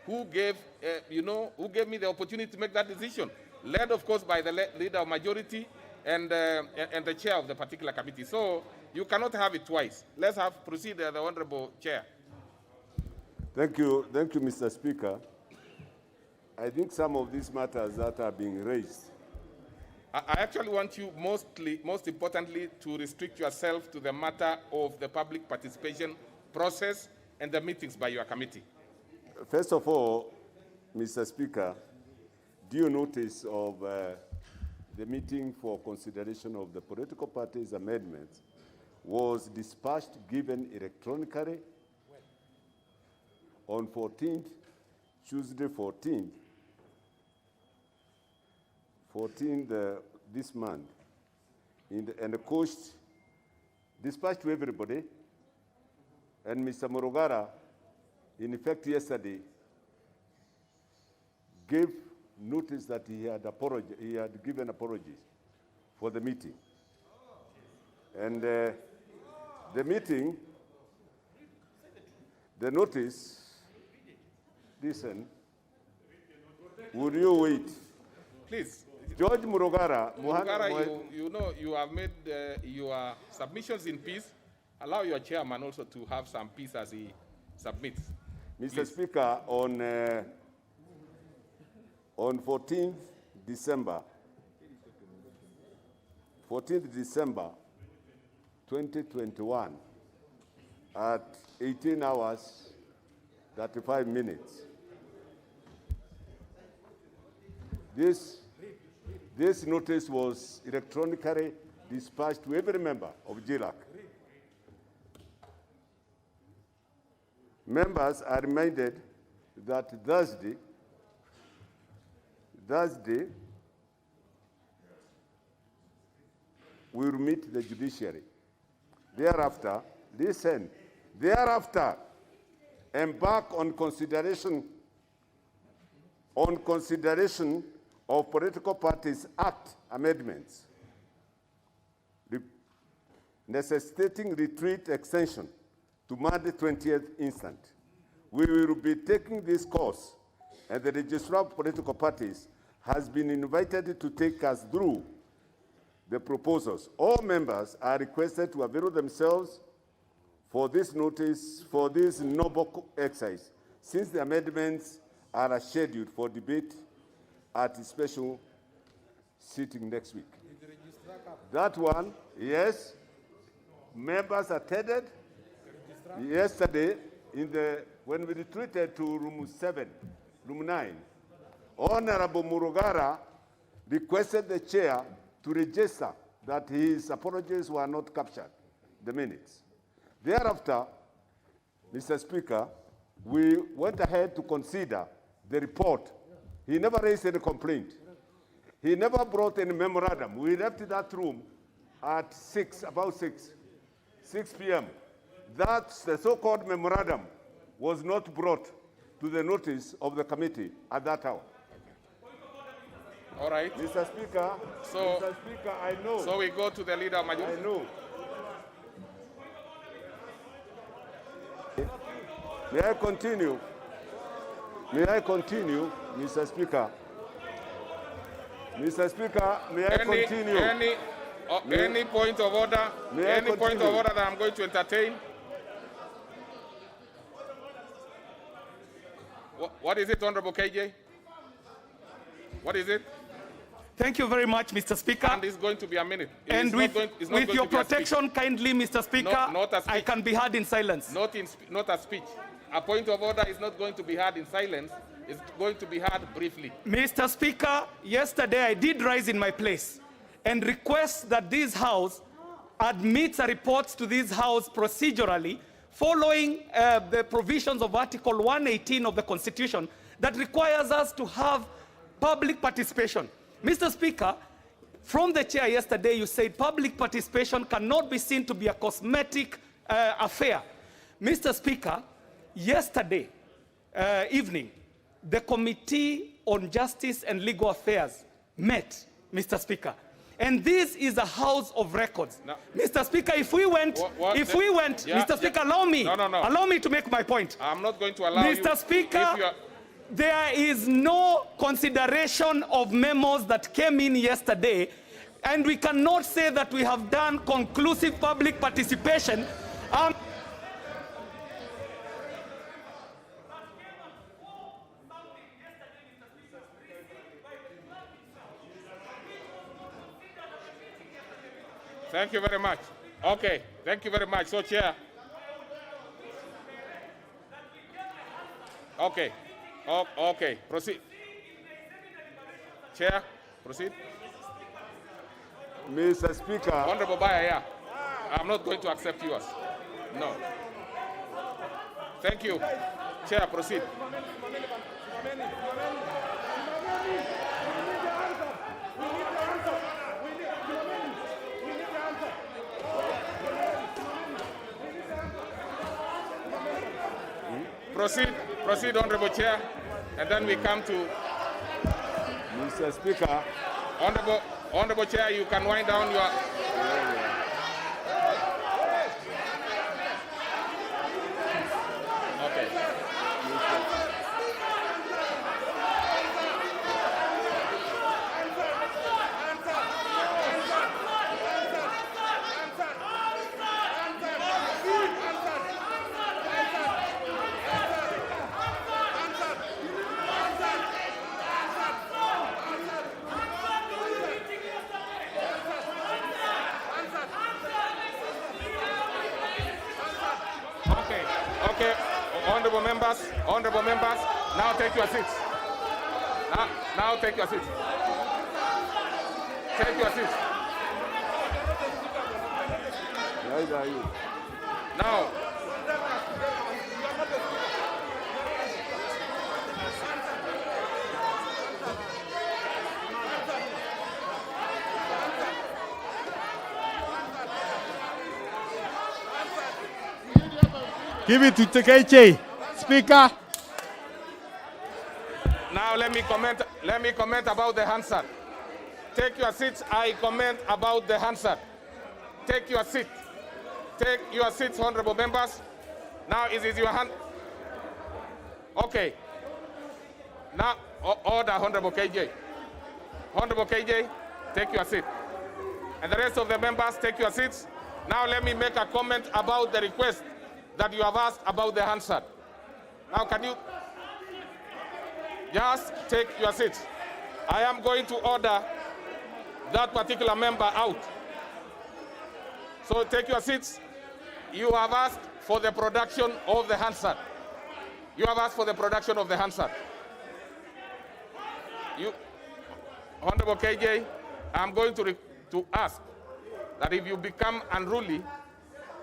who gave, who gave me the opportunity to make that decision, led, of course, by the leader of majority and the chair of the particular committee. So you cannot have it twice. Let's proceed, the Honorable Chair. Thank you, Mr. Speaker. I think some of these matters that are being raised. I actually want you, most importantly, to restrict yourself to the matter of the public participation process and the meetings by your committee. First of all, Mr. Speaker, due notice of the meeting for consideration of the political parties' amendments was dispatched, given electronically on 14th, Tuesday 14th this month, and the coached, dispatched to everybody, and Mr. Murugara, in effect yesterday, gave notice that he had given apologies for the meeting. And the meeting, the notice, listen, would you wait? Please. George Murugara, you have made your submissions in peace. Allow your chairman also to have some peace as he submits. Mr. Please. Speaker, on 14th December 2021, at 18 hours, 35 minutes, this notice was electronically dispatched to every member of GLAC. Members are reminded that Thursday, we will meet the judiciary. Thereafter, listen, embark on consideration of Political Parties Act amendments, necessitating retreat extension to Monday 20th instant. We will be taking this course, and the Registrar of Political Parties has been invited to take us through the proposals. All members are requested to avail themselves for this notice, for this noble exercise, since the amendments are scheduled for debate at a special sitting next week. That one, yes, members attended yesterday when we retreated to room 9. Honorable Murugara requested the chair to register that his apologies were not captured, the minutes. Thereafter, Mr. Speaker, we went ahead to consider the report. He never raised any complaint. He never brought any memorandum. We left that room at about 6 p.m. That's the so-called memorandum was not brought to the notice of the committee at that hour. All right. Mr. Speaker, I know. So we go to the leader of majority. I know. May I continue? Mr. Speaker? Mr. Speaker, may I continue? Any point of order? Any point of order that I'm going to entertain? What is it, Honorable KJ? What is it? Thank you very much, Mr. Speaker. And it's going to be a minute. And with your protection, kindly, Mr. Speaker, not a speech. I can be heard in silence. Not a speech. A point of order is not going to be heard in silence. It's going to be heard briefly. Mr. Speaker, yesterday I did rise in my place and request that this House admits reports to this House procedurally following the provisions of Article 118 of the Constitution that requires us to have public participation. Mr. Speaker, from the chair yesterday, you said public participation cannot be seen to be a cosmetic affair. Mr. Speaker, yesterday evening, the Committee on Justice and Legal Affairs met, Mr. Speaker. And this is a house of records. No. Mr. Speaker, if we went, Mr. Speaker, allow me to make my point. I'm not going to allow Mr. Speaker, There is no consideration of memos that came in yesterday, and we cannot say that we have done conclusive public participation. Thank you very much. Okay, thank you very much. So, Chair. Okay. Okay, proceed. Chair, proceed. Mr. Speaker. Honorable Baya, yeah. I'm not going to accept yours. No. Thank you. Chair, proceed. Proceed, Honorable Chair, and then we come to Mr. Speaker. Honorable Chair, you can wind down your. Okay. Okay, honorable members, now take your seats. Now take your seats. Take your seats. Where are you? Now. Give it to TKJ. Speaker. Now let me comment about the Hansard. Take your seats. I comment about the Hansard. Take your seat. Take your seats, honorable members. Now is your hand. Okay. Now order, Honorable KJ. Honorable KJ, take your seat. And the rest of the members, take your seats. Now let me make a comment about the request that you have asked about the Hansard. Now can you just take your seats? I am going to order that particular member out. So take your seats. You have asked for the production of the Hansard. You have asked for the production of the Hansard. You, Honorable KJ, I'm going to ask that if you become unruly,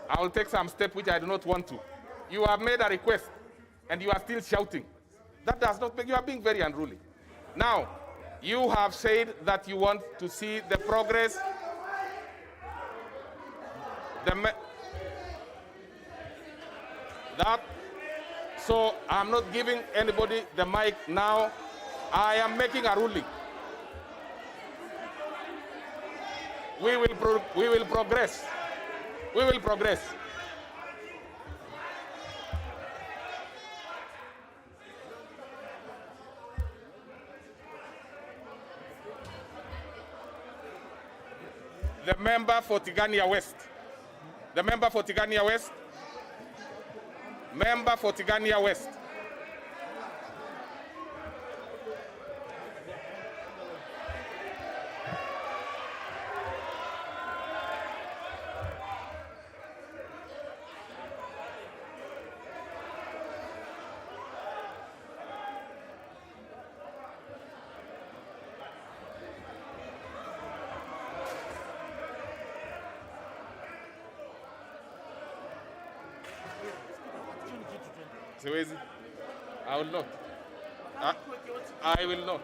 I will take some step which I do not want to. You have made a request and you are still shouting. That does not make you are being very unruly. Now, you have said that you want to see the progress. So I'm not giving anybody the mic now. I am making a ruling. We will progress. We will progress. The member for Tigania West. The member for Tigania West. Member for Tigania West. Siwezi. I will not. I will not.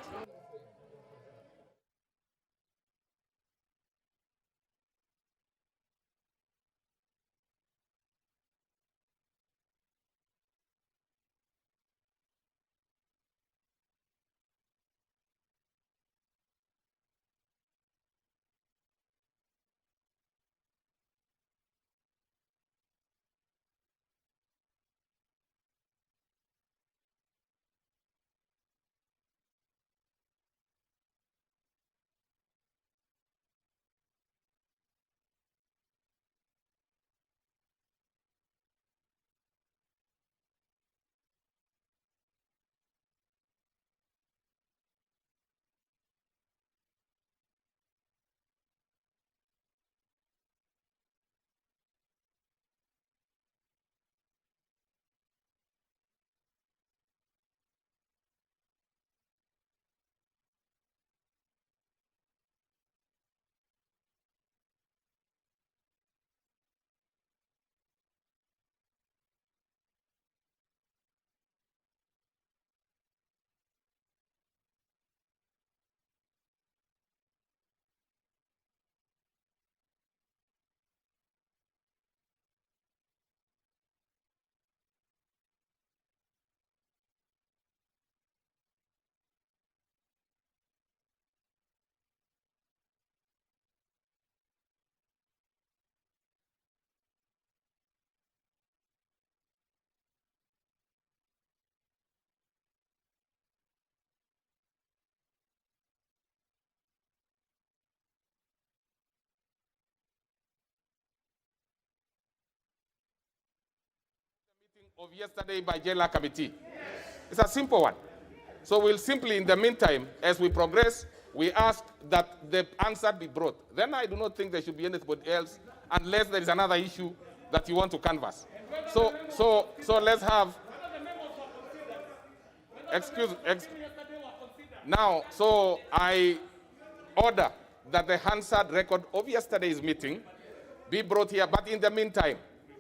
of yesterday by JLA committee? It's a simple one. So we'll simply, in the meantime, as we progress, we ask that the answer be brought. Then I do not think there should be anybody else unless there is another issue that you want to canvass. So let's have, now, so I order that the Hansard record of yesterday's meeting be brought here, but in the meantime,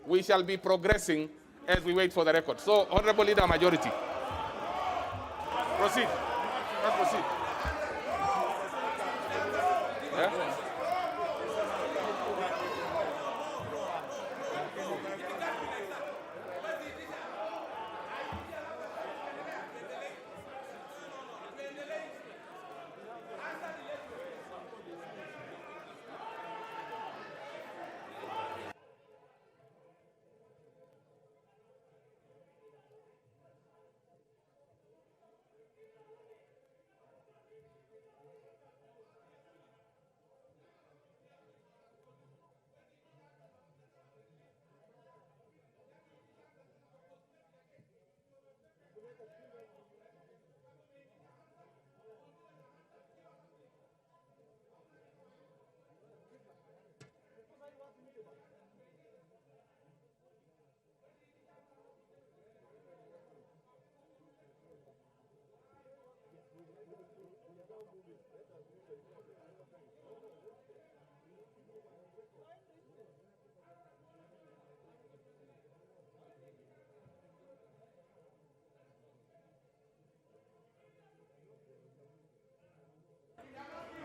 we shall be progressing as we wait for the record. So, Honorable Leader Majority, proceed. Let's proceed. Yeah?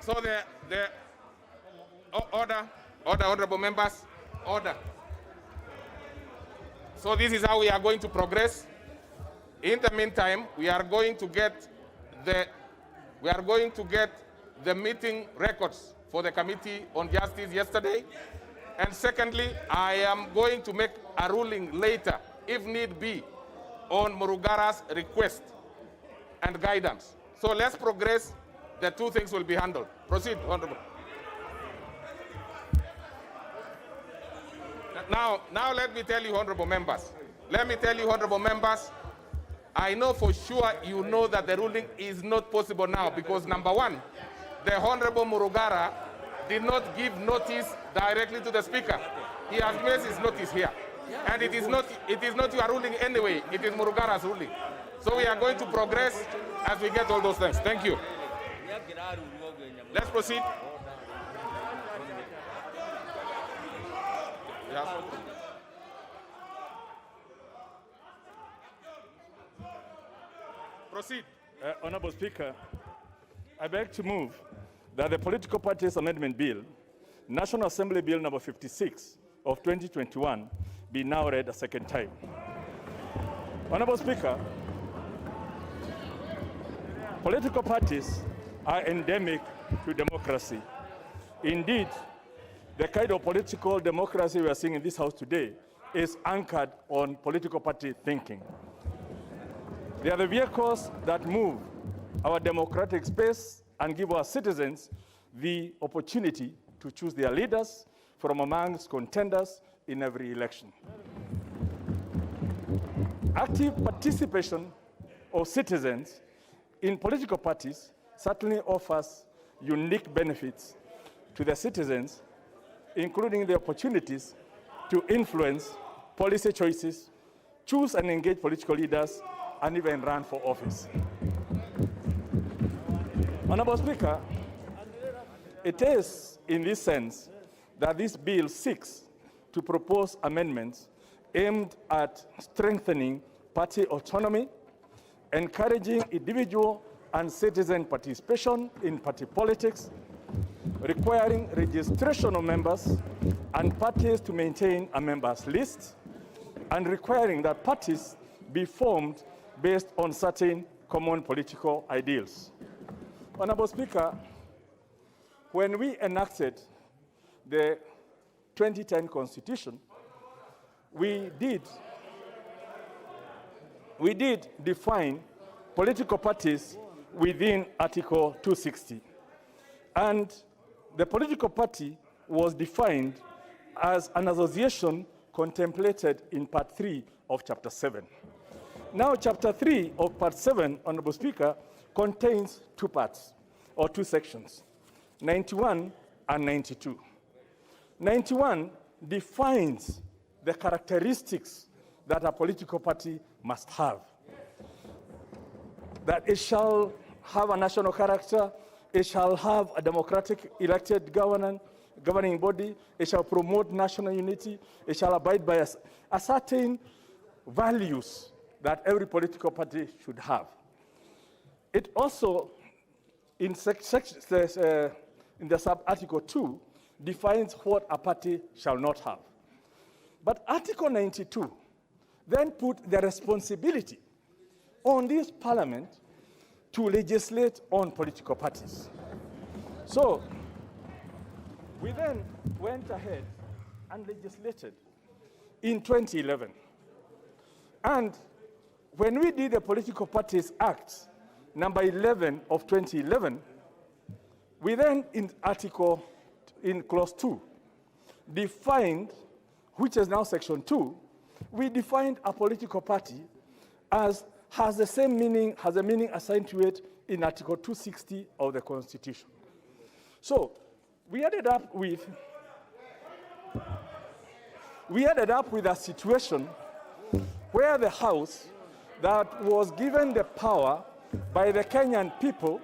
So order, honorable members, order. So this is how we are going to progress. In the meantime, we are going to get the meeting records for the Committee on Justice yesterday. And secondly, I am going to make a ruling later, if need be, on Murugara's request and guidance. So let's progress. The two things will be handled. Proceed, Honorable. Now let me tell you, Honorable members. I know for sure you know that the ruling is not possible now because, number one, the Honorable Murugara did not give notice directly to the Speaker. He has made his notice here. And it is not your ruling anyway. It is Murugara's ruling. So we are going to progress as we get all those things. Thank you. Let's proceed. Yes. Proceed. Honorable Speaker, I beg to move that the Political Parties Amendment Bill, National Assembly Bill number 56 of 2021, be now read a second time. Honorable Speaker, political parties are endemic to democracy. Indeed, the kind of political democracy we are seeing in this House today is anchored on political party thinking. They are the vehicles that move our democratic space and give our citizens the opportunity to choose their leaders from amongst contenders in every election. Active participation of citizens in political parties certainly offers unique benefits to the citizens, including the opportunities to influence policy choices, choose and engage political leaders, and even run for office. Honorable Speaker, it is in this sense that this bill seeks to propose amendments aimed at strengthening party autonomy, encouraging individual and citizen participation in party politics, requiring registration of members and parties to maintain a members list, and requiring that parties be formed based on certain common political ideals. Honorable Speaker, when we enacted the 2010 Constitution, we did define political parties within Article 260. And the political party was defined as an association contemplated in Part 3 of Chapter 7. Now, Chapter 3 of Part 7, Honorable Speaker, contains two parts, or two sections, 91 and 92. 91 defines the characteristics that a political party must have. That it shall have a national character, it shall have a democratic elected governing body, it shall promote national unity, it shall abide by a certain values that every political party should have. It also, in the sub-article 2, defines what a party shall not have. But Article 92 then put the responsibility on this parliament to legislate on political parties. So we then went ahead and legislated in 2011. And when we did the Political Parties Act, number 11 of 2011, we then in clause 2, defined, which is now section 2, we defined a political party as has the same meaning, has a meaning assigned to it in Article 260 of the Constitution. So we ended up with a situation where the House that was given the power by the Kenyan people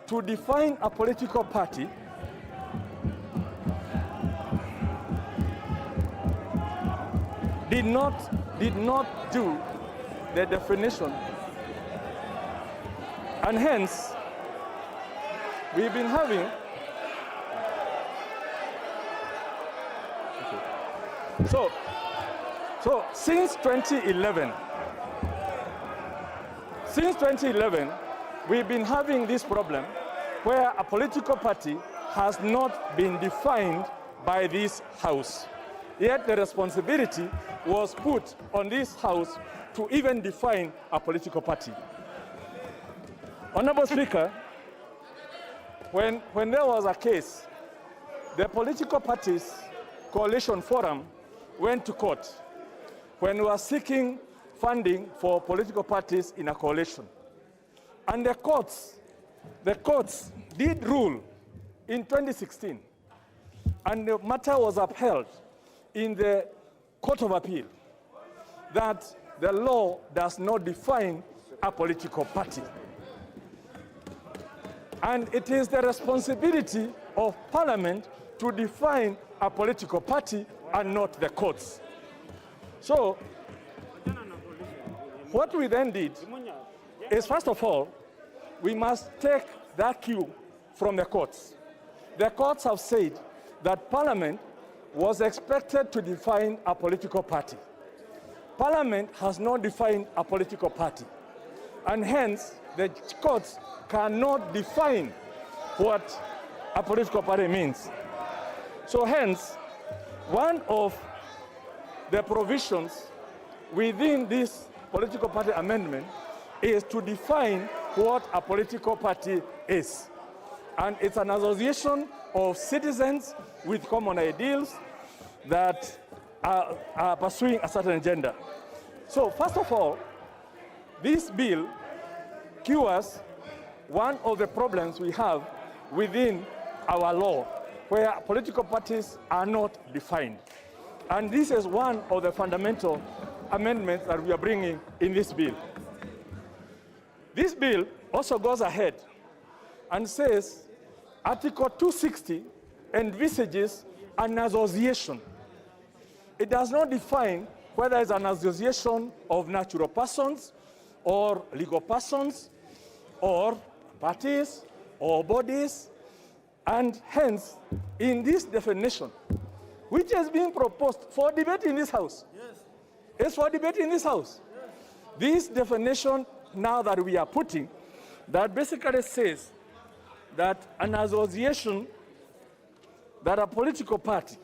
to define a political party did not do the definition, and hence we've been having so since 2011 we've been having this problem where a political party has not been defined by this House. Yet the responsibility was put on this House to even define a political party. Honorable Speaker, when there was a case, the Political Parties Coalition Forum went to court when we were seeking funding for political parties in a coalition. And the courts did rule in 2016, and the matter was upheld in the Court of Appeal that the law does not define a political party. And it is the responsibility of Parliament to define a political party and not the courts. So, what we then did is, first of all, we must take that cue from the courts. The courts have said that Parliament was expected to define a political party. Parliament has not defined a political party, and hence the courts cannot define what a political party means. So hence, one of the provisions within this political party amendment is to define what a political party is. And it's an association of citizens with common ideals that are pursuing a certain agenda. So first of all, this bill cures one of the problems we have within our law, where political parties are not defined. And this is one of the fundamental amendments that we are bringing in this bill. This bill also goes ahead and says Article 260 envisages an association. It does not define whether it's an association of natural persons or legal persons or parties or bodies, and hence, in this definition, which has been proposed for debate in this House, it's for debate in this House. This definition now that we are putting, that basically says that an association, that a political party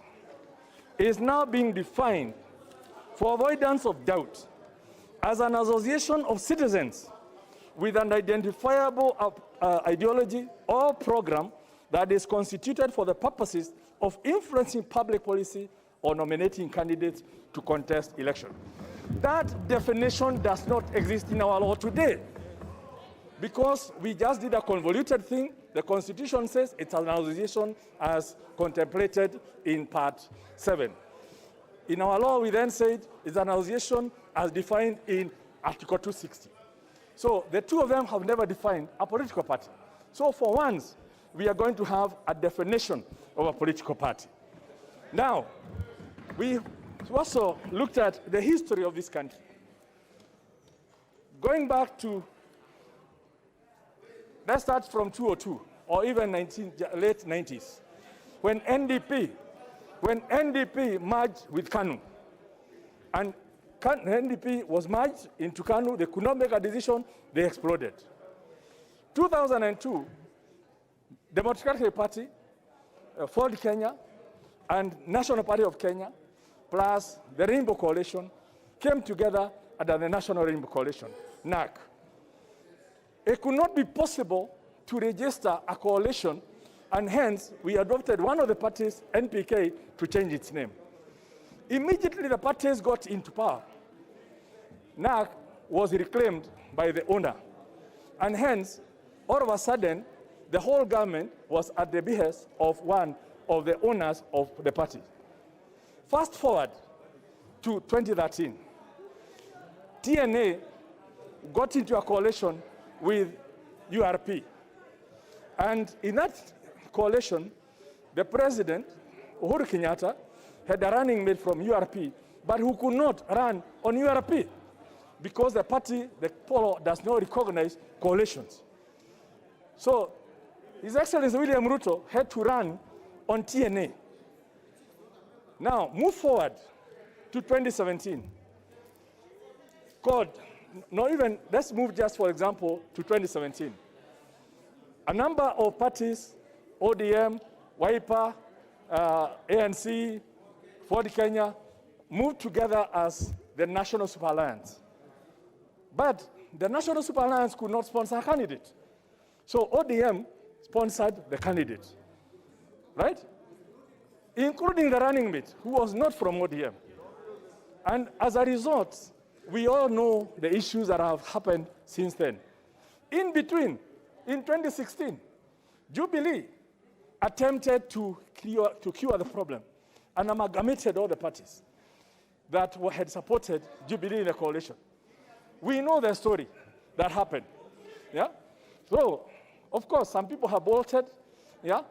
is now being defined for avoidance of doubt as an association of citizens with an identifiable ideology or program that is constituted for the purposes of influencing public policy or nominating candidates to contest election. That definition does not exist in our law today because we just did a convoluted thing. The Constitution says it's an association as contemplated in Part 7. In our law, we then said it's an association as defined in Article 260. So the two of them have never defined a political party. So for once, we are going to have a definition of a political party. Now, we also looked at the history of this country. Going back to, let's start from 2002 or even late 90s, when NDP merged with KANU, and NDP was merged into KANU, they could not make a decision, they exploded. 2002, Democratic Party, Ford Kenya, and National Party of Kenya, plus the Rainbow Coalition, came together under the National Rainbow Coalition, NAC. It could not be possible to register a coalition, and hence we adopted one of the parties, NPK, to change its name. Immediately the parties got into power. NAC was reclaimed by the owner, and hence, all of a sudden, the whole government was at the behest of one of the owners of the party. Fast forward to 2013, TNA got into a coalition with URP. And in that coalition, the president, Uhuru Kenyatta, had a running mate from URP, but who could not run on URP because the party, the polo, does not recognize coalitions. So His Excellency William Ruto had to run on TNA. Now, move forward to 2017. Let's move just, for example, to 2017. A number of parties, ODM, Wiper, ANC, Ford Kenya, moved together as the National Super Alliance. But the National Super Alliance could not sponsor a candidate. So ODM sponsored the candidate, right? Including the running mate, who was not from ODM. And as a result, we all know the issues that have happened since then. In between, in 2016, Jubilee attempted to cure the problem and amalgamated all the parties that had supported Jubilee in the coalition. We know the story that happened, yeah? So, of course, some people have bolted, yeah?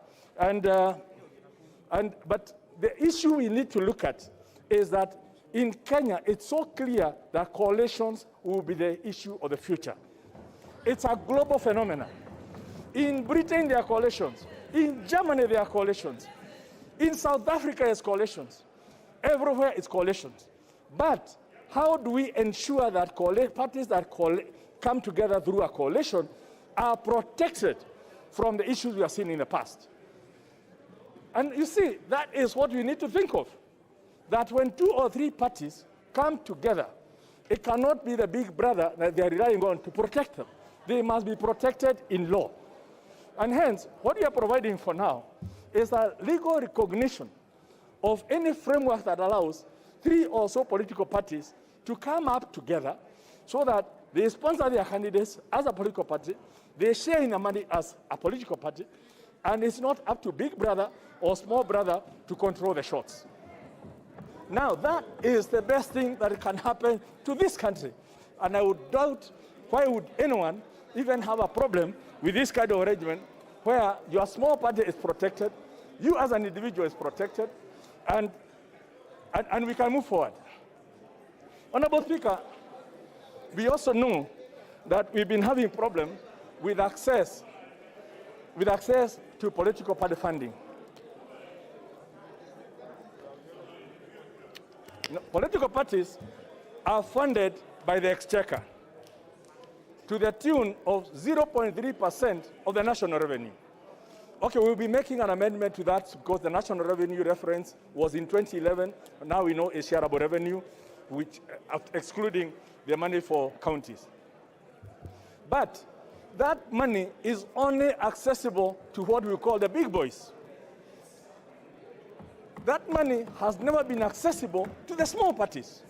But the issue we need to look at is that in Kenya, it's so clear that coalitions will be the issue of the future. It's a global phenomenon. In Britain, there are coalitions. In Germany, there are coalitions. In South Africa, there's coalitions. Everywhere, it's coalitions. But how do we ensure that parties that come together through a coalition are protected from the issues we have seen in the past? And you see, that is what we need to think of. That when 2 or 3 parties come together, it cannot be the big brother that they are relying on to protect them. They must be protected in law. And hence, what we are providing for now is a legal recognition of any framework that allows 3 or so political parties to come up together so that they sponsor their candidates as a political party, they share in the money as a political party, and it's not up to big brother or small brother to control the shots. Now, that is the best thing that can happen to this country. And I would doubt why would anyone even have a problem with this kind of arrangement where your small party is protected, you as an individual is protected, and we can move forward. Honorable Speaker, we also know that we've been having problems with access to political party funding. Political parties are funded by the exchequer to the tune of 0.3% of the national revenue. Okay, we'll be making an amendment to that because the national revenue reference was in 2011. Now we know it's shareable revenue, which excluding the money for counties. But that money is only accessible to what we call the big boys. That money has never been accessible to the small parties.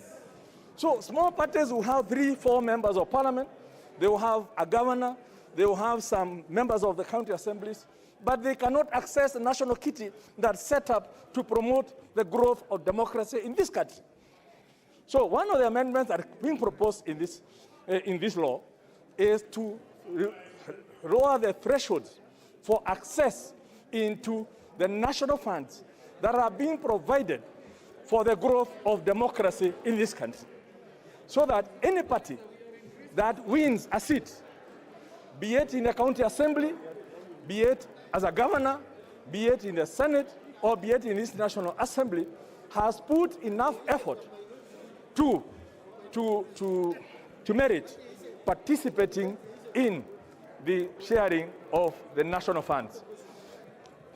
So small parties will have 3, 4 members of parliament. They will have a governor. They will have some members of the county assemblies. But they cannot access the national kitty that's set up to promote the growth of democracy in this country. So one of the amendments that are being proposed in this law is to lower the thresholds for access into the national funds that are being provided for the growth of democracy in this country. So that any party that wins a seat, be it in the county assembly, be it as a governor, be it in the Senate, or be it in this National Assembly, has put enough effort to merit participating in the sharing of the national funds.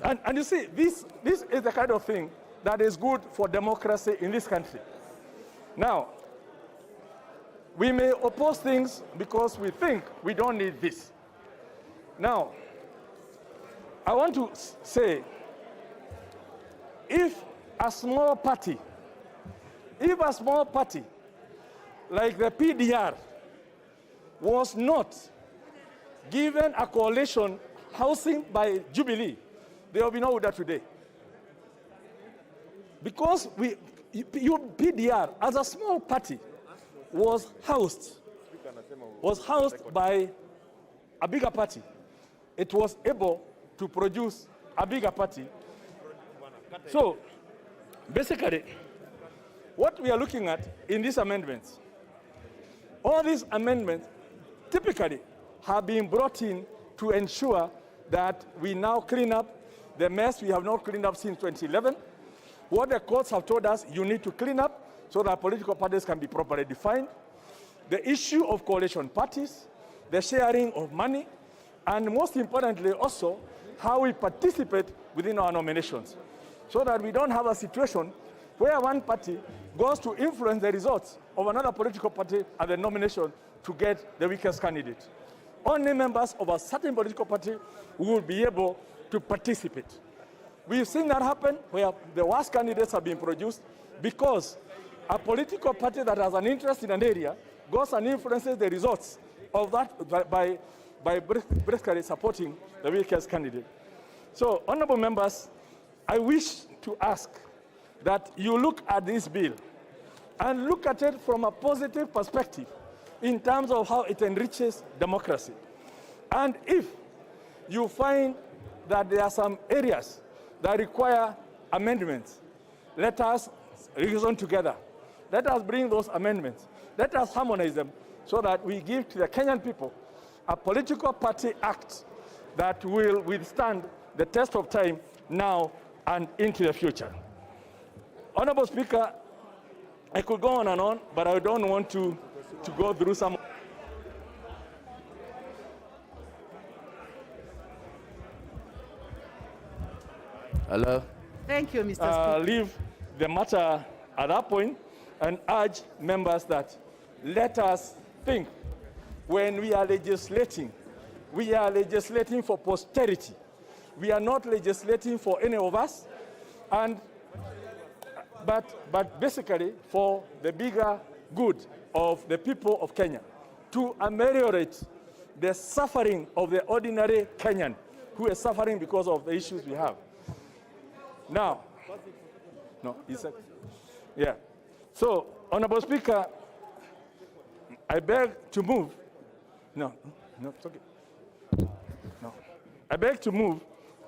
And you see, this is the kind of thing that is good for democracy in this country. Now, we may oppose things because we think we don't need this. Now, I want to say, if a small party like the PDR was not given a coalition housing by Jubilee, there will be no order today. Because PDR, as a small party, was housed by a bigger party. It was able to produce a bigger party. So, basically, what we are looking at in these amendments, all these amendments typically have been brought in to ensure that we now clean up the mess we have not cleaned up since 2011. What the courts have told us, you need to clean up so that political parties can be properly defined. The issue of coalition parties, the sharing of money, and most importantly also, how we participate within our nominations, so that we don't have a situation where one party goes to influence the results of another political party at the nomination to get the weakest candidate. Only members of a certain political party will be able to participate. We've seen that happen where the worst candidates have been produced because a political party that has an interest in an area goes and influences the results of that by briskly supporting the weakest candidate. So, honorable members, I wish to ask that you look at this bill and look at it from a positive perspective in terms of how it enriches democracy. And if you find that there are some areas that require amendments, let us reason together. Let us bring those amendments. Let us harmonize them so that we give to the Kenyan people a political party act that will withstand the test of time now and into the future. Honorable Speaker, I could go on and on, but I don't want to go through some. Hello. Thank you, Mr. Speaker. Leave the matter at that point and urge members that let us think when we are legislating for posterity. We are not legislating for any of us, but basically for the bigger good of the people of Kenya, to ameliorate the suffering of the ordinary Kenyan who is suffering because of the issues we have. Now, no, he said, yeah. So, Honorable Speaker, I beg to move. No, it's okay. No. I beg to move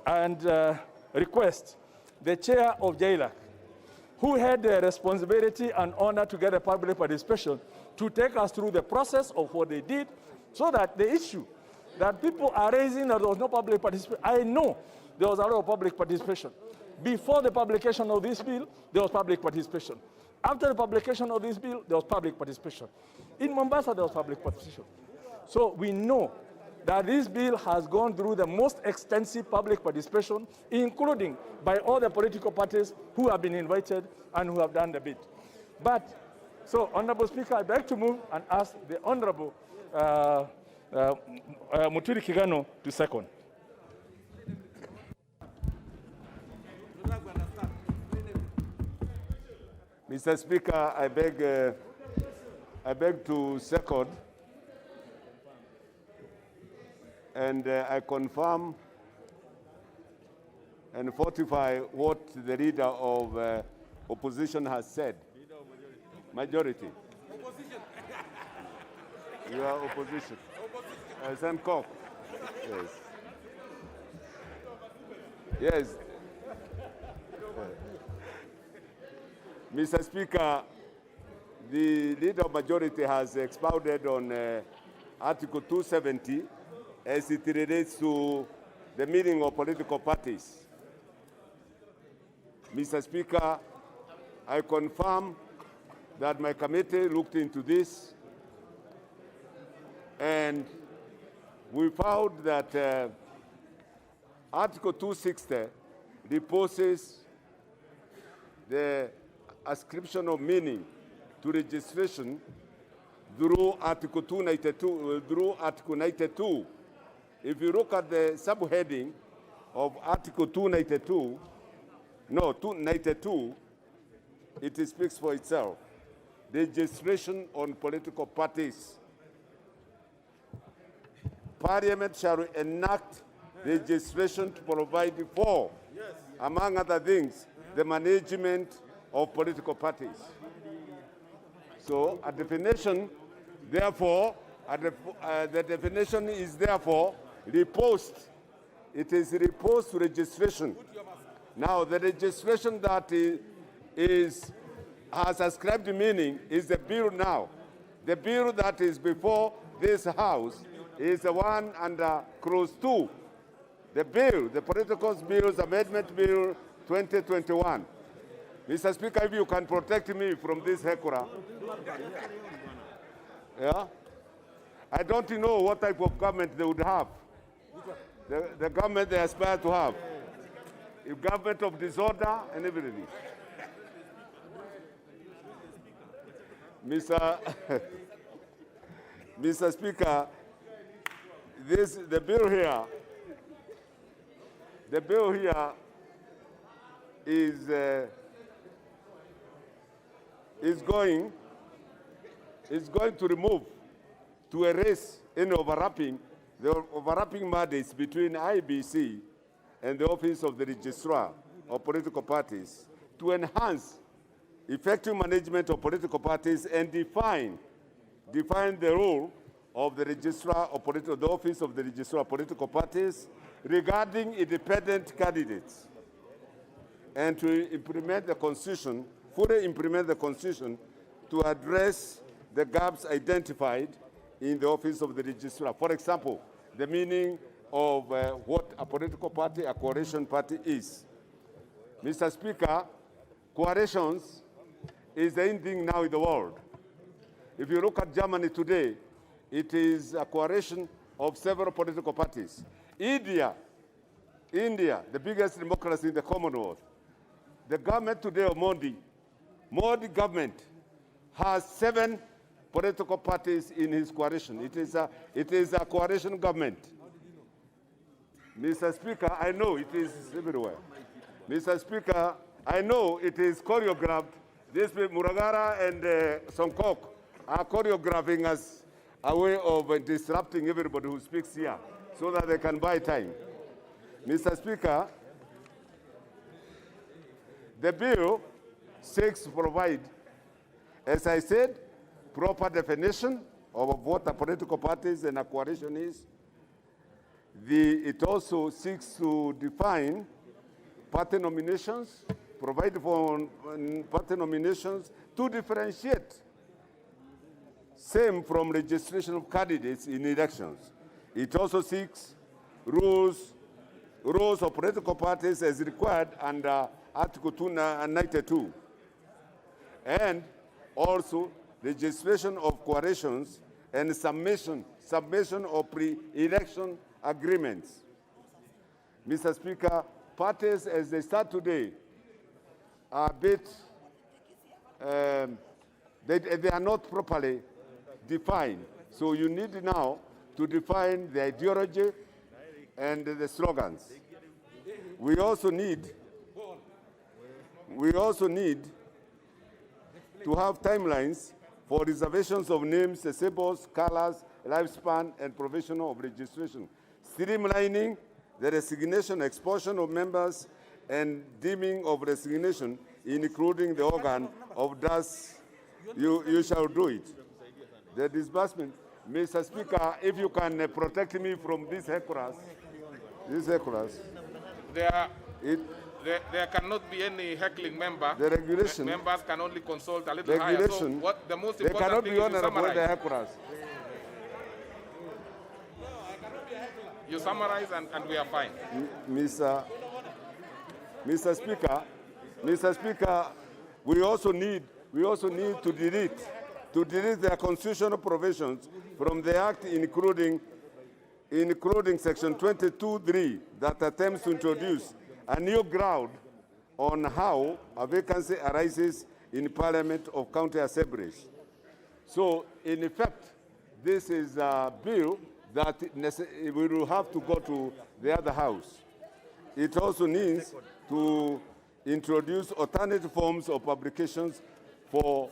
and request the chair of JAILAC, who had the responsibility and honor to get a public participation, to take us through the process of what they did, so that the issue that people are raising that there was no public participation, I know there was a lot of public participation. Before the publication of this bill, there was public participation. After the publication of this bill, there was public participation. In Mombasa, there was public participation. So we know that this bill has gone through the most extensive public participation, including by all the political parties who have been invited and who have done the bid. But, so, Honorable Speaker, I beg to move and ask the Honorable Muturi Kigano to second. Mr. Speaker, I beg I beg to second, and I confirm and fortify what the leader of opposition has said. Majority. You are opposition. Sankoch. Yes. Yes. Mr. Speaker, the leader of majority has expounded on Article 270 as it relates to the meaning of political parties. Mr. Speaker, I confirm that my committee looked into this and we found that Article 260 reposes the ascription of meaning to registration through Article 92. If you look at the subheading of Article 292, it speaks for itself. Registration on political parties. Parliament shall enact legislation to provide for, among other things, the management of political parties. So a definition, therefore, the definition is therefore reposed. It is reposed to registration. Now, the registration that has ascribed meaning is the bill now. The bill that is before this House is the one under Clause 2. The bill, the Political Bills Amendment Bill 2021. Mr. Speaker, if you can protect me from this hekura. Yeah? I don't know what type of government they would have. The government they aspire to have. A government of disorder and everything. Mr. Speaker, the bill here is going to remove, to erase any overlapping, the overlapping mandates between IBC and the Office of the Registrar of Political Parties to enhance effective management of political parties and define the role of the Registrar of the Office of the Registrar of Political Parties regarding independent candidates, and to implement the Constitution, fully implement the Constitution to address the gaps identified in the Office of the Registrar. For example, the meaning of what a political party, a coalition party is. Mr. Speaker, coalitions is the in thing now in the world. If you look at Germany today, it is a coalition of several political parties. India, the biggest democracy in the Commonwealth. The government today of Modi government has 7 political parties in his coalition. It is a coalition government. Mr. Speaker, I know it is everywhere. Mr. Speaker, I know it is choreographed. This Muragara and Songkok are choreographing as a way of disrupting everybody who speaks here so that they can buy time. Mr. Speaker, the bill seeks to provide, as I said, proper definition of what a political party and a coalition is. It also seeks to define party nominations, provide for party nominations to differentiate same from registration of candidates in elections. It also seeks rules of political parties as required under Article 292, and also registration of coalitions and submission of pre-election agreements. Mr. Speaker, parties as they start today are a bit, they are not properly defined. So you need now to define the ideology and the slogans. We also need to have timelines for reservations of names, symbols, colors, lifespan, and provision of registration, streamlining the resignation, expulsion of members, and deeming of resignation, including the organ of thus you shall do it. The disbursement, Mr. Speaker, if you can protect me from these hecklers, There cannot be any heckling member. the regulation, Members can only consult a little higher. So regulation, what the most they important cannot thing be is you honorable, the summarize. hecklers. You summarize and we are fine. Mr. Speaker, we also need to delete their constitutional provisions from the Act, including Section 22(3) that attempts to introduce a new ground on how a vacancy arises in Parliament of County Assemblies. So, in effect, this is a bill that we will have to go to the other house. It also needs to introduce alternative forms of publications for...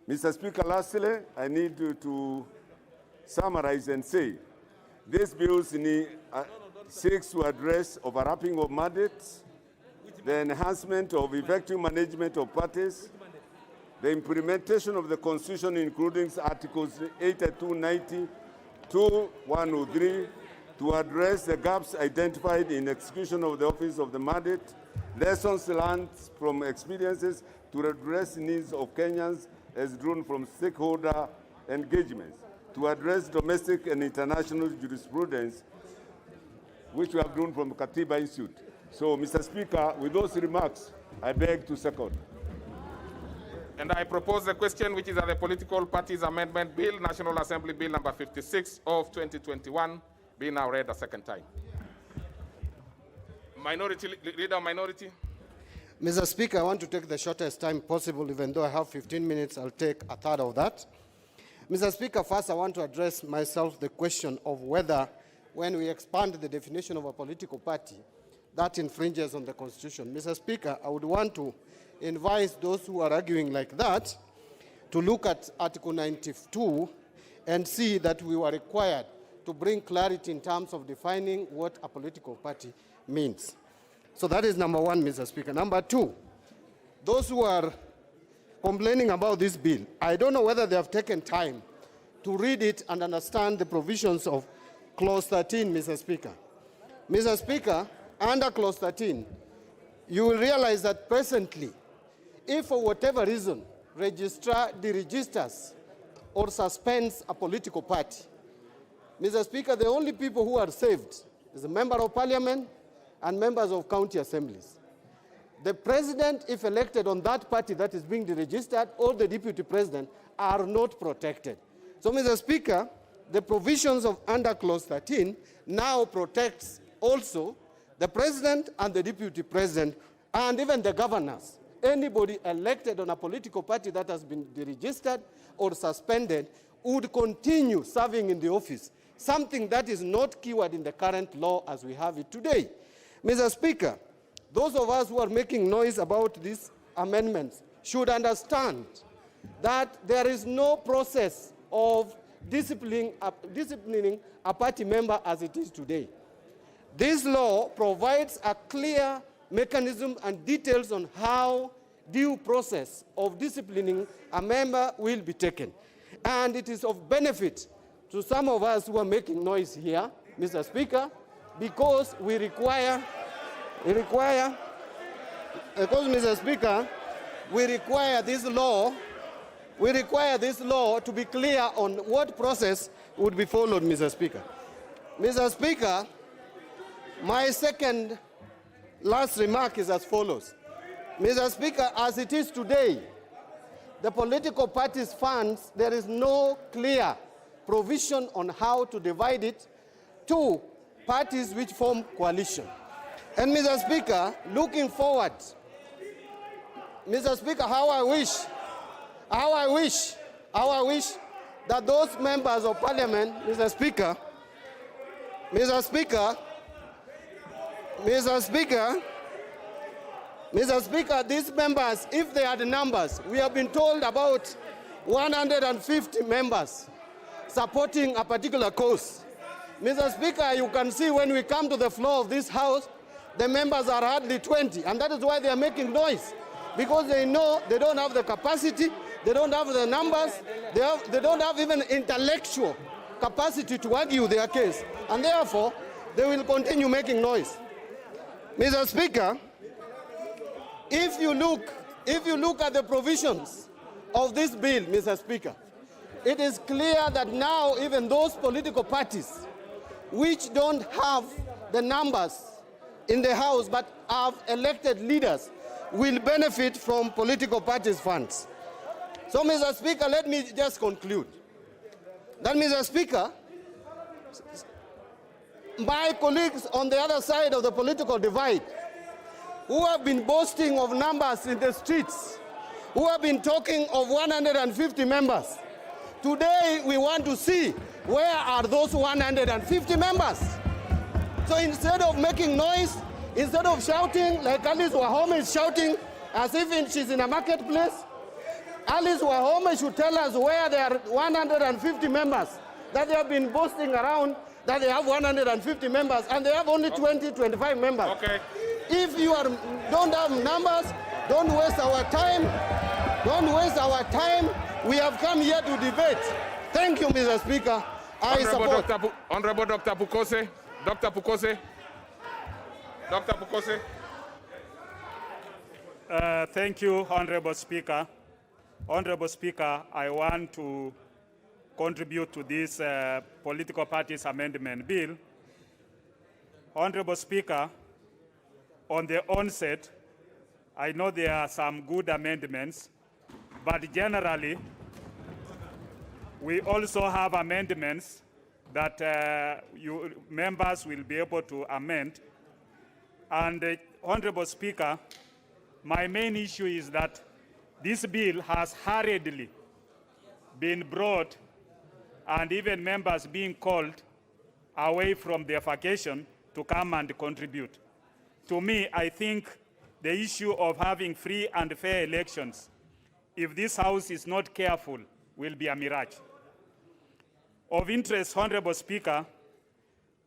Mr. Speaker, lastly, I need to summarize and say these bills seeks to address overlapping of mandates, the enhancement of effective management of parties, the implementation of the Constitution, including Articles 82, 90, 2, 103, to address the gaps identified in execution of the office of the mandate, lessons learned from experiences to address needs of Kenyans as drawn from stakeholder engagements, to address domestic and international jurisprudence, which we have drawn from Katiba Institute. So, Mr. Speaker, with those remarks, I beg to second. And I propose the question, which is that the Political Parties Amendment Bill, National Assembly Bill number 56 of 2021, be now read a second time. Leader of Minority. Mr. Speaker, I want to take the shortest time possible. Even though I have 15 minutes, I'll take a third of that. Mr. Speaker, first I want to address myself the question of whether, when we expand the definition of a political party, that infringes on the Constitution. Mr. Speaker, I would want to invite those who are arguing like that to look at Article 92 and see that we were required to bring clarity in terms of defining what a political party means. So that is number one, Mr. Speaker. Number two, those who are complaining about this bill, I don't know whether they have taken time to read it and understand the provisions of Clause 13, Mr. Speaker. Mr. Speaker, under Clause 13, you will realize that presently, if for whatever reason, registrar deregisters or suspends a political party, Mr. Speaker, the only people who are saved is a member of parliament and members of county assemblies. The president, if elected on that party that is being deregistered, or the deputy president are not protected. So, Mr. Speaker, the provisions of under Clause 13 now protects also the president and the deputy president and even the governors. Anybody elected on a political party that has been deregistered or suspended would continue serving in the office, something that is not keyword in the current law as we have it today. Mr. Speaker, those of us who are making noise about these amendments should understand that there is no process of disciplining a party member as it is today. This law provides a clear mechanism and details on how due process of disciplining a member will be taken. And it is of benefit to some of us who are making noise here, Mr. Speaker, because Mr. Speaker, we require this law to be clear on what process would be followed, Mr. Speaker. Mr. Speaker, my second last remark is as follows. Mr. Speaker, as it is today, the political parties' funds, there is no clear provision on how to divide it to parties which form coalition. And Mr. Speaker, looking forward, Mr. Speaker, how I wish that those members of parliament, Mr. Speaker, Mr. Speaker, these members, if they are the numbers, we have been told about 150 members supporting a particular cause. Mr. Speaker, you can see when we come to the floor of this House, the members are hardly 20, and that is why they are making noise, because they know they don't have the capacity, they don't have the numbers, they don't have even intellectual capacity to argue their case, and therefore they will continue making noise. Mr. Speaker, if you look at the provisions of this bill, Mr. Speaker, it is clear that now even those political parties which don't have the numbers in the House but have elected leaders will benefit from political parties' funds. So, Mr. Speaker, let me just conclude. That, Mr. Speaker, my colleagues on the other side of the political divide, who have been boasting of numbers in the streets, who have been talking of 150 members, today we want to see where are those 150 members. So instead of making noise, instead of shouting like Alice Wahome is shouting as if she's in a marketplace, Alice Wahome should tell us where there are 150 members that they have been boasting around that they have 150 members and they have only 20, 25 members. Okay. If you don't have numbers, don't waste our time. Don't waste our time. We have come here to debate. Thank you, Mr. Speaker. Honorable Dr. Pukose. Dr. Pukose. Dr. Pukose. Thank you, Honorable Speaker. Honorable Speaker, I want to contribute to this political parties amendment bill. Honorable Speaker, on the onset, I know there are some good amendments, but generally, we also have amendments that members will be able to amend. And Honorable Speaker, my main issue is that this bill has hurriedly been brought and even members being called away from their vacation to come and contribute. To me, I think the issue of having free and fair elections, if this House is not careful, will be a mirage. Of interest, Honorable Speaker,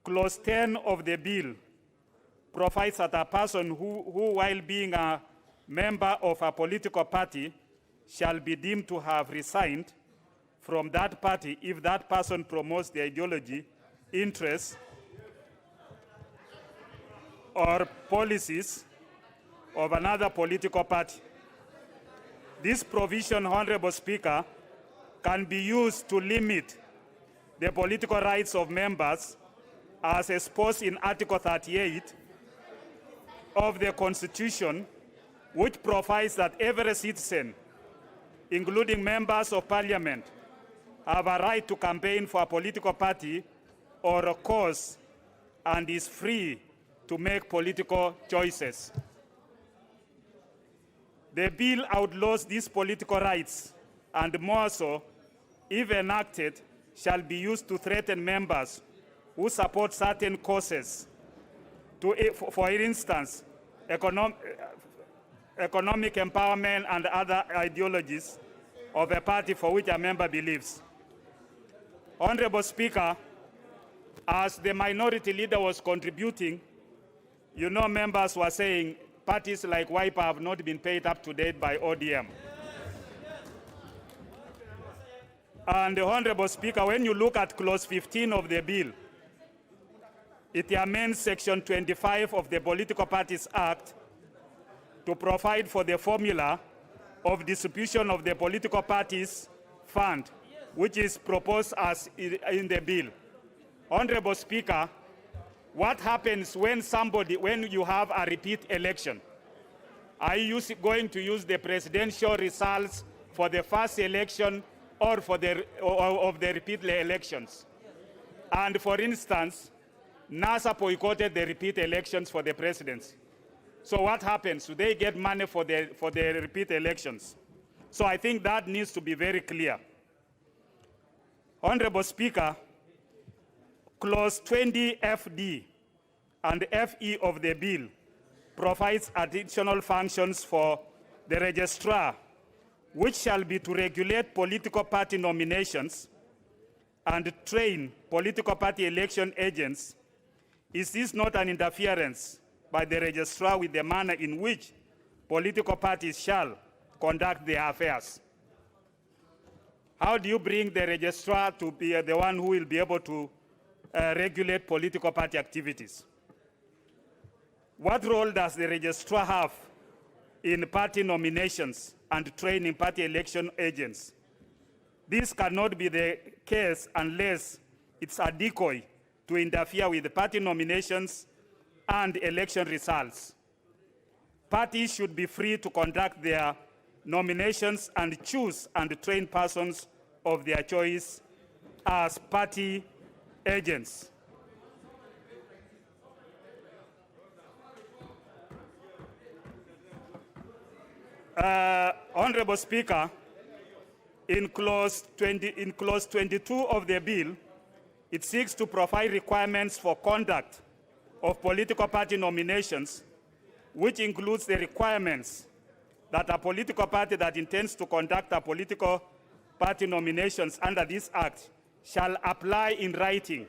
Clause 10 of the bill provides that a person who while being a member of a political party shall be deemed to have resigned from that party if that person promotes the ideology, interests, or policies of another political party. This provision, Honorable Speaker, can be used to limit the political rights of members as exposed in Article 38 of the Constitution, which provides that every citizen, including members of Parliament, have a right to campaign for a political party or a cause and is free to make political choices. The bill outlaws these political rights, and more so, if enacted, shall be used to threaten members who support certain causes, for instance, economic empowerment and other ideologies of a party for which a member believes. Honorable Speaker, as the minority leader was contributing, you know, members were saying parties like Wiper have not been paid up to date by ODM. And Honorable Speaker, when you look at Clause 15 of the bill, it amends Section 25 of the Political Parties Act to provide for the formula of distribution of the political parties fund, which is proposed as in the bill. Honorable Speaker, what happens when you have a repeat election? Are you going to use the presidential results for the first election or for of the repeat elections? And for instance, NASA boycotted the repeat elections for the presidency. So what happens? Do they get money for the repeat elections? So I think that needs to be very clear. Honorable Speaker, Clause 20 FD and FE of the bill provides additional functions for the registrar, which shall be to regulate political party nominations and train political party election agents. Is this not an interference by the registrar with the manner in which political parties shall conduct their affairs? How do you bring the registrar to be the one who will be able to regulate political party activities? What role does the registrar have in party nominations and training party election agents? This cannot be the case unless it's a decoy to interfere with the party nominations and election results. Parties should be free to conduct their nominations and choose and train persons of their choice as party agents. Honorable Speaker, in clause 22 of the bill, it seeks to provide requirements for conduct of political party nominations, which includes the requirements that a political party that intends to conduct a political party nominations under this act shall apply in writing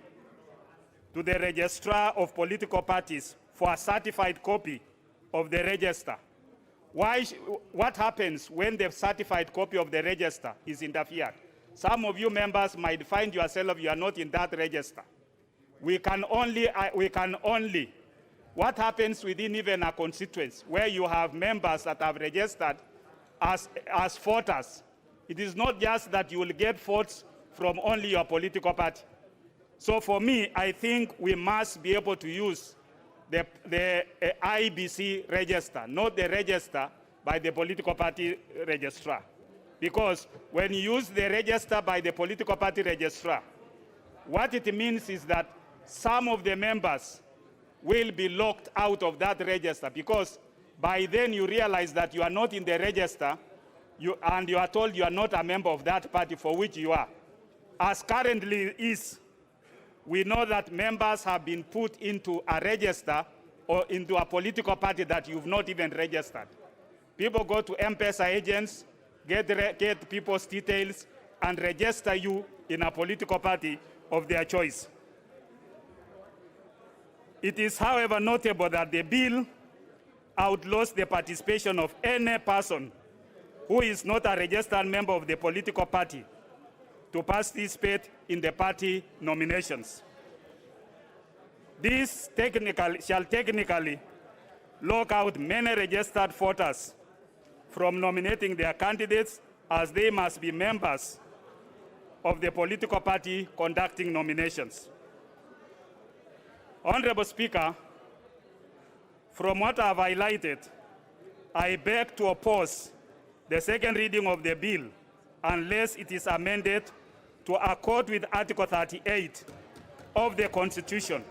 to the registrar of political parties for a certified copy of the register. What happens when the certified copy of the register is interfered? Some of you members might find yourself you are not in that register. We can only, what happens within even a constituency where you have members that have registered as voters? It is not just that you will get votes from only your political party. So for me, I think we must be able to use the IBC register, not the register by the political party registrar. Because when you use the register by the political party registrar, what it means is that some of the members will be locked out of that register, because by then you realize that you are not in the register and you are told you are not a member of that party for which you are. As currently is, we know that members have been put into a register or into a political party that you've not even registered. People go to M-Pesa agents, get people's details, and register you in a political party of their choice. It is, however, notable that the bill outlaws the participation of any person who is not a registered member of the political party to participate in the party nominations. This shall technically lock out many registered voters from nominating their candidates, as they must be members of the political party conducting nominations. Honorable Speaker, from what I have highlighted, I beg to oppose the second reading of the bill unless it is amended to accord with Article 38 of the Constitution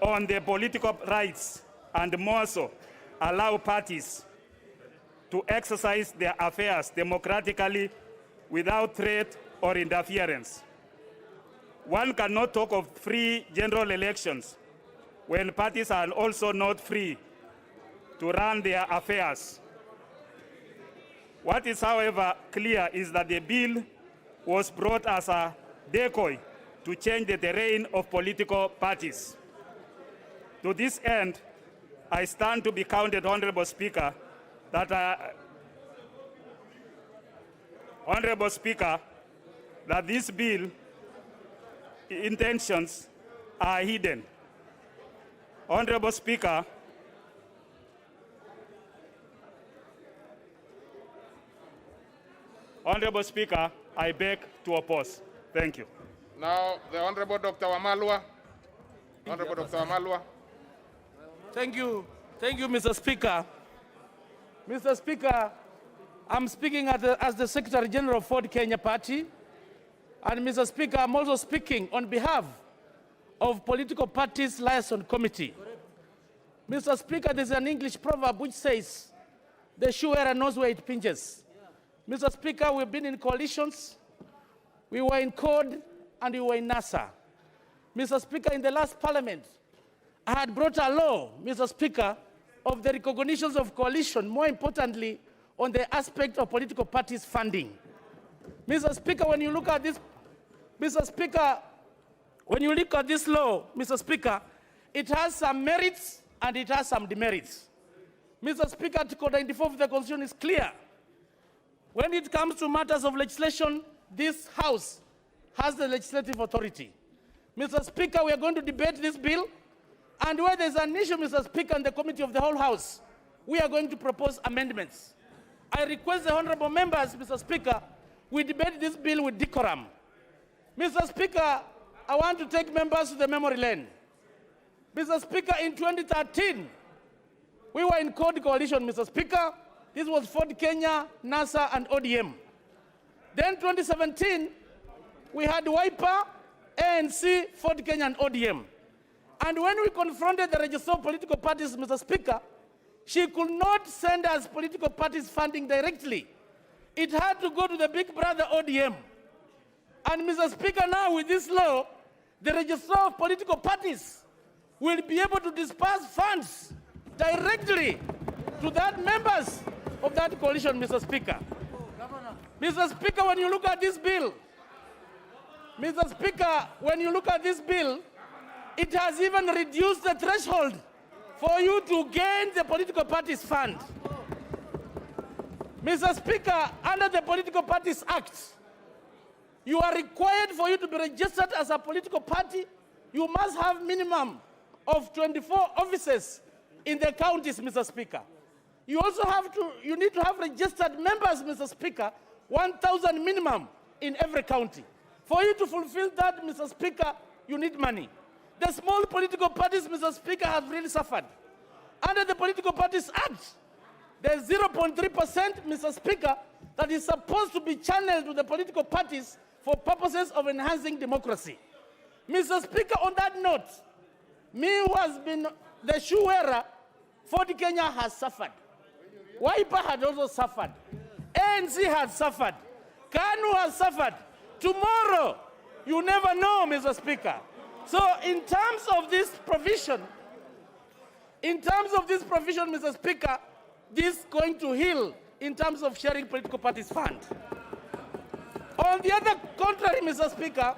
on the political rights, and more so, allow parties to exercise their affairs democratically without threat or interference. One cannot talk of free general elections when parties are also not free to run their affairs. What is, however, clear is that the bill was brought as a decoy to change the terrain of political parties. To this end, I stand to be counted, Honorable Speaker, that this bill intentions are hidden. Honorable Speaker, I beg to oppose. Thank you. Now, the Honorable Dr. Wamalwa. Honorable Dr. Wamalwa. Thank you, Mr. Speaker. Mr. Speaker, I'm speaking as the Secretary General of Ford Kenya Party. And Mr. Speaker, I'm also speaking on behalf of Political Parties Liaison Committee. Mr. Speaker, there's an English proverb which says, the shoe wearer knows where it pinches. Mr. Speaker, we've been in coalitions. We were in CORD and we were in NASA. Mr. Speaker, in the last parliament, I had brought a law, Mr. Speaker, of the recognitions of coalition, more importantly, on the aspect of political parties funding. Mr. Speaker, when you look at this, Mr. Speaker, when you look at this law, Mr. Speaker, it has some merits and it has some demerits. Mr. Speaker, Article 94 of the Constitution is clear. When it comes to matters of legislation, this House has the legislative authority. Mr. Speaker, we are going to debate this bill, and where there's an issue, Mr. Speaker, in the committee of the whole House, we are going to propose amendments. I request the honorable members, Mr. Speaker, we debate this bill with decorum. Mr. Speaker, I want to take members to the memory lane. Mr. Speaker, in 2013, we were in code coalition, Mr. Speaker. This was Ford Kenya, NASA, and ODM. Then 2017, we had Wiper, ANC, Ford Kenya, and ODM. And when we confronted the register of political parties, Mr. Speaker, she could not send us political parties funding directly. It had to go to the big brother ODM. And Mr. Speaker, now with this law, the registrar of political parties will be able to disperse funds directly to that members of that coalition, Mr. Speaker. Mr. Speaker, when you look at this bill, Mr. Speaker, when you look at this bill, it has even reduced the threshold for you to gain the political parties fund. Mr. Speaker, under the Political Parties Act, you are required for you to be registered as a political party. You must have minimum of 24 offices in the counties, Mr. Speaker. You also you need to have registered members, Mr. Speaker, 1,000 minimum in every county. For you to fulfill that, Mr. Speaker, you need money. The small political parties, Mr. Speaker, have really suffered. Under the Political Parties Act, there's 0.3%, Mr. Speaker, that is supposed to be channeled to the political parties for purposes of enhancing democracy. Mr. Speaker, on that note, me who has been the shoe wearer, Ford Kenya has suffered. Wiper had also suffered. ANC has suffered. KANU has suffered. Tomorrow, you never know, Mr. Speaker. So in terms of this provision, Mr. Speaker, this is going to heal in terms of sharing political parties fund. On the other contrary, Mr. Speaker,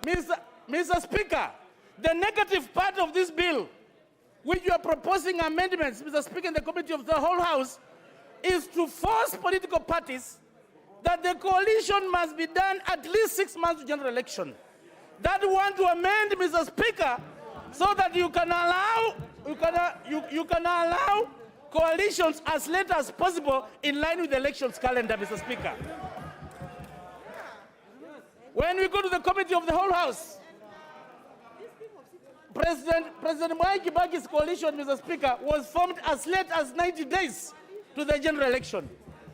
Mr. Speaker, the negative part of this bill, which you are proposing amendments, Mr. Speaker, in the committee of the whole House, is to force political parties that the coalition must be done at least 6 months to general election. That want to amend, Mr. Speaker, so that you can allow coalitions as late as possible in line with the elections calendar, Mr. Speaker. When we go to the committee of the whole House, President Mwai Kibaki's coalition, Mr. Speaker, was formed as late as 90 days to the general election.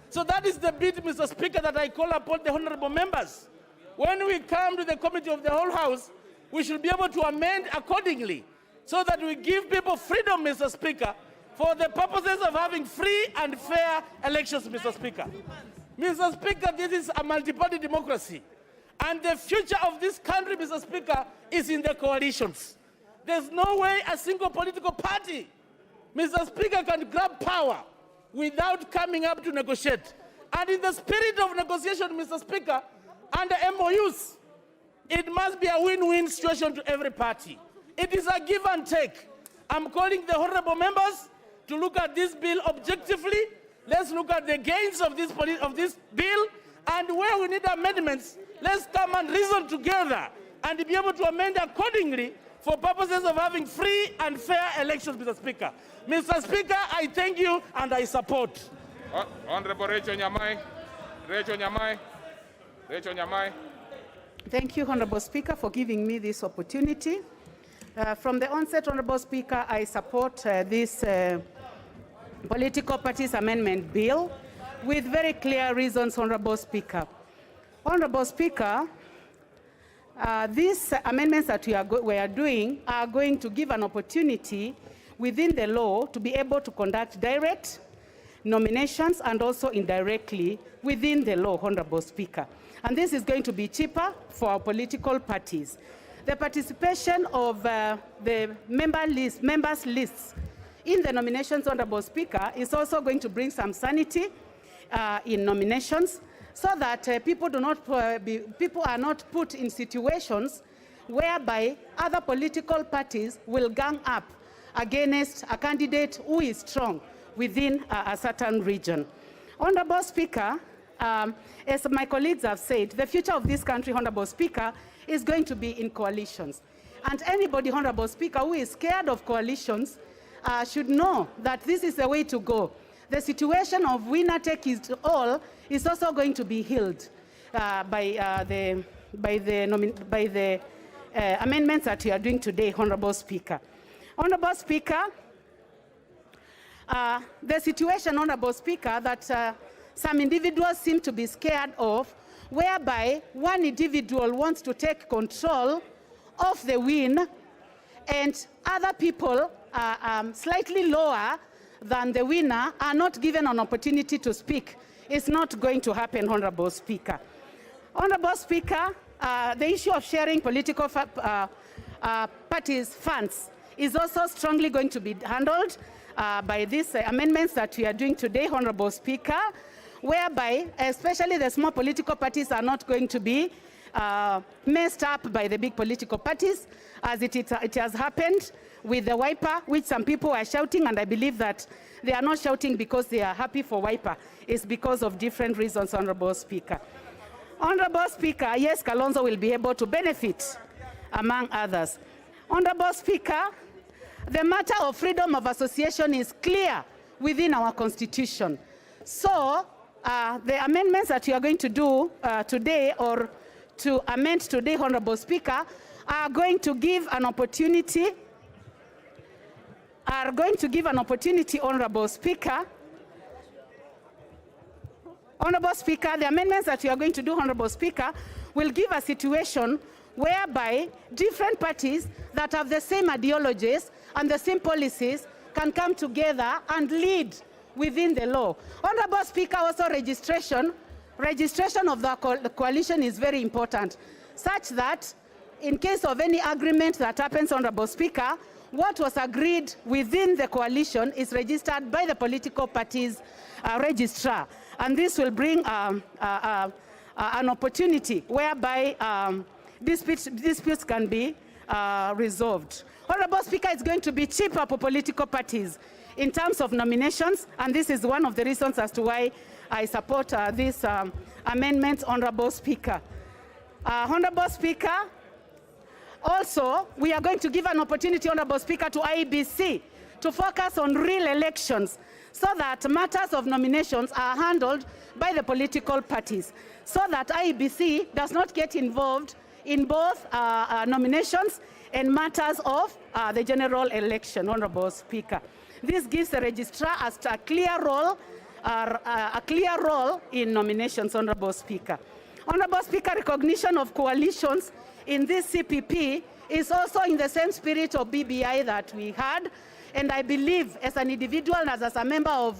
So that is the bit, Mr. Speaker, that I call upon the honorable members. When we come to the committee of the whole House, we should be able to amend accordingly so that we give people freedom, Mr. Speaker, for the purposes of having free and fair elections, Mr. Speaker. Mr. Speaker, this is a multi-party democracy. And the future of this country, Mr. Speaker, is in the coalitions. There's no way a single political party, Mr. Speaker, can grab power without coming up to negotiate. And in the spirit of negotiation, Mr. Speaker, under MOUs, it must be a win-win situation to every party. It is a give and take. I'm calling the honorable members to look at this bill objectively. Let's look at the gains of this bill, and where we need amendments, let's come and reason together and be able to amend accordingly for purposes of having free and fair elections, Mr. Speaker. Mr. Speaker, I thank you and I support. Honorable Rachel Nyamai. Rachel Nyamai. Rachel Nyamai. Thank you, Honorable Speaker, for giving me this opportunity. From the onset, Honorable Speaker, I support this Political Parties Amendment Bill with very clear reasons, Honorable Speaker. Honorable Speaker, these amendments that we are doing are going to give an opportunity within the law to be able to conduct direct nominations and also indirectly within the law, Honorable Speaker. And this is going to be cheaper for our political parties. The participation of the members' lists in the nominations, Honorable Speaker, is also going to bring some sanity in nominations, so that people are not put in situations whereby other political parties will gang up against a candidate who is strong within a certain region. Honorable Speaker, as my colleagues have said, the future of this country, Honorable Speaker, is going to be in coalitions. And anybody, Honorable Speaker, who is scared of coalitions should know that this is the way to go. The situation of winner take it all is also going to be healed by the amendments that we are doing today, Honorable Speaker. Honorable Speaker, the situation, Honorable Speaker, that some individuals seem to be scared of, whereby one individual wants to take control of the win and other people slightly lower than the winner are not given an opportunity to speak. It's not going to happen, Honorable Speaker. Honorable Speaker, the issue of sharing political parties' funds is also strongly going to be handled by these amendments that we are doing today, Honorable Speaker, whereby especially the small political parties are not going to be messed up by the big political parties, as it has happened with the Wiper, which some people are shouting, and I believe that they are not shouting because they are happy for Wiper. It's because of different reasons, Honorable Speaker. Honorable Speaker, yes, Kalonzo will be able to benefit, among others. Honorable Speaker, the matter of freedom of association is clear within our Constitution. So, the amendments that you are going to do today, or to amend today, Honorable Speaker, are going to give an opportunity, Honorable Speaker. Honorable Speaker, the amendments that you are going to do, Honorable Speaker, will give a situation whereby different parties that have the same ideologies and the same policies can come together and lead within the law. Honorable Speaker, also registration of the coalition is very important, such that in case of any agreement that happens, Honorable Speaker, what was agreed within the coalition is registered by the political parties' registrar. And this will bring an opportunity whereby disputes can be resolved. Honorable Speaker, it's going to be cheaper for political parties in terms of nominations, and this is one of the reasons as to why I support these amendments, Honorable Speaker. Honorable Speaker, also, we are going to give an opportunity, Honorable Speaker, to IEBC to focus on real elections, so that matters of nominations are handled by the political parties, so that IEBC does not get involved in both nominations and matters of the general election, Honorable Speaker. This gives the registrar a clear role in nominations, Honorable Speaker. Honorable Speaker, recognition of coalitions in this CPP is also in the same spirit of BBI that we had, and I believe as an individual and as a member of,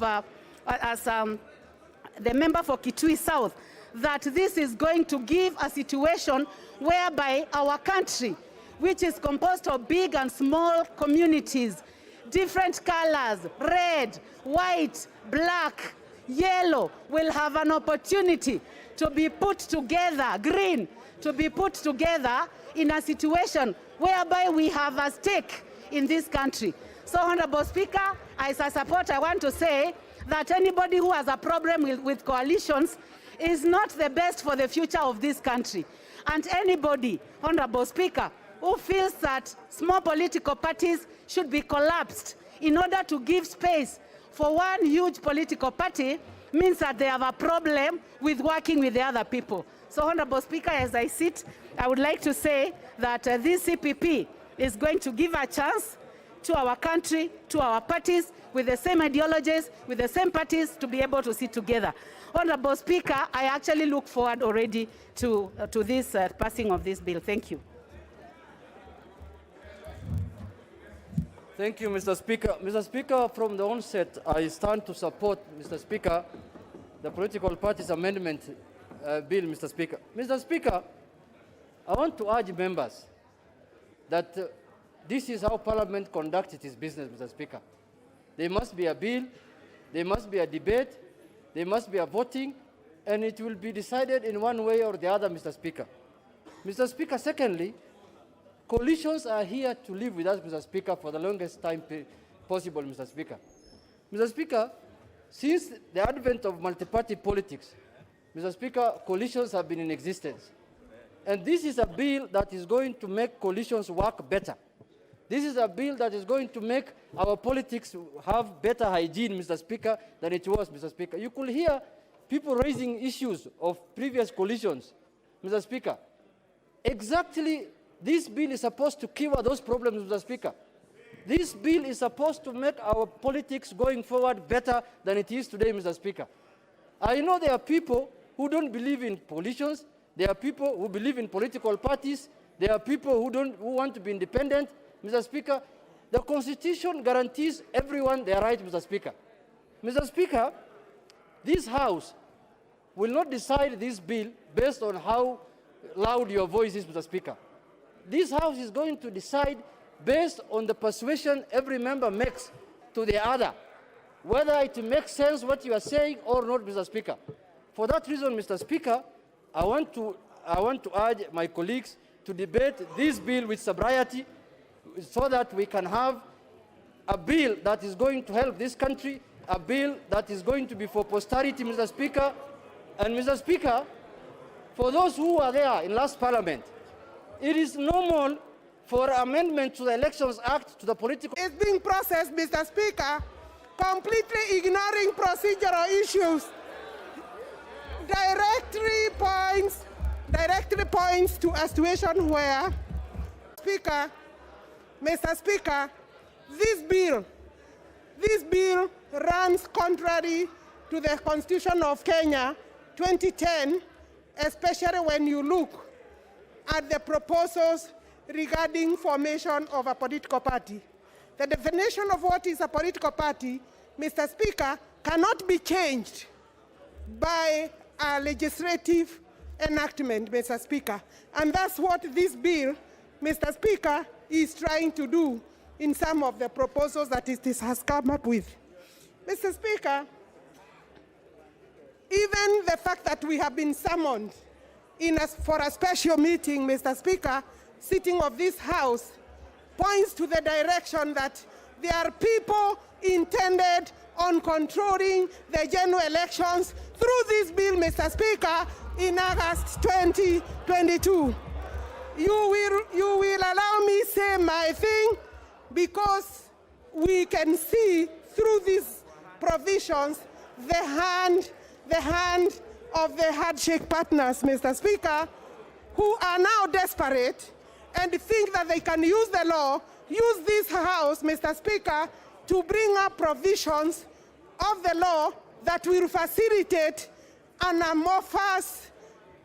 the member for Kitui South, that this is going to give a situation whereby our country, which is composed of big and small communities, different colors, red, white, black, yellow, will have an opportunity to be put together, green, to be put together in a situation whereby we have a stake in this country. So, Honorable Speaker, as a supporter, I want to say that anybody who has a problem with coalitions is not the best for the future of this country. And anybody, Honorable Speaker, who feels that small political parties should be collapsed in order to give space for one huge political party means that they have a problem with working with the other people. So, Honorable Speaker, as I sit, I would like to say that this CPP is going to give a chance to our country, to our parties, with the same ideologies, with the same parties, to be able to sit together. Honorable Speaker, I actually look forward already to this passing of this bill. Thank you. Thank you, Mr. Speaker. Mr. Speaker, from the onset, I stand to support, Mr. Speaker, the political parties amendment bill, Mr. Speaker. Mr. Speaker, I want to urge members that this is how Parliament conducts its business, Mr. Speaker. There must be a bill, there must be a debate, there must be a voting, and it will be decided in one way or the other, Mr. Speaker. Mr. Speaker, secondly, coalitions are here to live with us, Mr. Speaker, for the longest time possible, Mr. Speaker. Mr. Speaker, since the advent of multi-party politics, Mr. Speaker, coalitions have been in existence. And this is a bill that is going to make coalitions work better. This is a bill that is going to make our politics have better hygiene, Mr. Speaker, than it was, Mr. Speaker. You could hear people raising issues of previous coalitions, Mr. Speaker. Exactly, this bill is supposed to cure those problems, Mr. Speaker. This bill is supposed to make our politics going forward better than it is today, Mr. Speaker. I know there are people who don't believe in coalitions. There are people who believe in political parties. There are people who want to be independent, Mr. Speaker. The Constitution guarantees everyone their right, Mr. Speaker. Mr. Speaker, this House will not decide this bill based on how loud your voice is, Mr. Speaker. This House is going to decide based on the persuasion every member makes to the other, whether it makes sense what you are saying or not, Mr. Speaker. For that reason, Mr. Speaker, I want to urge my colleagues to debate this bill with sobriety so that we can have a bill that is going to help this country, a bill that is going to be for posterity, Mr. Speaker. And Mr. Speaker, for those who were there in last Parliament, it is normal for amendment to the Elections Act to the political... It's being processed, Mr. Speaker, completely ignoring procedural issues. Directly points to a situation where, Mr. Speaker, this bill runs contrary to the Constitution of Kenya 2010, especially when you look at the proposals regarding formation of a political party. The definition of what is a political party, Mr. Speaker, cannot be changed by a legislative enactment, Mr. Speaker. And that's what this bill, Mr. Speaker, is trying to do in some of the proposals that it has come up with. Mr. Speaker, even the fact that we have been summoned for a special meeting, Mr. Speaker, sitting of this House, points to the direction that there are people intended on controlling the general elections through this bill, Mr. Speaker, in August 2022. You will allow me say my thing, because we can see through these provisions the hand of the handshake partners, Mr. Speaker, who are now desperate and think that they can use the law, use this House, Mr. Speaker, to bring up provisions of the law that will facilitate an amorphous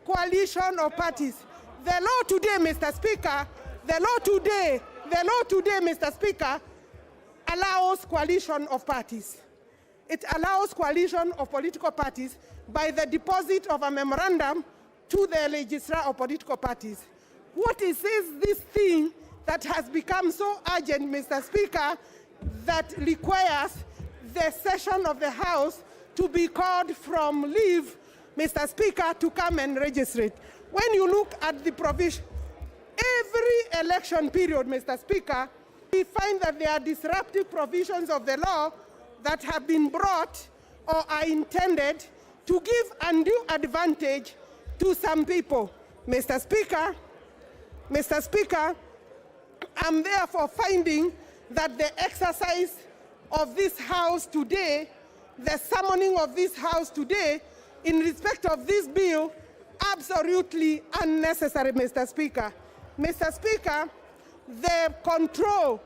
coalition of parties. The law today, Mr. Speaker, Mr. Speaker, allows coalition of parties. It allows coalition of political parties by the deposit of a memorandum to the registrar of political parties. What is this thing that has become so urgent, Mr. Speaker, that requires the session of the House to be called from leave, Mr. Speaker, to come and register it? When you look at the provision, every election period, Mr. Speaker, we find that there are disruptive provisions of the law that have been brought or are intended to give undue advantage to some people. Mr. Speaker, I'm therefore finding that the exercise of this House today, the summoning of this House today, in respect of this bill, absolutely unnecessary, Mr. Speaker. Mr. Speaker, the control,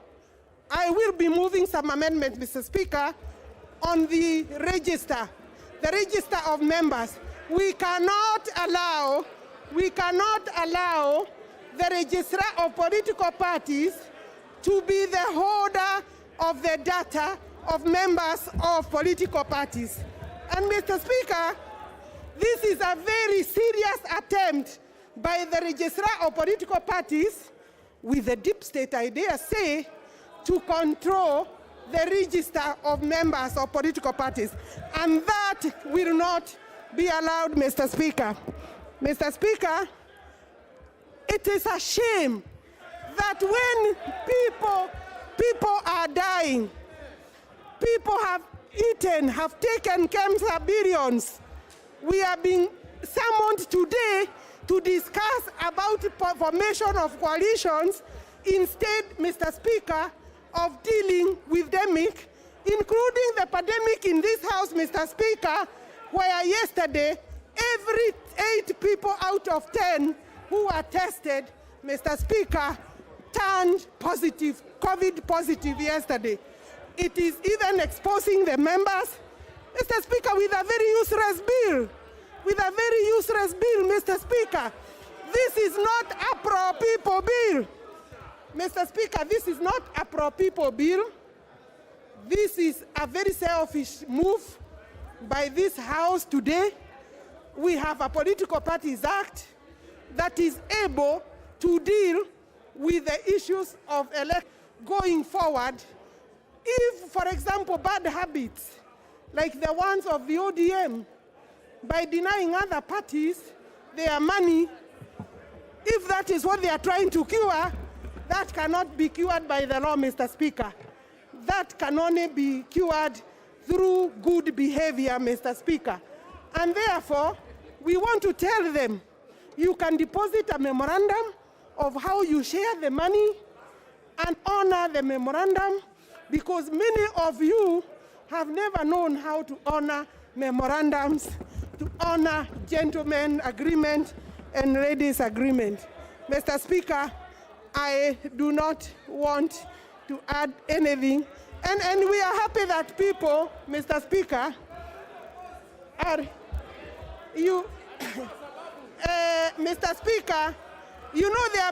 I will be moving some amendments, Mr. Speaker, on the register of members. We cannot allow the registrar of political parties to be the holder of the data of members of political parties. And Mr. Speaker, this is a very serious attempt by the registrar of political parties, with a deep state, I dare say, to control the register of members of political parties. And that will not be allowed, Mr. Speaker. Mr. Speaker, it is a shame that when people are dying, people have eaten, have taken cancer billions, we are being summoned today to discuss about the formation of coalitions instead, Mr. Speaker, of dealing with pandemic, including the pandemic in this House, Mr. Speaker, where yesterday, every 8 people out of 10 who were tested, Mr. Speaker, turned positive, COVID positive yesterday. It is even exposing the members, Mr. Speaker, with a very useless bill. Mr. Speaker. This is not a pro-people bill. Mr. Speaker, this is not a pro-people bill. This is a very selfish move by this House today. We have a Political Parties Act that is able to deal with the issues of election going forward. If, for example, bad habits, like the ones of the ODM, by denying other parties their money, if that is what they are trying to cure, that cannot be cured by the law, Mr. Speaker. That can only be cured through good behavior, Mr. Speaker. And therefore, we want to tell them, you can deposit a memorandum of how you share the money and honor the memorandum, because many of you have never known how to honor memorandums, to honor gentlemen agreement and ladies agreement. Mr. Speaker, I do not want to add anything. And we are happy that people, Mr. Speaker, are you, Mr. Speaker, you know there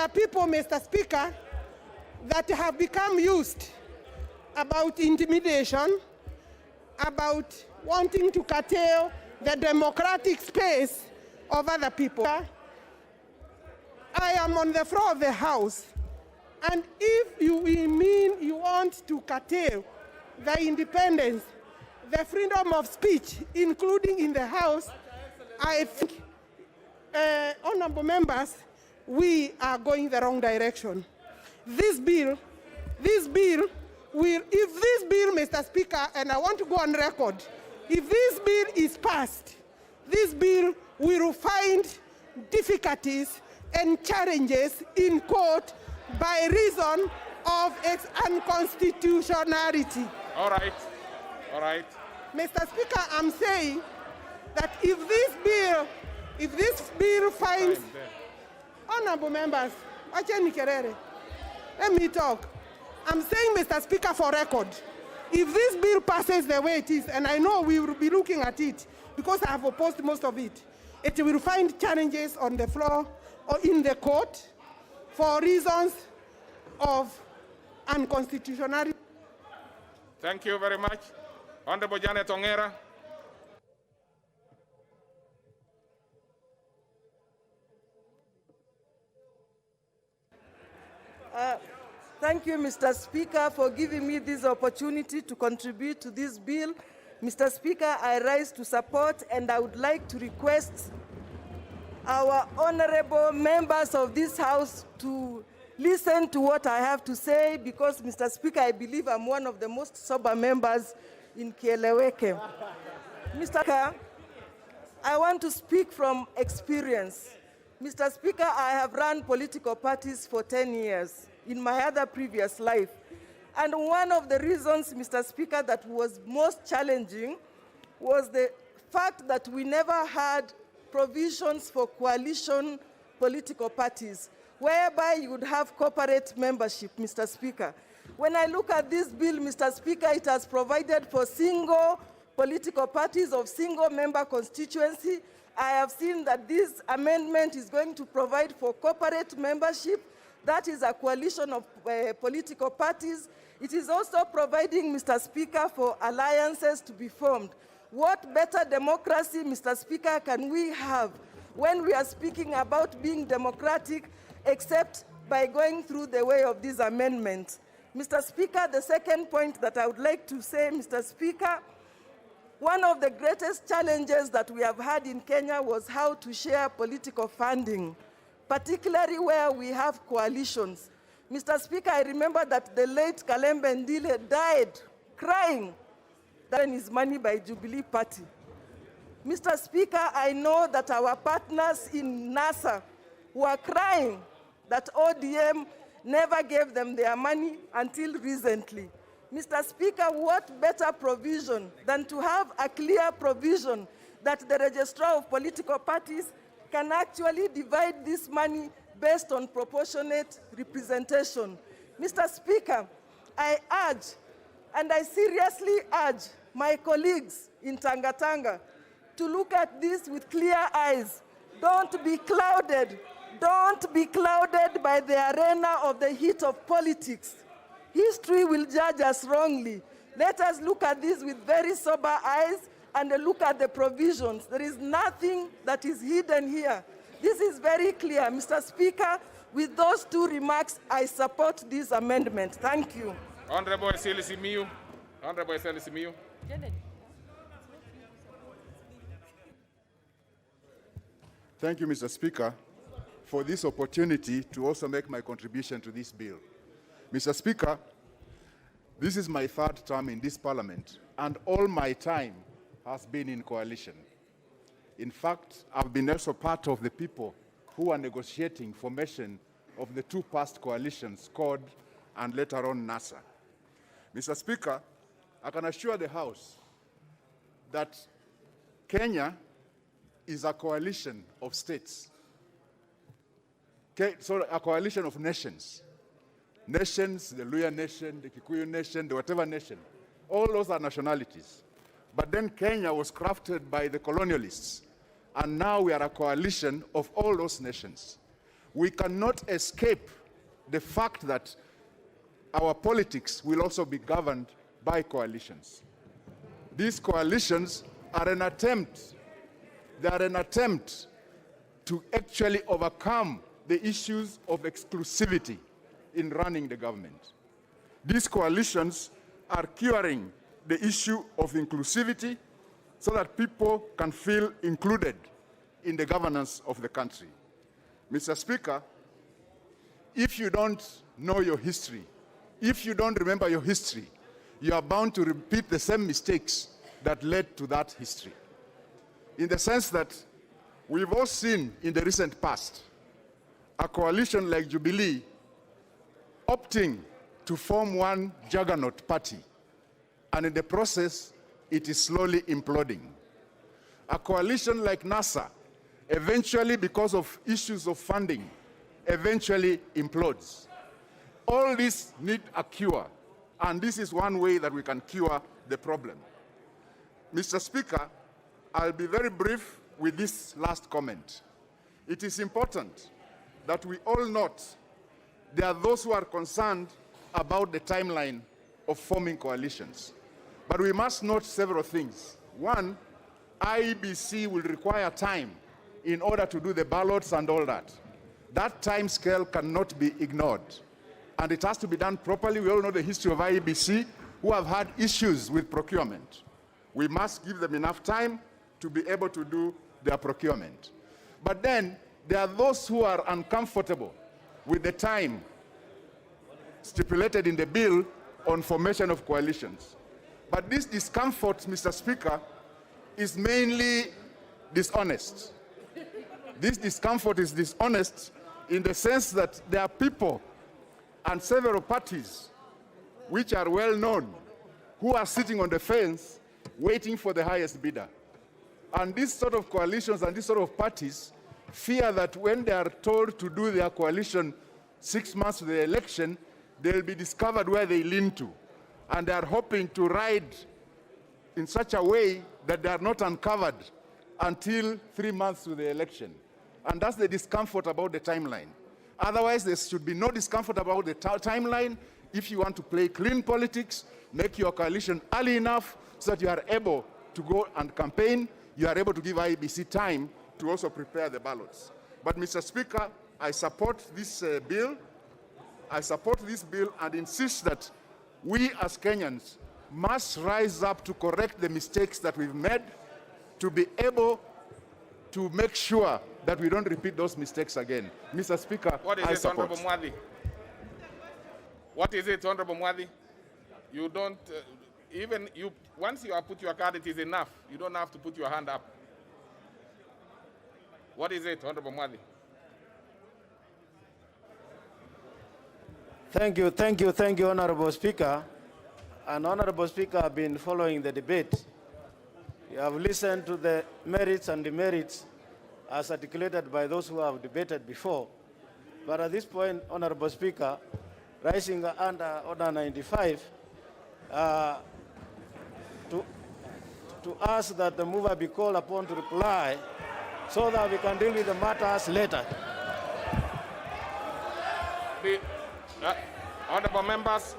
are people, Mr. Speaker, that have become used about intimidation, about wanting to curtail the democratic space of other people. I am on the floor of the House, and if you mean you want to curtail the independence, the freedom of speech, including in the House, I think, honorable members, we are going the wrong direction. This bill will, if this bill, Mr. Speaker, and I want to go on record, if this bill is passed, this bill will find difficulties and challenges in court by reason of its unconstitutionality. All right. Mr. Speaker, I'm saying that if this bill finds, honorable members, let me talk. I'm saying, Mr. Speaker, for record, if this bill passes the way it is, and I know we will be looking at it because I have opposed most of it, it will find challenges on the floor or in the court for reasons of unconstitutionality. Thank you very much. Honorable Janet Ongera. Thank you, Mr. Speaker, for giving me this opportunity to contribute to this bill. Mr. Speaker, I rise to support, and I would like to request our honorable members of this House to listen to what I have to say, because, Mr. Speaker, I believe I'm one of the most sober members in Kieleweke. Mr. Speaker, I want to speak from experience. Mr. Speaker, I have run political parties for 10 years in my other previous life. And one of the reasons, Mr. Speaker, that was most challenging was the fact that we never had provisions for coalition political parties, whereby you would have corporate membership, Mr. Speaker. When I look at this bill, Mr. Speaker, it has provided for single political parties of single member constituency. I have seen that this amendment is going to provide for corporate membership. That is a coalition of political parties. It is also providing, Mr. Speaker, for alliances to be formed. What better democracy, Mr. Speaker, can we have when we are speaking about being democratic, except by going through the way of these amendments? Mr. Speaker, the second point that I would like to say, Mr. Speaker, one of the greatest challenges that we have had in Kenya was how to share political funding, particularly where we have coalitions. Mr. Speaker, I remember that the late Kalembe Ndile died crying that his money by Jubilee Party. Mr. Speaker, I know that our partners in NASA were crying that ODM never gave them their money until recently. Mr. Speaker, what better provision than to have a clear provision that the registrar of political parties can actually divide this money based on proportionate representation. Mr. Speaker, I urge, and I seriously urge my colleagues in Tanga to look at this with clear eyes. Don't be clouded. Don't be clouded by the arena of the heat of politics. History will judge us wrongly. Let us look at this with very sober eyes and look at the provisions. There is nothing that is hidden here. This is very clear. Mr. Speaker, with those two remarks, I support this amendment. Thank you. Honorable Azimio. Honorable Azimio. Thank you, Mr. Speaker, for this opportunity to also make my contribution to this bill. Mr. Speaker, this is my third term in this parliament, and all my time has been in coalition. In fact, I've been also part of the people who are negotiating formation of the two past coalitions, CORD and later on NASA. Mr. Speaker, I can assure the House that Kenya is a coalition of states. So a coalition of nations. Nations, the Luya nation, the Kikuyu nation, the whatever nation. All those are nationalities. But then Kenya was crafted by the colonialists. And now we are a coalition of all those nations. We cannot escape the fact that our politics will also be governed by coalitions. These coalitions are an attempt to actually overcome the issues of exclusivity in running the government. These coalitions are curing the issue of inclusivity so that people can feel included in the governance of the country. Mr. Speaker, if you don't know your history, if you don't remember your history, you are bound to repeat the same mistakes that led to that history. In the sense that we've all seen in the recent past a coalition like Jubilee opting to form one juggernaut party, and in the process, it is slowly imploding. A coalition like NASA, eventually, because of issues of funding, eventually implodes. All this need a cure, and this is one way that we can cure the problem. Mr. Speaker, I'll be very brief with this last comment. It is important that we all note there are those who are concerned about the timeline of forming coalitions. But we must note several things. One, IEBC will require time in order to do the ballots and all that. That time scale cannot be ignored. And it has to be done properly. We all know the history of IEBC, who have had issues with procurement. We must give them enough time to be able to do their procurement. But then, there are those who are uncomfortable with the time stipulated in the bill on formation of coalitions. But this discomfort, Mr. Speaker, is mainly dishonest. This discomfort is dishonest in the sense that there are people and several parties which are well known who are sitting on the fence waiting for the highest bidder. And these sort of coalitions and these sort of parties fear that when they are told to do their coalition 6 months to the election, they'll be discovered where they lean to. And they are hoping to ride in such a way that they are not uncovered until 3 months to the election. And that's the discomfort about the timeline. Otherwise, there should be no discomfort about the timeline. If you want to play clean politics, make your coalition early enough so that you are able to go and campaign. You are able to give IEBC time to also prepare the ballots. But, Mr. Speaker, I support this bill, I support this bill and insist that we as Kenyans must rise up to correct the mistakes that we've made, to be able to make sure that we don't repeat those mistakes again. Mr. Speaker, What is I it, support. Honorable Mwadi? What is it, Honorable Mwadi? You don't, even you, once you have put your card, it is enough. You don't have to put your hand up. What is it, Honorable Mwadi? Thank you, Honorable Speaker. And Honorable Speaker, I've been following the debate. You have listened to the merits and demerits as articulated by those who have debated before. But at this point, Honorable Speaker, rising under Order 95, to ask that the mover be called upon to reply so that we can deal with the matters later. Honorable members,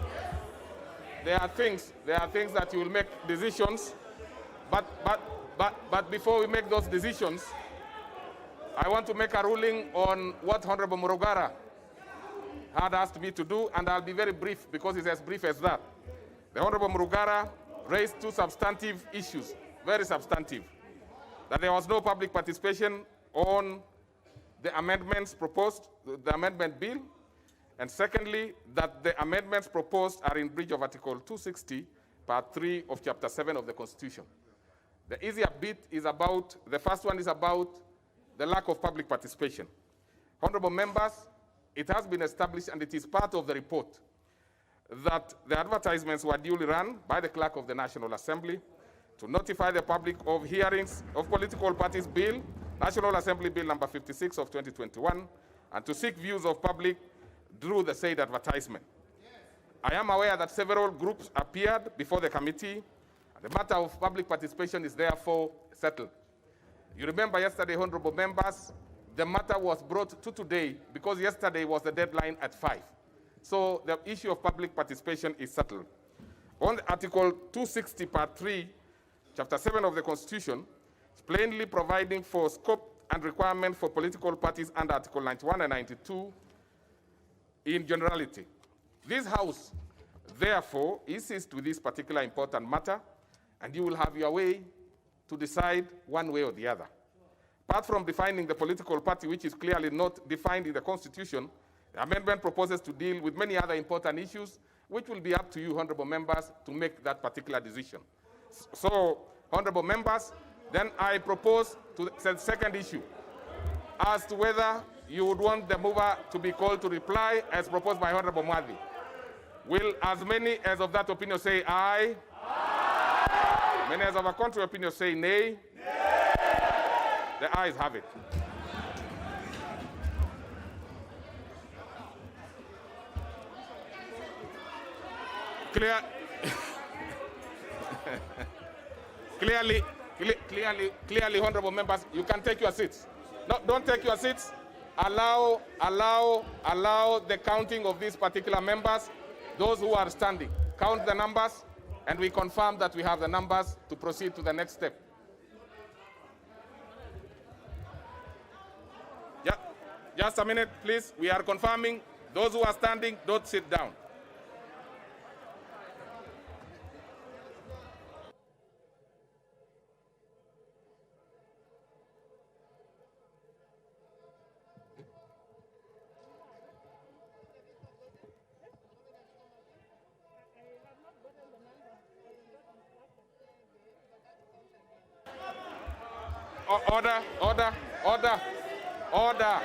there are things that you will make decisions, but before we make those decisions, I want to make a ruling on what Honorable Murugara had asked me to do, and I'll be very brief because it's as brief as that. The Honorable Murugara raised two substantive issues, very substantive, that there was no public participation on the amendments proposed, the amendment bill, and secondly, that the amendments proposed are in breach of Article 260, Part 3 of Chapter 7 of the Constitution. The easier bit is about, the first one is about the lack of public participation. Honorable members, it has been established, and it is part of the report, that the advertisements were duly run by the Clerk of the National Assembly to notify the public of hearings of political parties bill, National Assembly Bill number 56 of 2021, and to seek views of public through the said advertisement. I am aware that several groups appeared before the committee, and the matter of public participation is therefore settled. You remember yesterday, honorable members, the matter was brought to today because yesterday was the deadline at 5. So the issue of public participation is settled. On Article 260, Part 3, Chapter 7 of the Constitution, is plainly providing for scope and requirement for political parties under Article 91 and 92 in generality. This House, therefore, insists with this particular important matter, and you will have your way to decide one way or the other. Apart from defining the political party, which is clearly not defined in the Constitution, the amendment proposes to deal with many other important issues, which will be up to you, honorable members, to make that particular decision. So, honorable members, then I propose to the second issue, as to whether you would want the mover to be called to reply as proposed by Honorable Mwadi. Will as many as of that opinion say aye? Aye. Many as of a contrary opinion say nay? Nay. The ayes have it. Clearly, honorable members, you can take your seats. No, don't take your seats. Allow the counting of these particular members, those who are standing. Count the numbers, and we confirm that we have the numbers to proceed to the next step. Yeah, just a minute, please. We are confirming. Those who are standing, don't sit down. Order.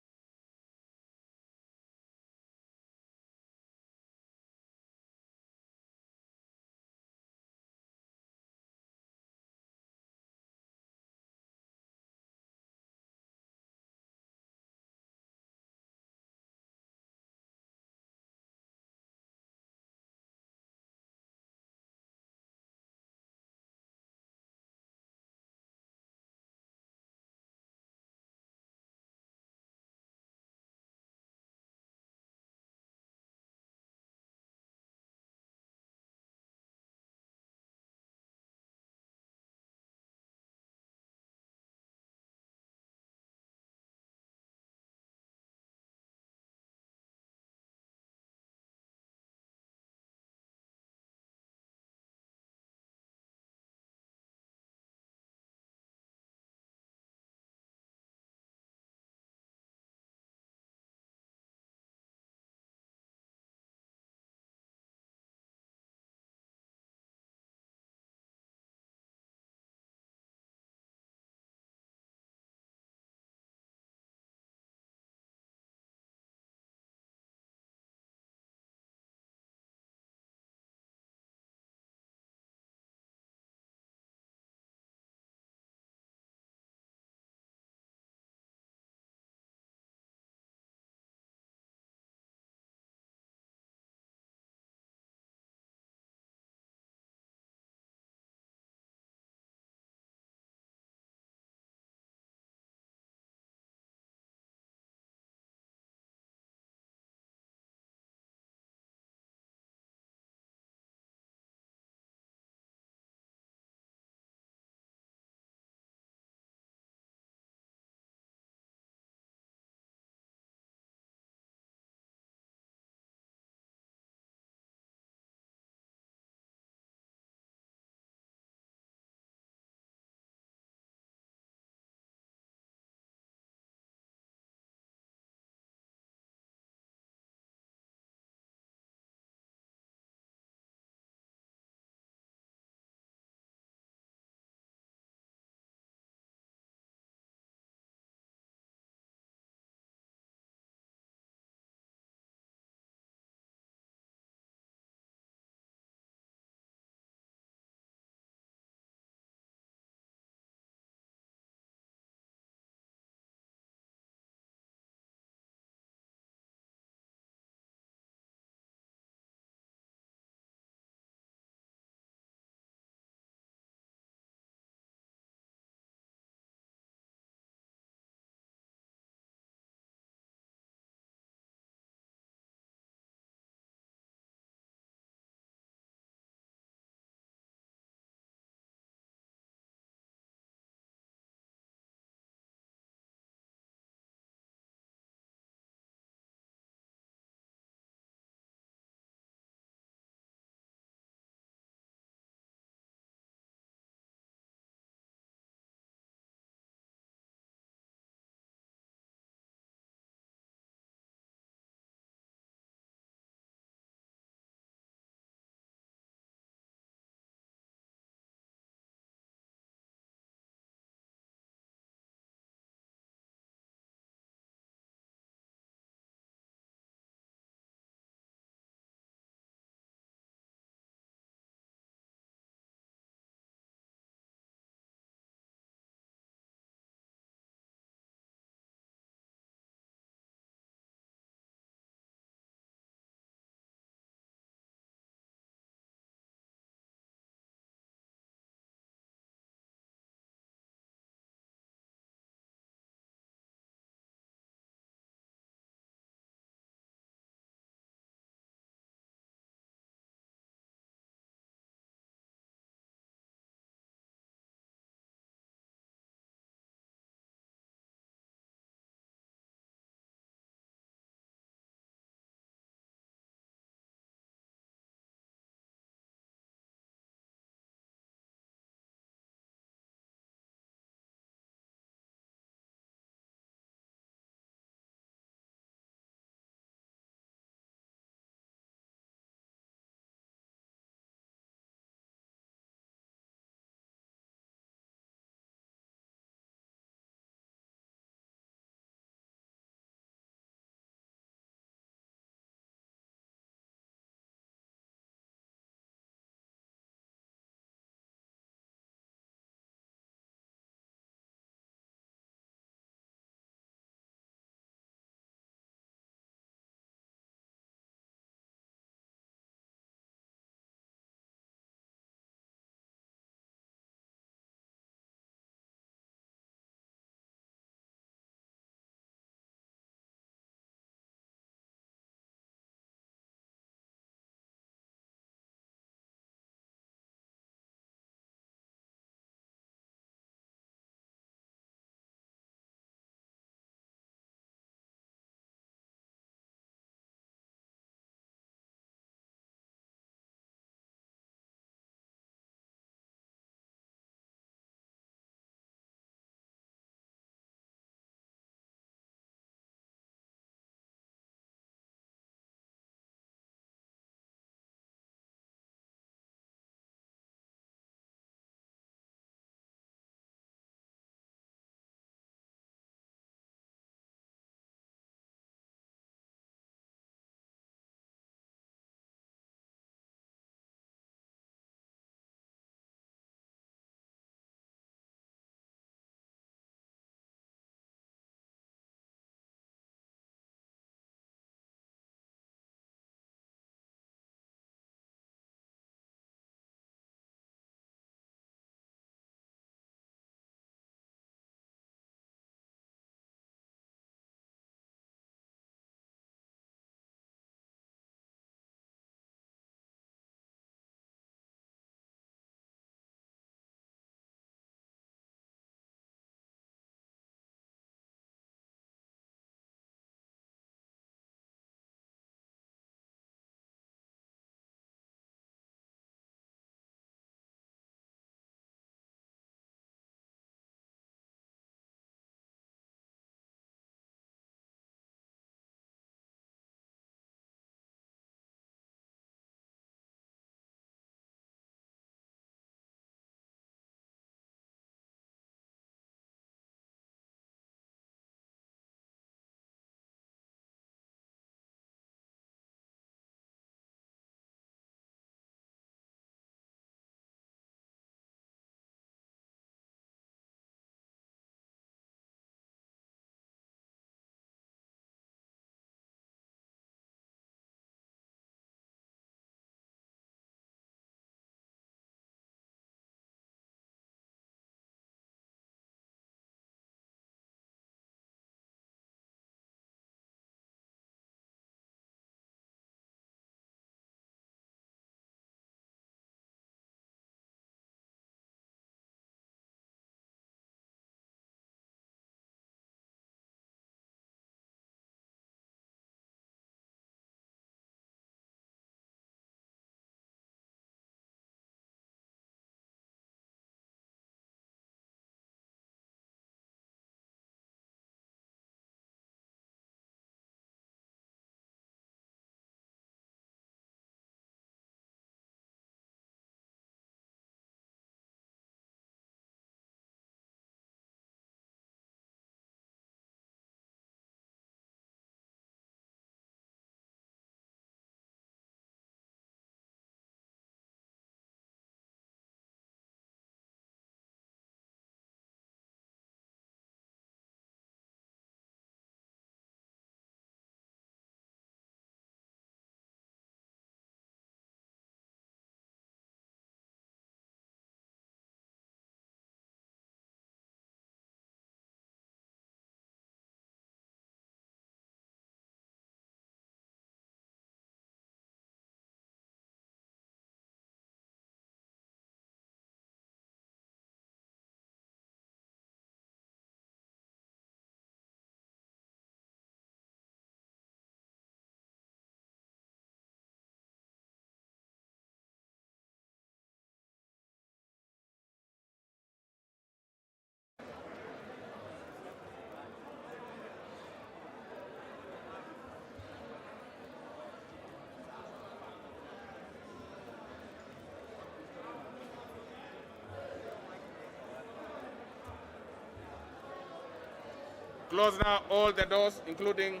Close now all the doors, including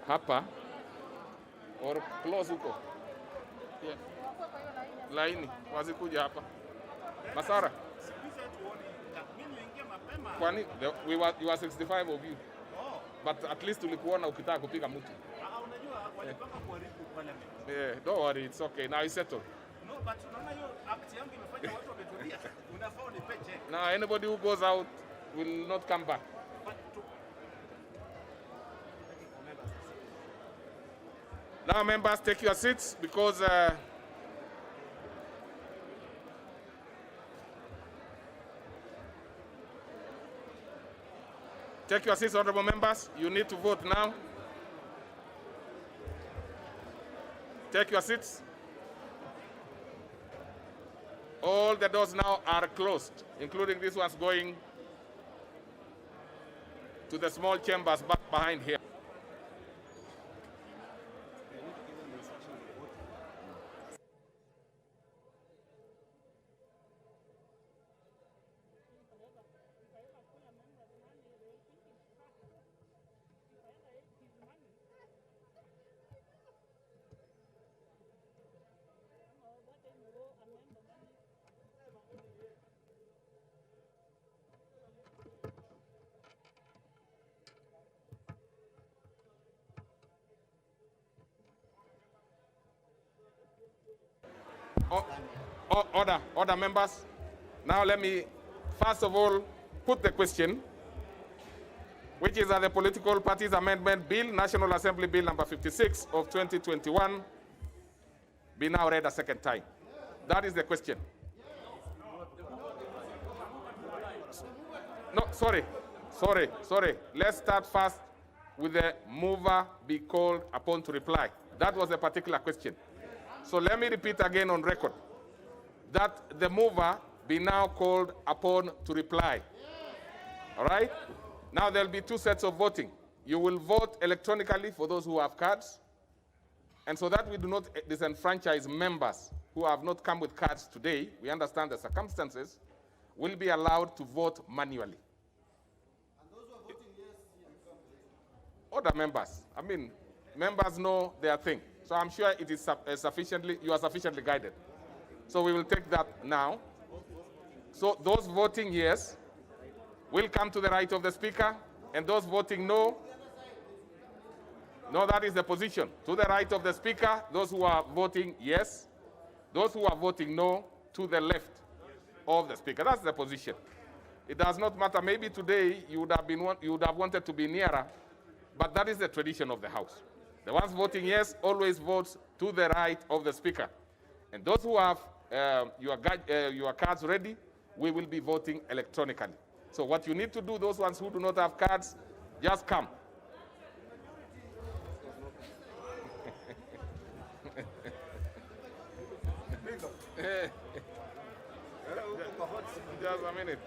hapa or close huko. Yeah. Laini wasikuja hapa. Masara. Kwani you are 65 of you. But at least ulikuona ukitaka kupiga mtu. Unajua walipanga kuharibu parliament. Yeah, don't worry, it's okay. Now it's settled. No, but unaona hiyo act yangu imefanya watu wametulia. Unafaa unipe check. Now anybody who goes out will not come back. Now members, take your seats because take your seats, honorable members. You need to vote now. Take your seats. All the doors now are closed, including these ones going to the small chambers back behind here. Order, members. Now let me, first of all, put the question, which is that the Political Parties Amendment Bill, National Assembly Bill number 56 of 2021, be now read a second time. That is the question. No, sorry. Let's start first with the mover be called upon to reply. That was a particular question. So let me repeat again on record that the mover be now called upon to reply. All right? Now there'll be two sets of voting. You will vote electronically for those who have cards. And so that we do not disenfranchise members who have not come with cards today, we understand the circumstances, will be allowed to vote manually. And those who are voting yes, other members. I mean, members know their thing. So I'm sure it is you are sufficiently guided. So we will take that now. So those voting yes will come to the right of the speaker, and those voting no, that is the position. To the right of the speaker, those who are voting yes, those who are voting no, to the left of the speaker. That's the position. It does not matter. Maybe today you would have wanted to be nearer, but that is the tradition of the House. The ones voting yes always votes to the right of the speaker. And those who have your cards ready, we will be voting electronically. So what you need to do, those ones who do not have cards, just come. Just a minute.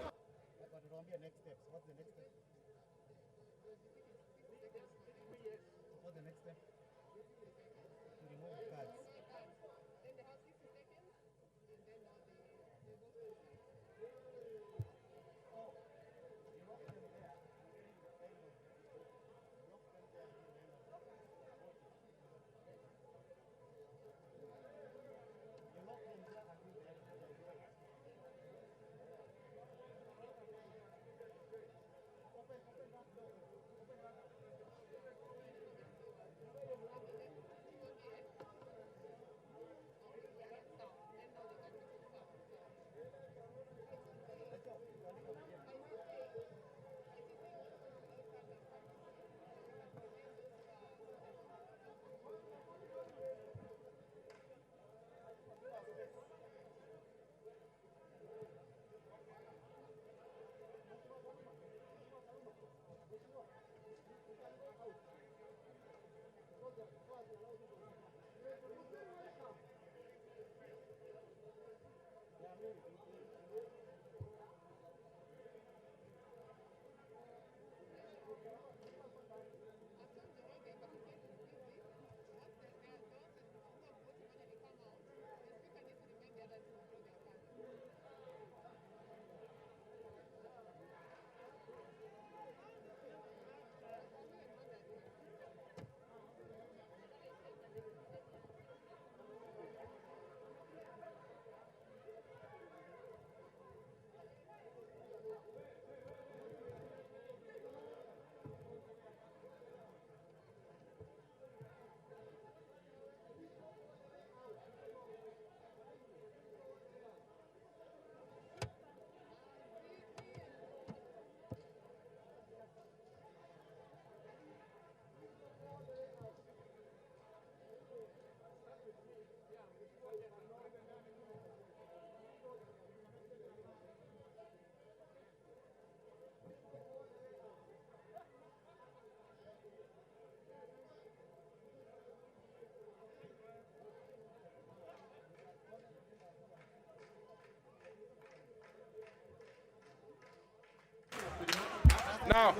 Now,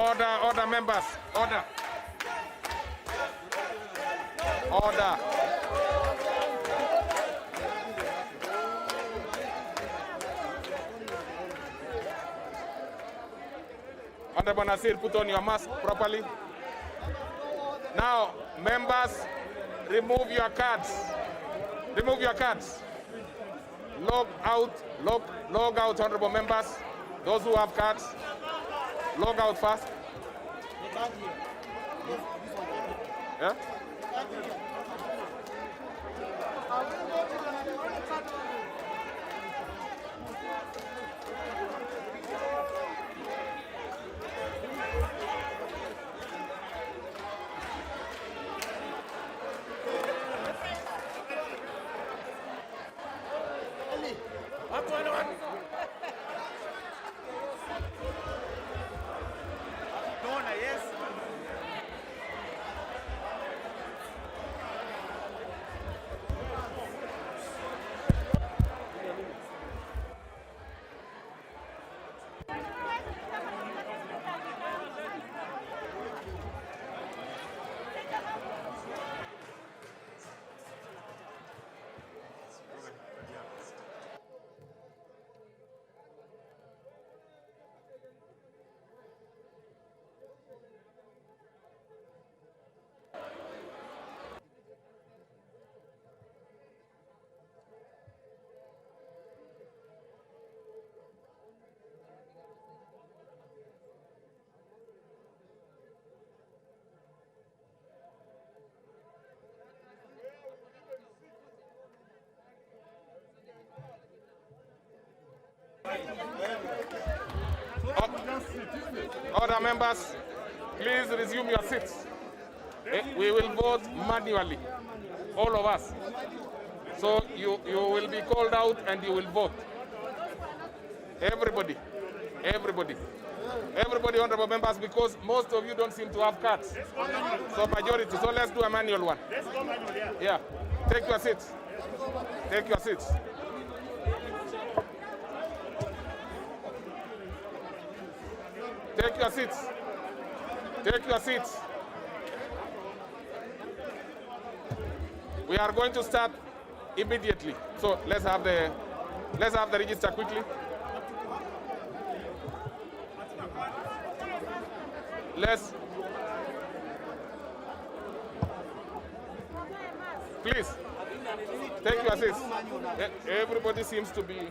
order members, order. Order. Honorable Nasir, put on your mask properly. Now, members, remove your cards. Remove your cards. Log out, honorable members. Those who have cards, log out first. Yeah? Order members, please resume your seats. We will vote manually, all of us. So you will be called out and you will vote. Everybody, honorable members, because most of you don't seem to have cards. So majority, so let's do a manual one. Let's go manual, yeah. Yeah, take your seats. Take your seats. Take your seats. Take your seats. We are going to start immediately. So let's have the register quickly. Please take your seats. Everybody seems to be.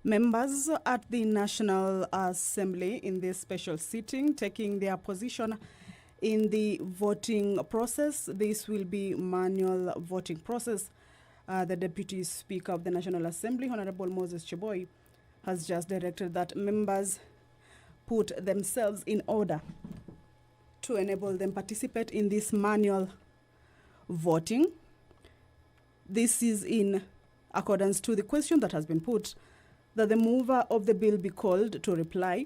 Members at the National Assembly in this special sitting taking their position in the voting process. This will be manual voting process. The Deputy Speaker of the National Assembly, Honorable Moses Cheboy, has just directed that members put themselves in order to enable them participate in this manual voting. This is in accordance to the question that has been put, that the mover of the bill be called to reply,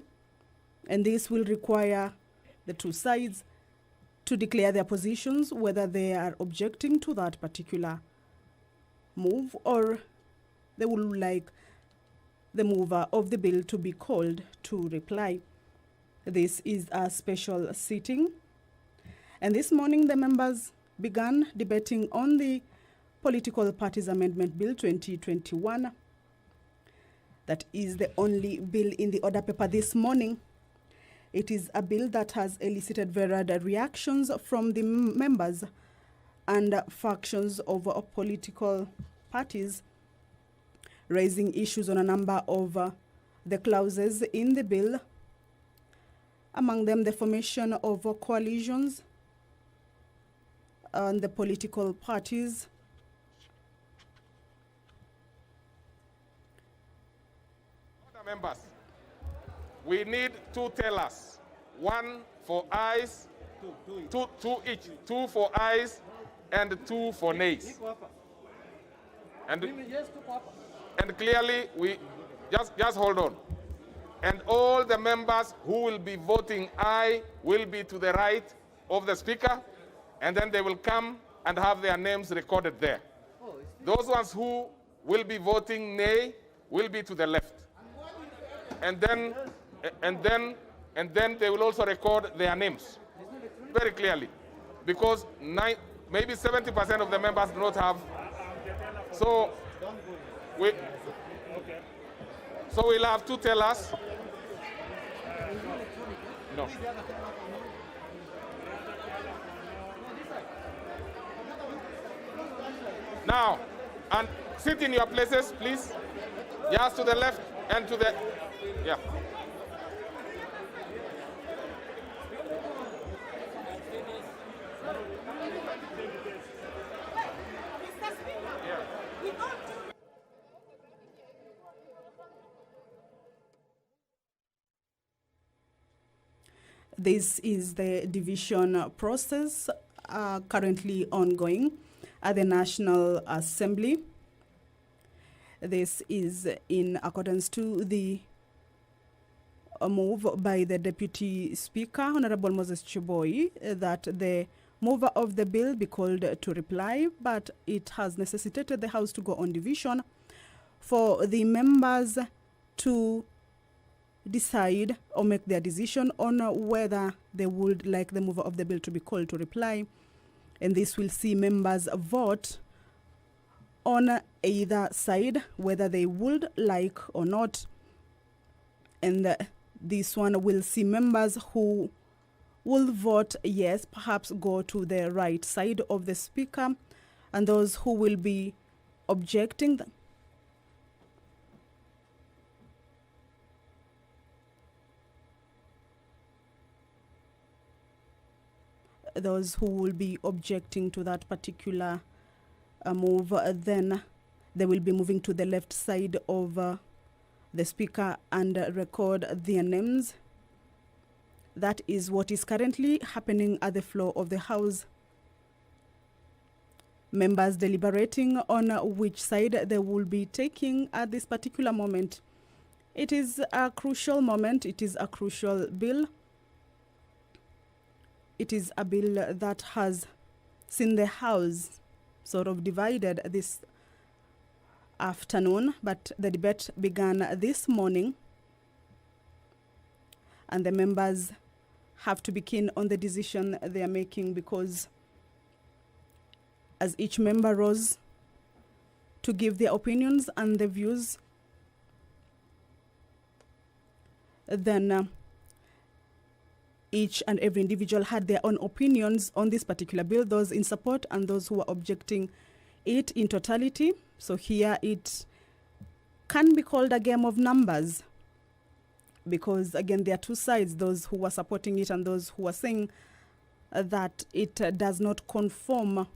and this will require the two sides to declare their positions, whether they are objecting to that particular move or they would like the mover of the bill to be called to reply. This is a special sitting, and this morning the members began debating on the Political Parties Amendment Bill 2021. That is the only bill in the order paper this morning. It is a bill that has elicited varied reactions from the members and factions of political parties, raising issues on a number of the clauses in the bill, among them the formation of coalitions and the political parties, members, we need 2 tellers, 1 for ayes, two each, 2 for ayes and 2 for nays. And clearly, we just hold on. And all the members who will be voting aye will be to the right of the speaker, and then they will come and have their names recorded there. Those ones who will be voting nay will be to the left. And then they will also record their names very clearly, because maybe 70% of the members do not have. So we'll have 2 tellers. No. Now, and sit in your places, please. Yes, to the left and to the, yeah. This is the division process currently ongoing at the National Assembly. This is in accordance to the move by the Deputy Speaker, Honorable Moses Chiboi, that the mover of the bill be called to reply, but it has necessitated the House to go on division for the members to decide or make their decision on whether they would like the mover of the bill to be called to reply. And this will see members vote on either side, whether they would like or not. And this one will see members who will vote yes, perhaps go to the right side of the speaker, and those who will be objecting those who will be objecting to that particular move, then they will be moving to the left side of the speaker and record their names. That is what is currently happening at the floor of the House. Members deliberating on which side they will be taking at this particular moment. It is a crucial moment. It is a crucial bill. It is a bill that has seen the House sort of divided this afternoon, but the debate began this morning, and the members have to be keen on the decision they are making, because as each member rose to give their opinions and their views, then each and every individual had their own opinions on this particular bill, those in support and those who are objecting it in totality. So here it can be called a game of numbers, because again there are 2 sides, those who are supporting it and those who are saying that it does not conform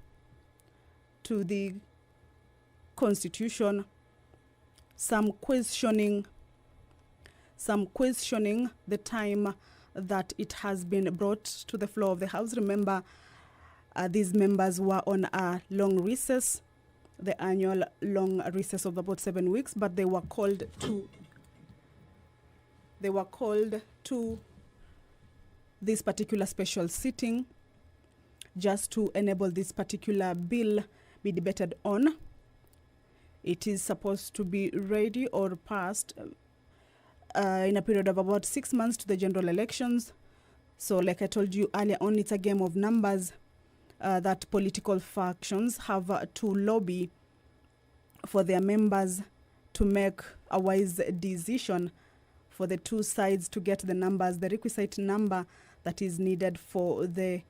to the Constitution, some questioning the time that it has been brought to the floor of the House. Remember, these members were on a long recess, the annual long recess of about 7 weeks, but they were called to this particular special sitting just to enable this particular bill be debated on. It is supposed to be ready or passed in a period of about 6 months to the general elections. So like I told you earlier on, it's a game of numbers that political factions have to lobby for their members to make a wise decision for the two sides to get the numbers, the requisite number that is needed for the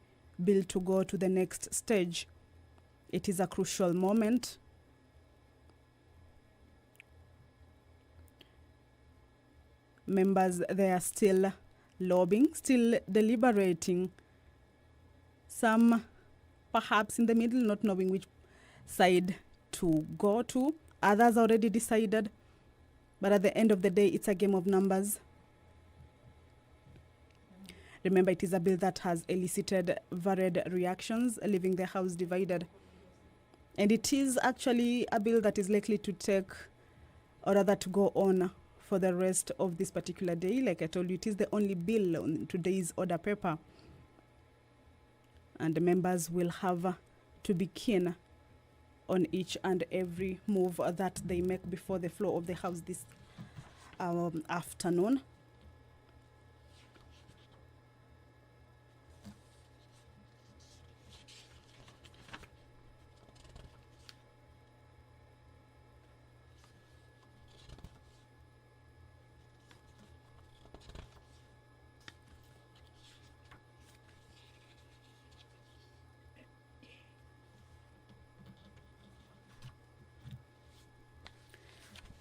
bill to go to the next stage. It is a crucial moment. Members, they are still lobbying, still deliberating. Some perhaps in the middle, not knowing which side to go to. Others already decided. But at the end of the day, it's a game of numbers. Remember, it is a bill that has elicited varied reactions, leaving the House divided. And it is actually a bill that is likely to take, or rather to go on for the rest of this particular day. Like I told you, it is the only bill on today's order paper. And the members will have to be keen on each and every move that they make before the floor of the House this afternoon.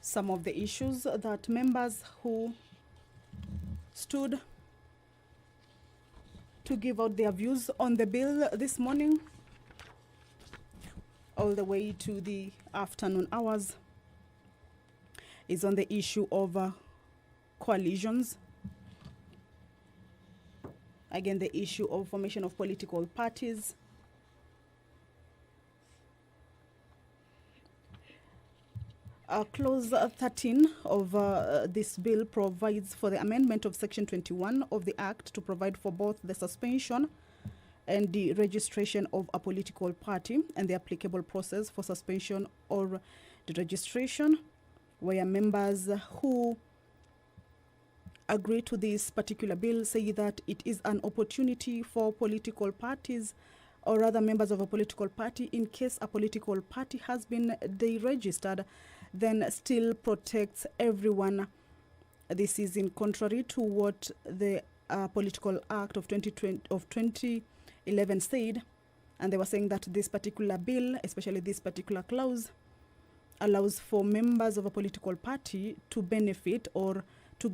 Some of the issues that members who stood to give out their views on the bill this morning all the way to the afternoon hours is on the issue of coalitions. Again, the issue of formation of political parties. Clause 13 of this bill provides for the amendment of Section 21 of the Act to provide for both the suspension and the registration of a political party and the applicable process for suspension or the registration, where members who agree to this particular bill say that it is an opportunity for political parties, or rather members of a political party, in case a political party has been deregistered, then still protects everyone. This is in contrary to what the Political Act of 2011 said, and they were saying that this particular bill, especially this particular clause, allows for members of a political party to benefit or to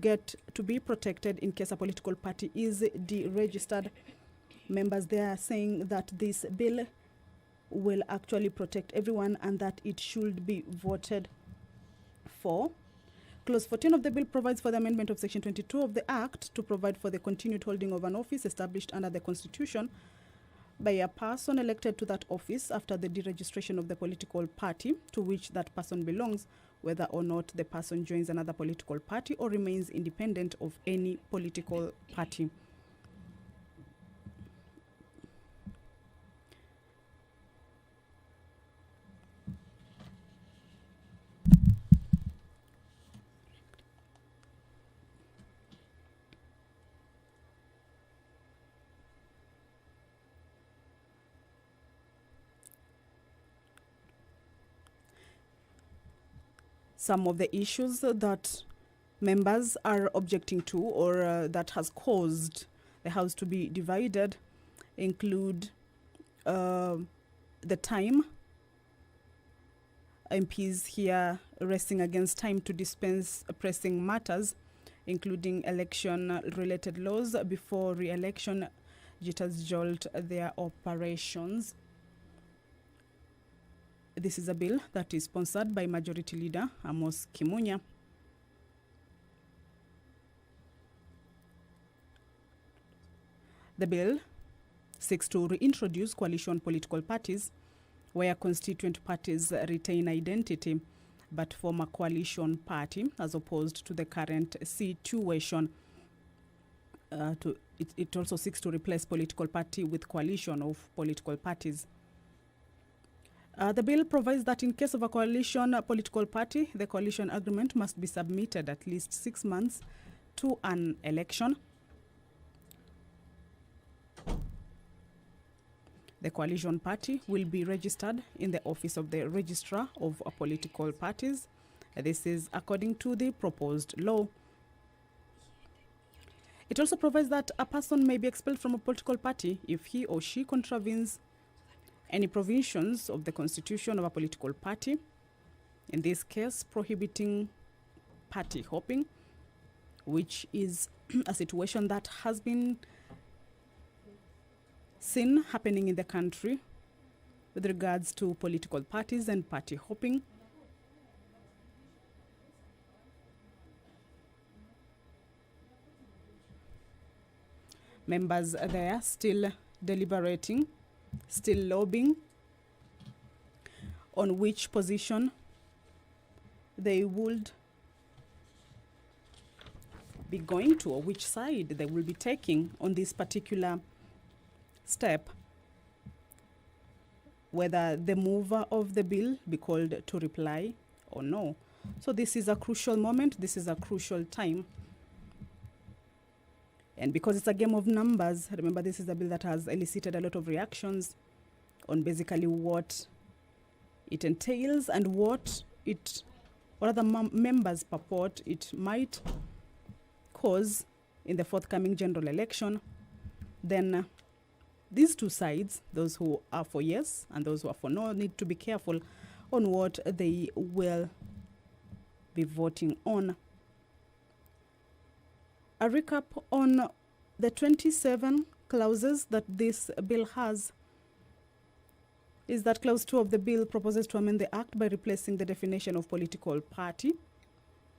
be protected in case a political party is deregistered. Members, they are saying that this bill will actually protect everyone and that it should be voted for. Clause 14 of the bill provides for the amendment of Section 22 of the Act to provide for the continued holding of an office established under the Constitution by a person elected to that office after the deregistration of the political party to which that person belongs, whether or not the person joins another political party or remains independent of any political party. Some of the issues that members are objecting to, or that has caused the House to be divided, include the time. MPs here racing against time to dispense pressing matters, including election-related laws before re-election jitters jolt their operations. This is a bill that is sponsored by Majority Leader Amos Kimunya. The bill seeks to reintroduce coalition political parties where constituent parties retain identity but form a coalition party, as opposed to the current situation. It also seeks to replace political party with coalition of political parties. The bill provides that in case of a coalition political party, the coalition agreement must be submitted at least 6 months to an election. The coalition party will be registered in the office of the registrar of political parties. This is according to the proposed law. It also provides that a person may be expelled from a political party if he or she contravenes any provisions of the constitution of a political party, in this case prohibiting party hopping, which is a situation that has been seen happening in the country with regards to political parties and party hopping. Members there still deliberating, still lobbying on which position they would be going to, or which side they will be taking on this particular step, whether the mover of the bill be called to reply or no. So this is a crucial moment, this is a crucial time. And because it's a game of numbers, remember this is a bill that has elicited a lot of reactions on basically what it entails and what other members purport it might cause in the forthcoming general election. Then these two sides, those who are for yes and those who are for no, need to be careful on what they will be voting on. A recap on the 27 clauses that this bill has is that Clause 2 of the bill proposes to amend the Act by replacing the definition of political party,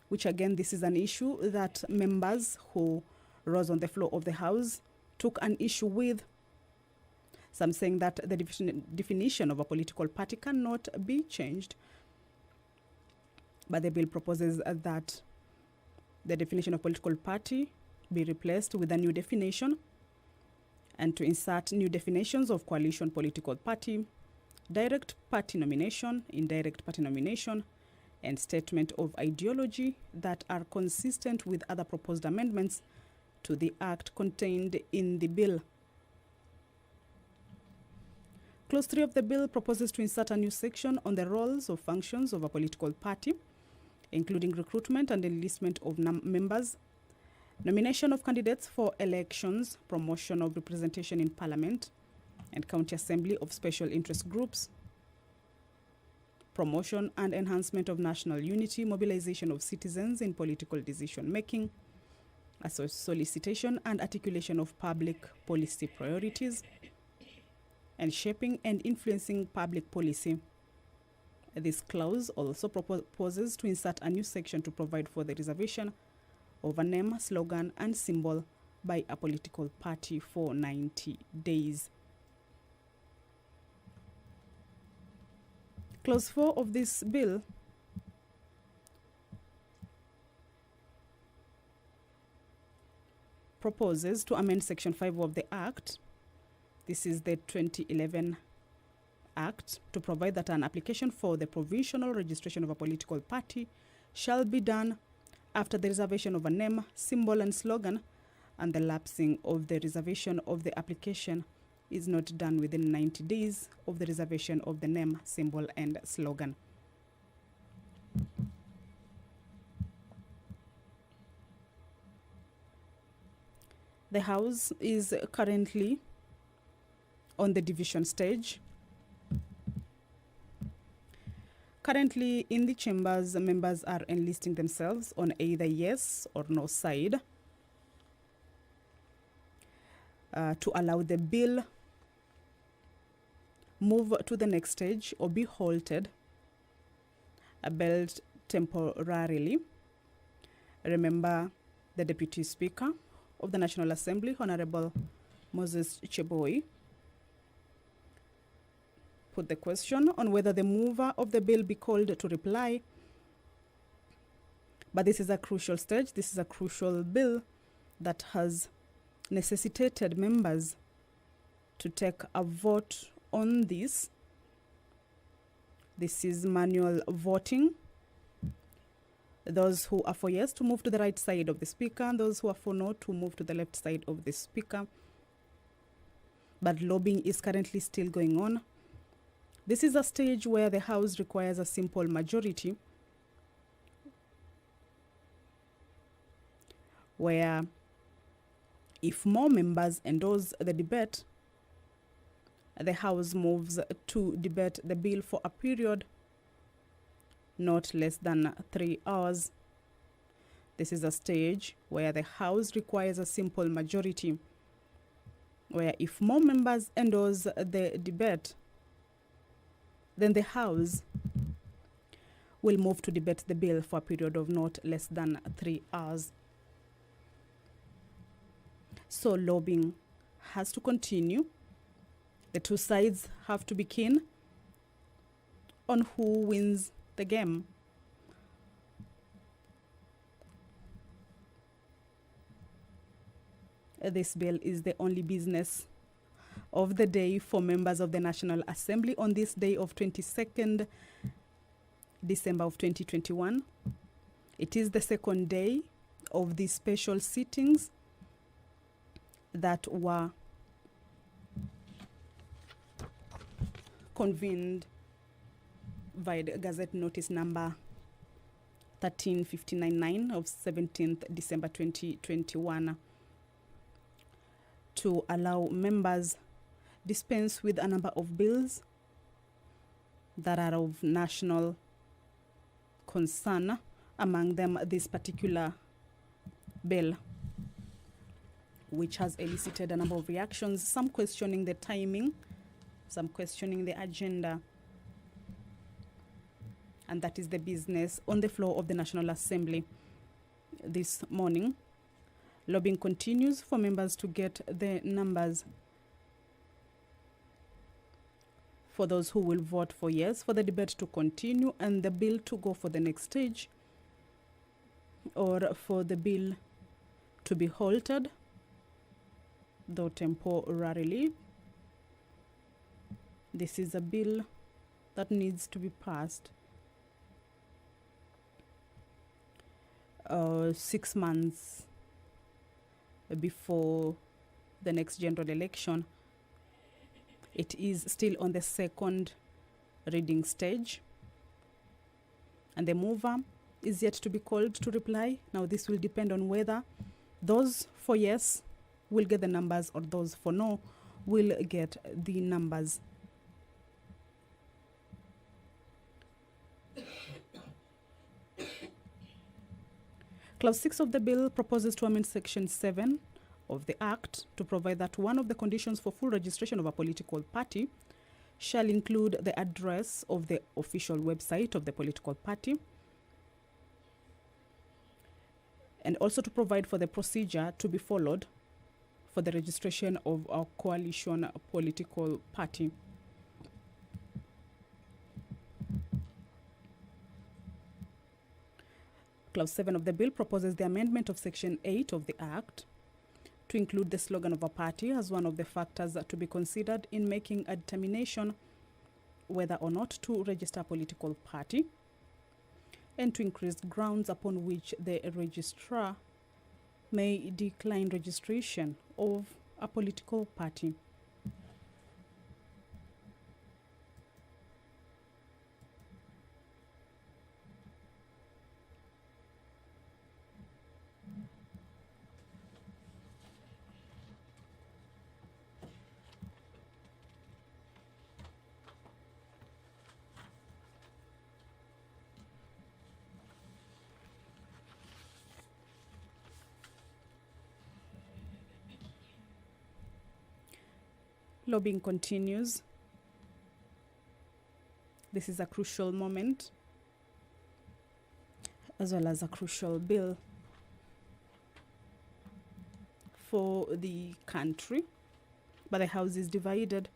which again, this is an issue that members who rose on the floor of the House took an issue with. Some saying that the definition of a political party cannot be changed. But the bill proposes that the definition of political party be replaced with a new definition, and to insert new definitions of coalition political party, direct party nomination, indirect party nomination, and statement of ideology that are consistent with other proposed amendments to the Act contained in the bill. Clause 3 of the bill proposes to insert a new section on the roles or functions of a political party, including recruitment and enlistment of members, nomination of candidates for elections, promotion of representation in Parliament and County Assembly of special interest groups, promotion and enhancement of national unity, mobilization of citizens in political decision-making, solicitation and articulation of public policy priorities, and shaping and influencing public policy. This clause also proposes to insert a new section to provide for the reservation of a name, slogan, and symbol by a political party for 90 days. Clause 4 of this bill proposes to amend Section 5 of the Act. This is the 2011 Act, to provide that an application for the provisional registration of a political party shall be done after the reservation of a name, symbol, and slogan, and the lapsing of the reservation of the application is not done within 90 days of the reservation of the name, symbol, and slogan. The House is currently on the division stage. Currently in the chambers, members are enlisting themselves on either yes or no side to allow the bill move to the next stage or be halted, belled temporarily. Remember, the Deputy Speaker of the National Assembly, Honorable Moses Cheboy, put the question on whether the mover of the bill be called to reply. But this is a crucial stage. This is a crucial bill that has necessitated members to take a vote on this. This is manual voting. Those who are for yes to move to the right side of the speaker, and those who are for no to move to the left side of the speaker. But lobbying is currently still going on. This is a stage where the House requires a simple majority, where if more members endorse the debate, the House moves to debate the bill for a period not less than 3 hours. This is a stage where the House requires a simple majority, where if more members endorse the debate, then the House will move to debate the bill for a period of not less than 3 hours. So lobbying has to continue. The two sides have to be keen on who wins the game. This bill is the only business of the day for members of the National Assembly on this day of 22nd December of 2021. It is the second day of these special sittings that were convened via the Gazette Notice number 13599 of 17th December 2021 to allow members dispense with a number of bills that are of national concern, among them this particular bill, which has elicited a number of reactions, some questioning the timing, some questioning the agenda. And that is the business on the floor of the National Assembly this morning. Lobbying continues for members to get the numbers for those who will vote for yes, for the debate to continue and the bill to go for the next stage, or for the bill to be halted, though temporarily. This is a bill that needs to be passed 6 months before the next general election. It is still on the second reading stage, and the mover is yet to be called to reply. Now this will depend on whether those for yes will get the numbers or those for no will get the numbers. Clause 6 of the bill proposes to amend Section 7 of the Act to provide that one of the conditions for full registration of a political party shall include the address of the official website of the political party, and also to provide for the procedure to be followed for the registration of a coalition political party. Clause 7 of the bill proposes the amendment of Section 8 of the Act to include the slogan of a party as one of the factors to be considered in making a determination whether or not to register a political party, and to increase grounds upon which the registrar may decline registration of a political party. Lobbying continues. This is a crucial moment, as well as a crucial bill for the country, but the House is divided,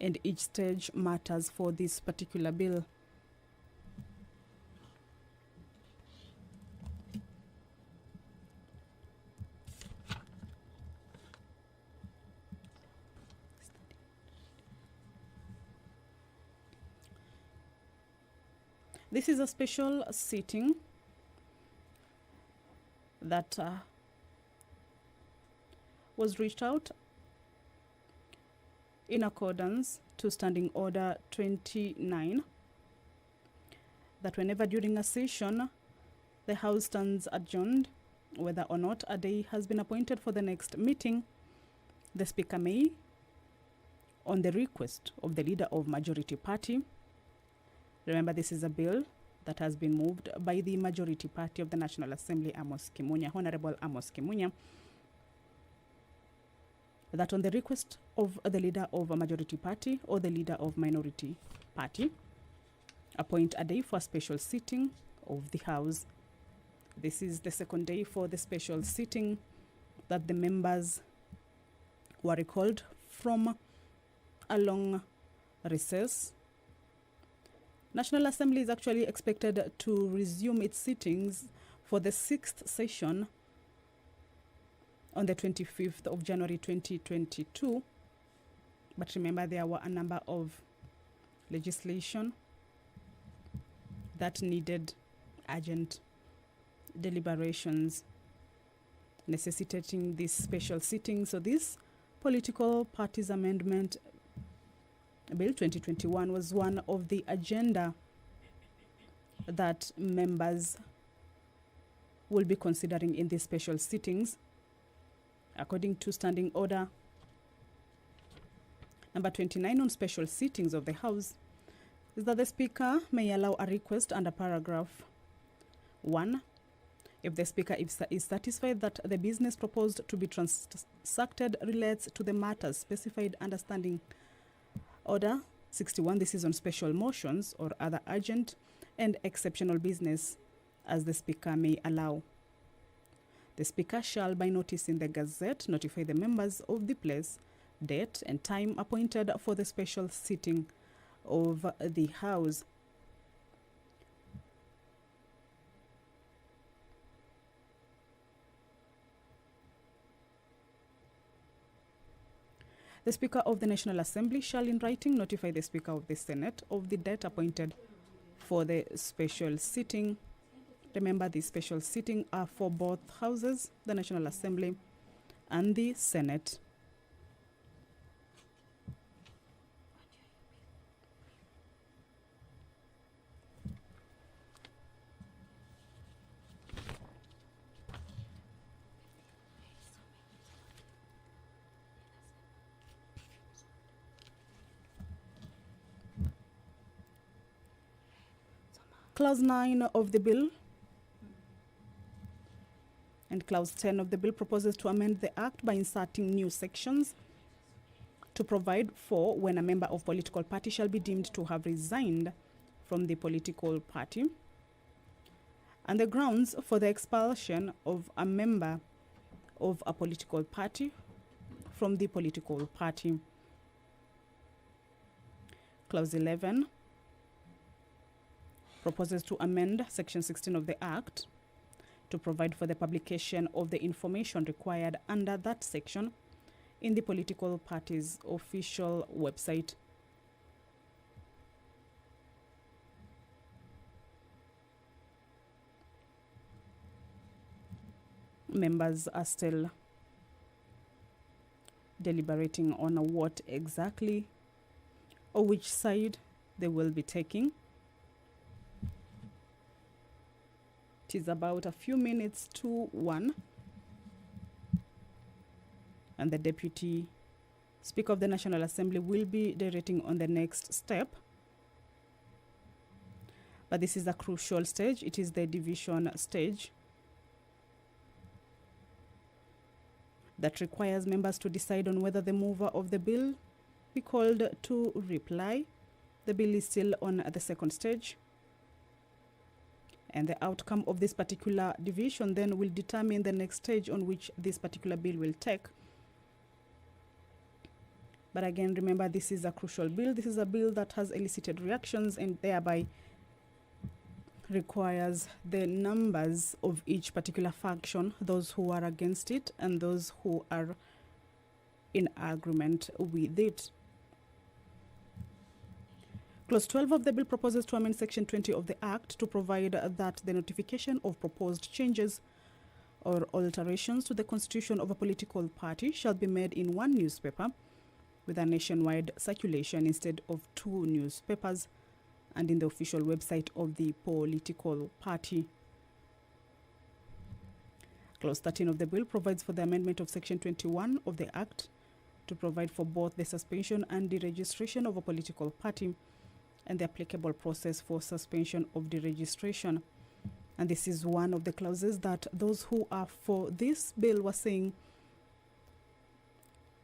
and each stage matters for this particular bill. This is a special sitting that was reached out in accordance to Standing Order 29, that whenever during a session the House stands adjourned, whether or not a day has been appointed for the next meeting, the Speaker may, on the request of the Leader of Majority Party, remember this is a bill that has been moved by the Majority Party of the National Assembly, Amos Kimunya, Honorable Amos Kimunya, that on the request of the Leader of a Majority Party or the Leader of Minority Party, appoint a day for a special sitting of the House. This is the second day for the special sitting that the members were recalled from a long recess. National Assembly is actually expected to resume its sittings for the 6th session on the 25th of January 2022. But remember, there were a number of legislation that needed urgent deliberations necessitating this special sitting. So this Political Parties Amendment Bill 2021 was one of the agenda that members will be considering in these special sittings. According to Standing Order number 29 on special sittings of the House, is that the Speaker may allow a request under paragraph 1 if the Speaker is satisfied that the business proposed to be transacted relates to the matters specified under Standing Order 61. This is on special motions or other urgent and exceptional business as the Speaker may allow. The Speaker shall, by notice in the Gazette, notify the members of the place, date, and time appointed for the special sitting of the House. The Speaker of the National Assembly shall in writing notify the Speaker of the Senate of the date appointed for the special sitting. Remember, the special sitting are for both houses, the National Assembly and the Senate. Clause 9 of the bill and Clause 10 of the bill proposes to amend the Act by inserting new sections to provide for when a member of political party shall be deemed to have resigned from the political party, and the grounds for the expulsion of a member of a political party from the political party. Clause 11 proposes to amend Section 16 of the Act to provide for the publication of the information required under that section in the political party's official website. Members are still deliberating on what exactly or which side they will be taking. It is about a few minutes to 1, and the Deputy Speaker of the National Assembly will be directing on the next step. But this is a crucial stage. It is the division stage that requires members to decide on whether the mover of the bill be called to reply. The bill is still on the second stage, and the outcome of this particular division then will determine the next stage on which this particular bill will take. But again, remember, this is a crucial bill. This is a bill that has elicited reactions and thereby requires the numbers of each particular faction, those who are against it and those who are in agreement with it. Clause 12 of the bill proposes to amend Section 20 of the Act to provide that the notification of proposed changes or alterations to the constitution of a political party shall be made in one newspaper with a nationwide circulation instead of 2 newspapers and in the official website of the political party. Clause 13 of the bill provides for the amendment of Section 21 of the Act to provide for both the suspension and deregistration of a political party and the applicable process for suspension of deregistration. And this is one of the clauses that those who are for this bill were saying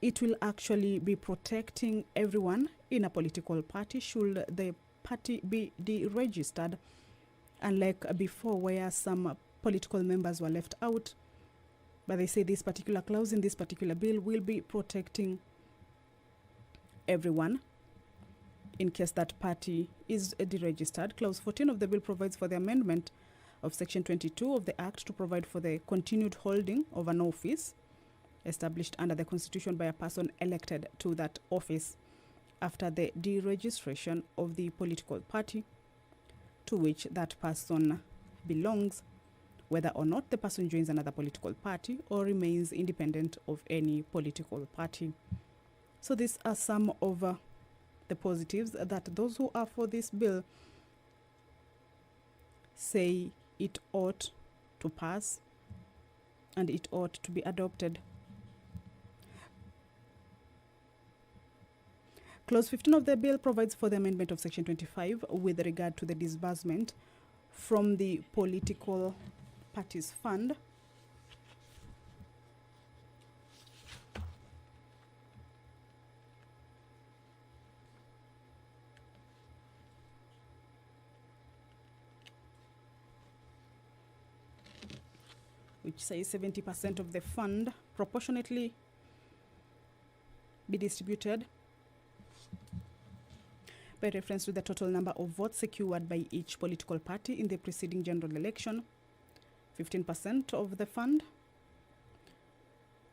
it will actually be protecting everyone in a political party should the party be deregistered, unlike before where some political members were left out. But they say this particular clause in this particular bill will be protecting everyone in case that party is deregistered. Clause 14 of the bill provides for the amendment of Section 22 of the Act to provide for the continued holding of an office established under the Constitution by a person elected to that office after the deregistration of the political party to which that person belongs, whether or not the person joins another political party or remains independent of any political party. So these are some of the positives that those who are for this bill say it ought to pass and it ought to be adopted. Clause 15 of the bill provides for the amendment of Section 25 with regard to the disbursement from the political parties fund which says 70% of the fund proportionately be distributed by reference to the total number of votes secured by each political party in the preceding general election. 15% of the fund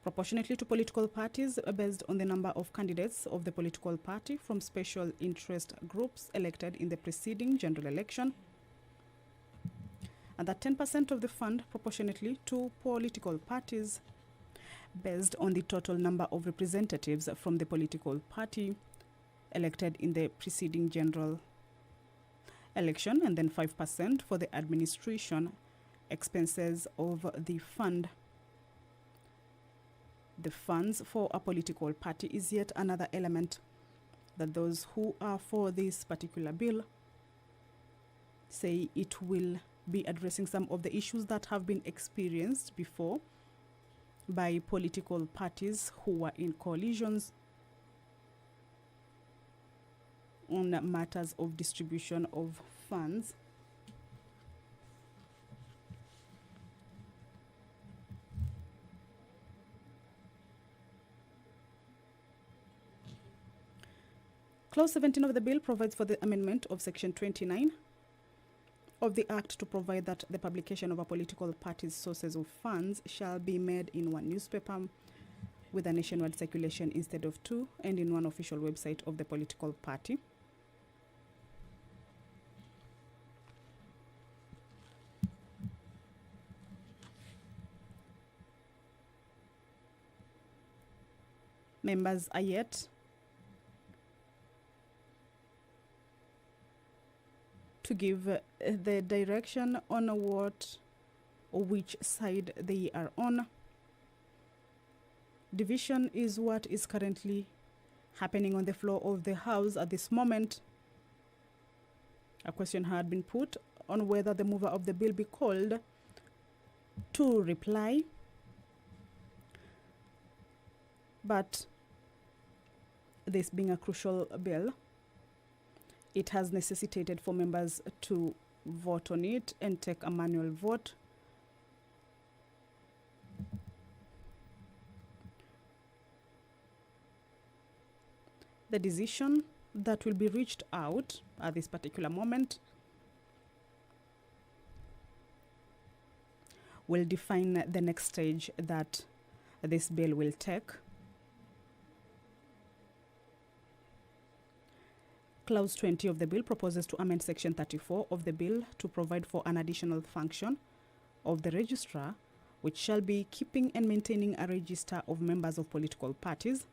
proportionately to political parties based on the number of candidates of the political party from special interest groups elected in the preceding general election, and that 10% of the fund proportionately to political parties based on the total number of representatives from the political party elected in the preceding general election, and then 5% for the administration expenses of the fund. The funds for a political party is yet another element that those who are for this particular bill say it will be addressing some of the issues that have been experienced before by political parties who were in coalitions on matters of distribution of funds. Clause 17 of the bill provides for the amendment of Section 29 of the Act to provide that the publication of a political party's sources of funds shall be made in one newspaper with a nationwide circulation instead of 2 and in one official website of the political party. Members are yet to give the direction on what or which side they are on. Division is what is currently happening on the floor of the House at this moment. A question had been put on whether the mover of the bill be called to reply, but this being a crucial bill, it has necessitated for members to vote on it and take a manual vote. The decision that will be reached out at this particular moment will define the next stage that this bill will take. Clause 20 of the bill proposes to amend Section 34 of the bill to provide for an additional function of the registrar, which shall be keeping and maintaining a register of members of political parties,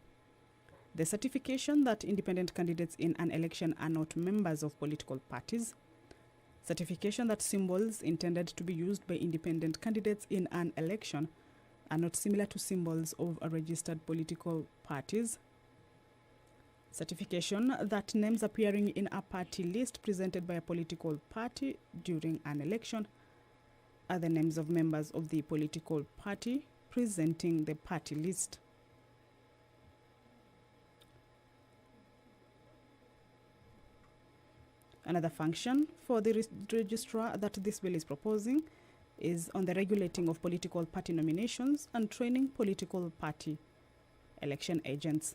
the certification that independent candidates in an election are not members of political parties, certification that symbols intended to be used by independent candidates in an election are not similar to symbols of registered political parties, certification that names appearing in a party list presented by a political party during an election are the names of members of the political party presenting the party list. Another function for the registrar that this bill is proposing is on the regulating of political party nominations and training political party election agents.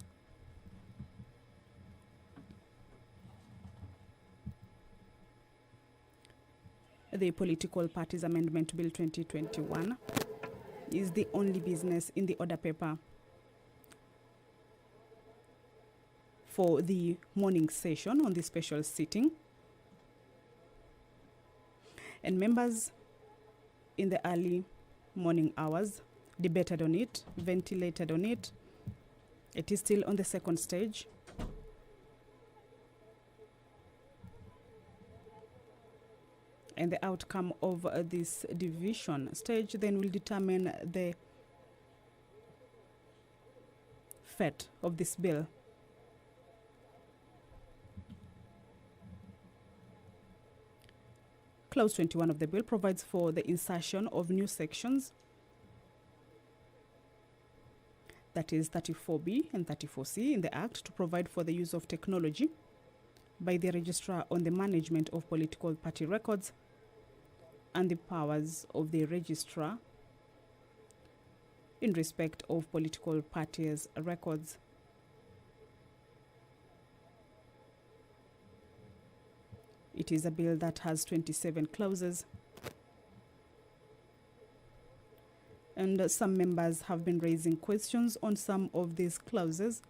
The Political Parties Amendment Bill 2021 is the only business in the order paper for the morning session on the special sitting. And members in the early morning hours debated on it, ventilated on it. It is still on the second stage. And the outcome of this division stage then will determine the fate of this bill. Clause 21 of the bill provides for the insertion of new sections, that is 34B and 34C in the Act, to provide for the use of technology by the registrar on the management of political party records and the powers of the registrar in respect of political parties' records. It is a bill that has 27 clauses, and some members have been raising questions on some of these clauses.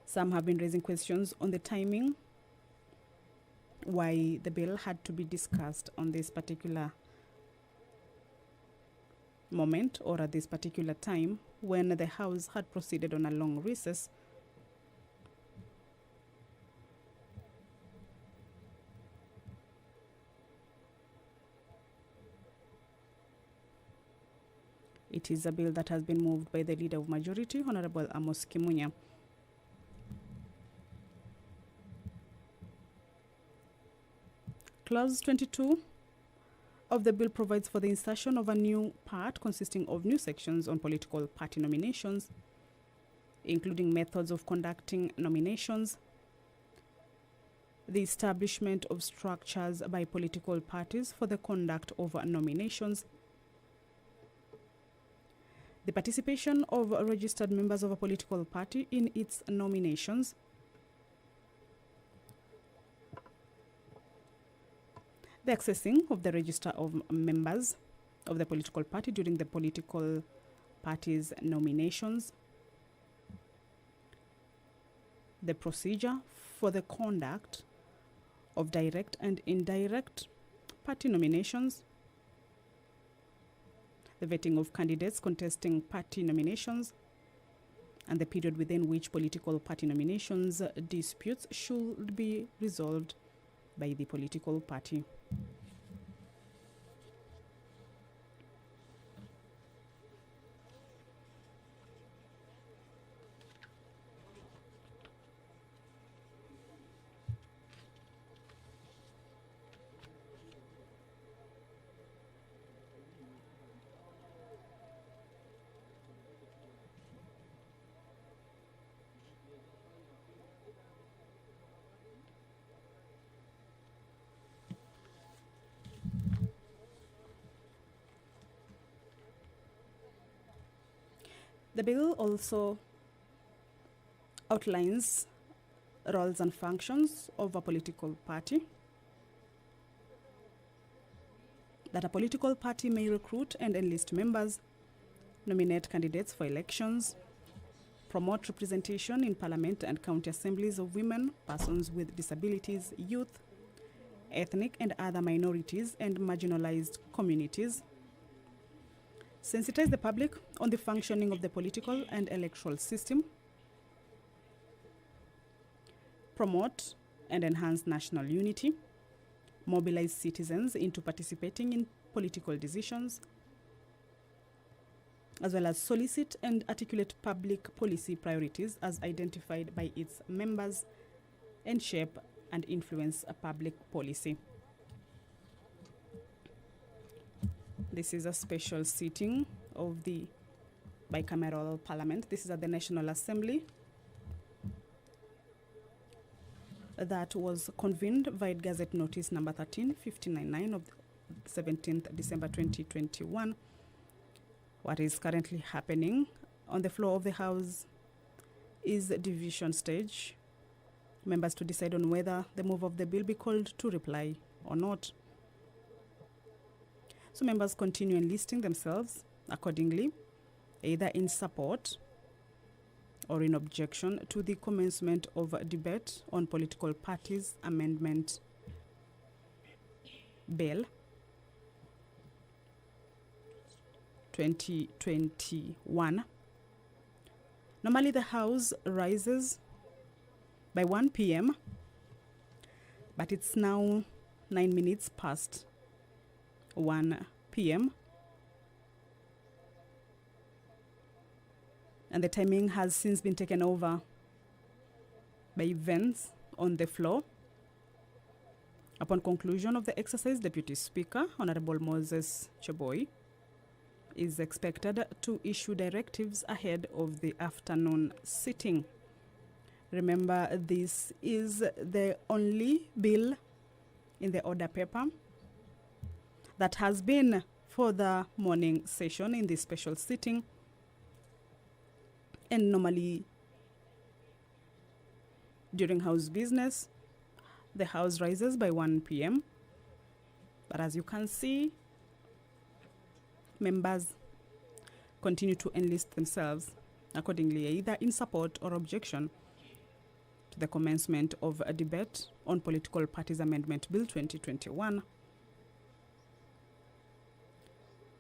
Some have been raising questions on the timing, why the bill had to be discussed on this particular moment or at this particular time when the House had proceeded on a long recess. It is a bill that has been moved by the Leader of Majority, Honorable Amos Kimunya. Clause 22 of the bill provides for the insertion of a new part consisting of new sections on political party nominations, including methods of conducting nominations, the establishment of structures by political parties for the conduct of nominations, the participation of registered members of a political party in its nominations, the accessing of the register of members of the political party during the political party's nominations, the procedure for the conduct of direct and indirect party nominations, the vetting of candidates contesting party nominations, and the period within which political party nominations disputes should be resolved by the political party. The bill also outlines roles and functions of a political party, that a political party may recruit and enlist members, nominate candidates for elections, promote representation in Parliament and county assemblies of women, persons with disabilities, youth, ethnic and other minorities and marginalized communities. Sensitize the public on the functioning of the political and electoral system. Promote and enhance national unity. Mobilize citizens into participating in political decisions, as well as solicit and articulate public policy priorities as identified by its members and shape and influence a public policy. This is a special sitting of the bicameral parliament. This is at the National Assembly that was convened via Gazette Notice number 13599 of 17th December 2021. What is currently happening on the floor of the House is the division stage. Members to decide on whether the move of the bill be called to reply or not. So members continue enlisting themselves accordingly, either in support or in objection to the commencement of a debate on political parties amendment bill 2021. Normally the House rises by 1 p.m., but it's now 9 minutes past 1 p.m. And the timing has since been taken over by events on the floor. Upon conclusion of the exercise, Deputy Speaker, Honorable Moses Cheboy, is expected to issue directives ahead of the afternoon sitting. Remember, this is the only bill in the order paper that has been for the morning session in this special sitting. And normally, during House business, the House rises by 1 p.m. But as you can see, members continue to enlist themselves accordingly, either in support or objection to the commencement of a debate on Political Parties Amendment Bill 2021.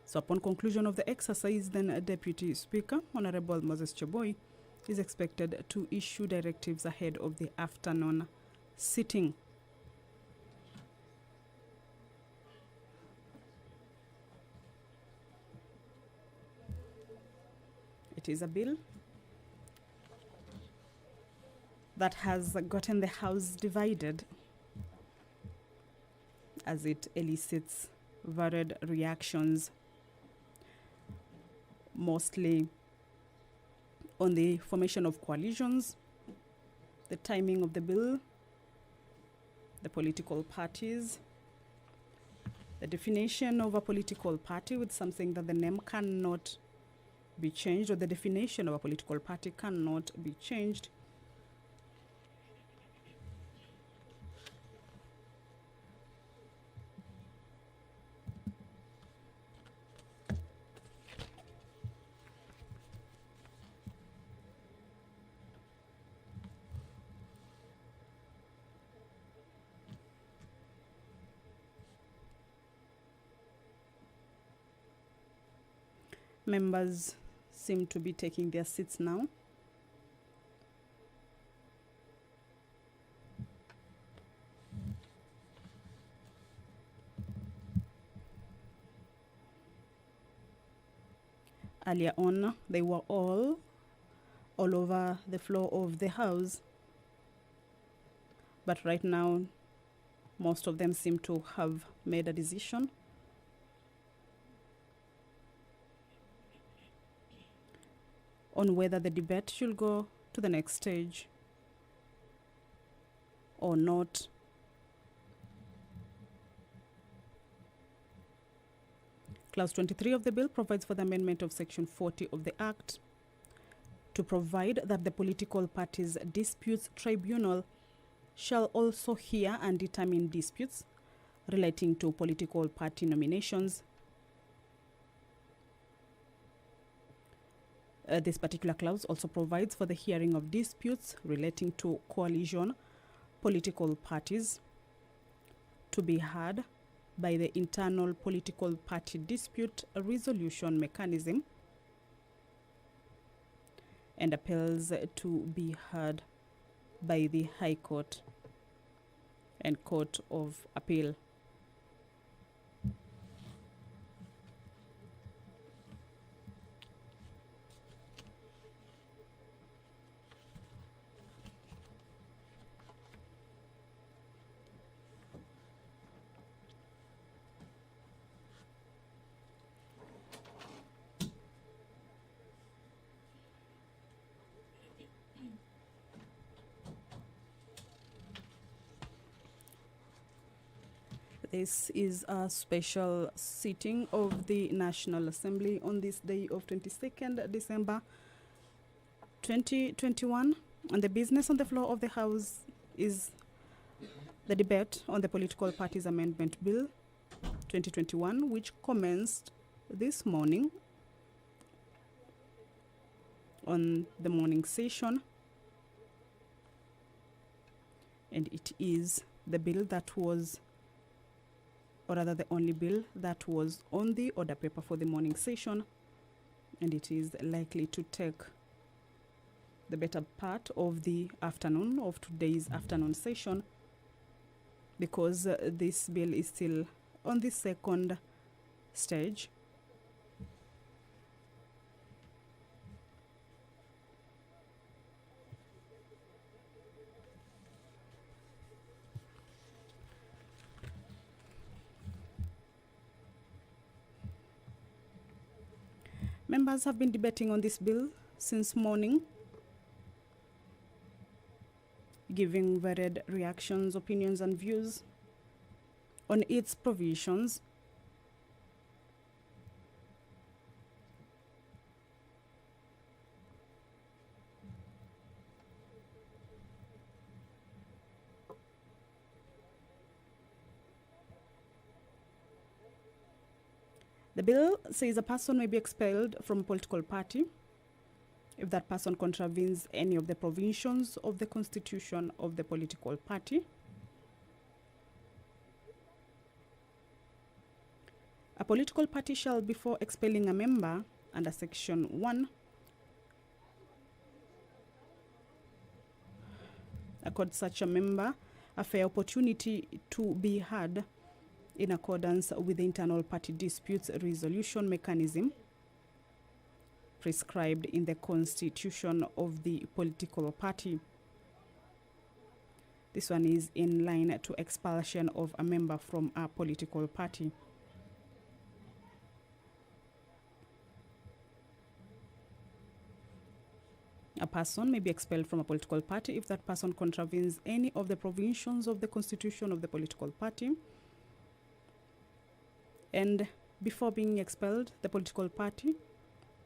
So upon conclusion of the exercise, then Deputy Speaker, Honorable Moses Cheboy, is expected to issue directives ahead of the afternoon sitting. It is a bill that has gotten the House divided as it elicits varied reactions, mostly on the formation of coalitions, the timing of the bill, the political parties, the definition of a political party with something that the name cannot be changed, or the definition of a political party cannot be changed. Members seem to be taking their seats now. Earlier on, they were all over the floor of the House. But right now, most of them seem to have made a decision. On whether the debate should go to the next stage or not. Clause 23 of the bill provides for the amendment of Section 40 of the Act to provide that the Political Parties Disputes Tribunal shall also hear and determine disputes relating to political party nominations, This particular clause also provides for the hearing of disputes relating to coalition political parties to be heard by the internal political party dispute resolution mechanism, and appeals to be heard by the High Court and Court of Appeal. This is a special sitting of the National Assembly on this day of 22nd December 2021. And the business on the floor of the House is the debate on the Political Parties Amendment Bill 2021, which commenced this morning on the morning session. And it is the bill that was, or rather the only bill that was on the order paper for the morning session, and it is likely to take the better part of the afternoon of today's afternoon session, because this bill is still on the second stage. Members have been debating on this bill since morning, giving varied reactions, opinions, and views on its provisions. The bill says a person may be expelled from a political party if that person contravenes any of the provisions of the constitution of the political party, a political party shall, before expelling a member under Section 1, accord such a member a fair opportunity to be heard in accordance with the internal party disputes resolution mechanism prescribed in the constitution of the political party. This one is in line to expulsion of a member from a political party. A person may be expelled from a political party if that person contravenes any of the provisions of the constitution of the political party. And before being expelled, the political party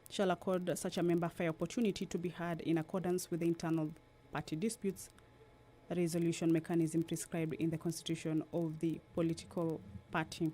shall accord such a member fair opportunity to be heard in accordance with the internal party disputes resolution mechanism prescribed in the constitution of the political party.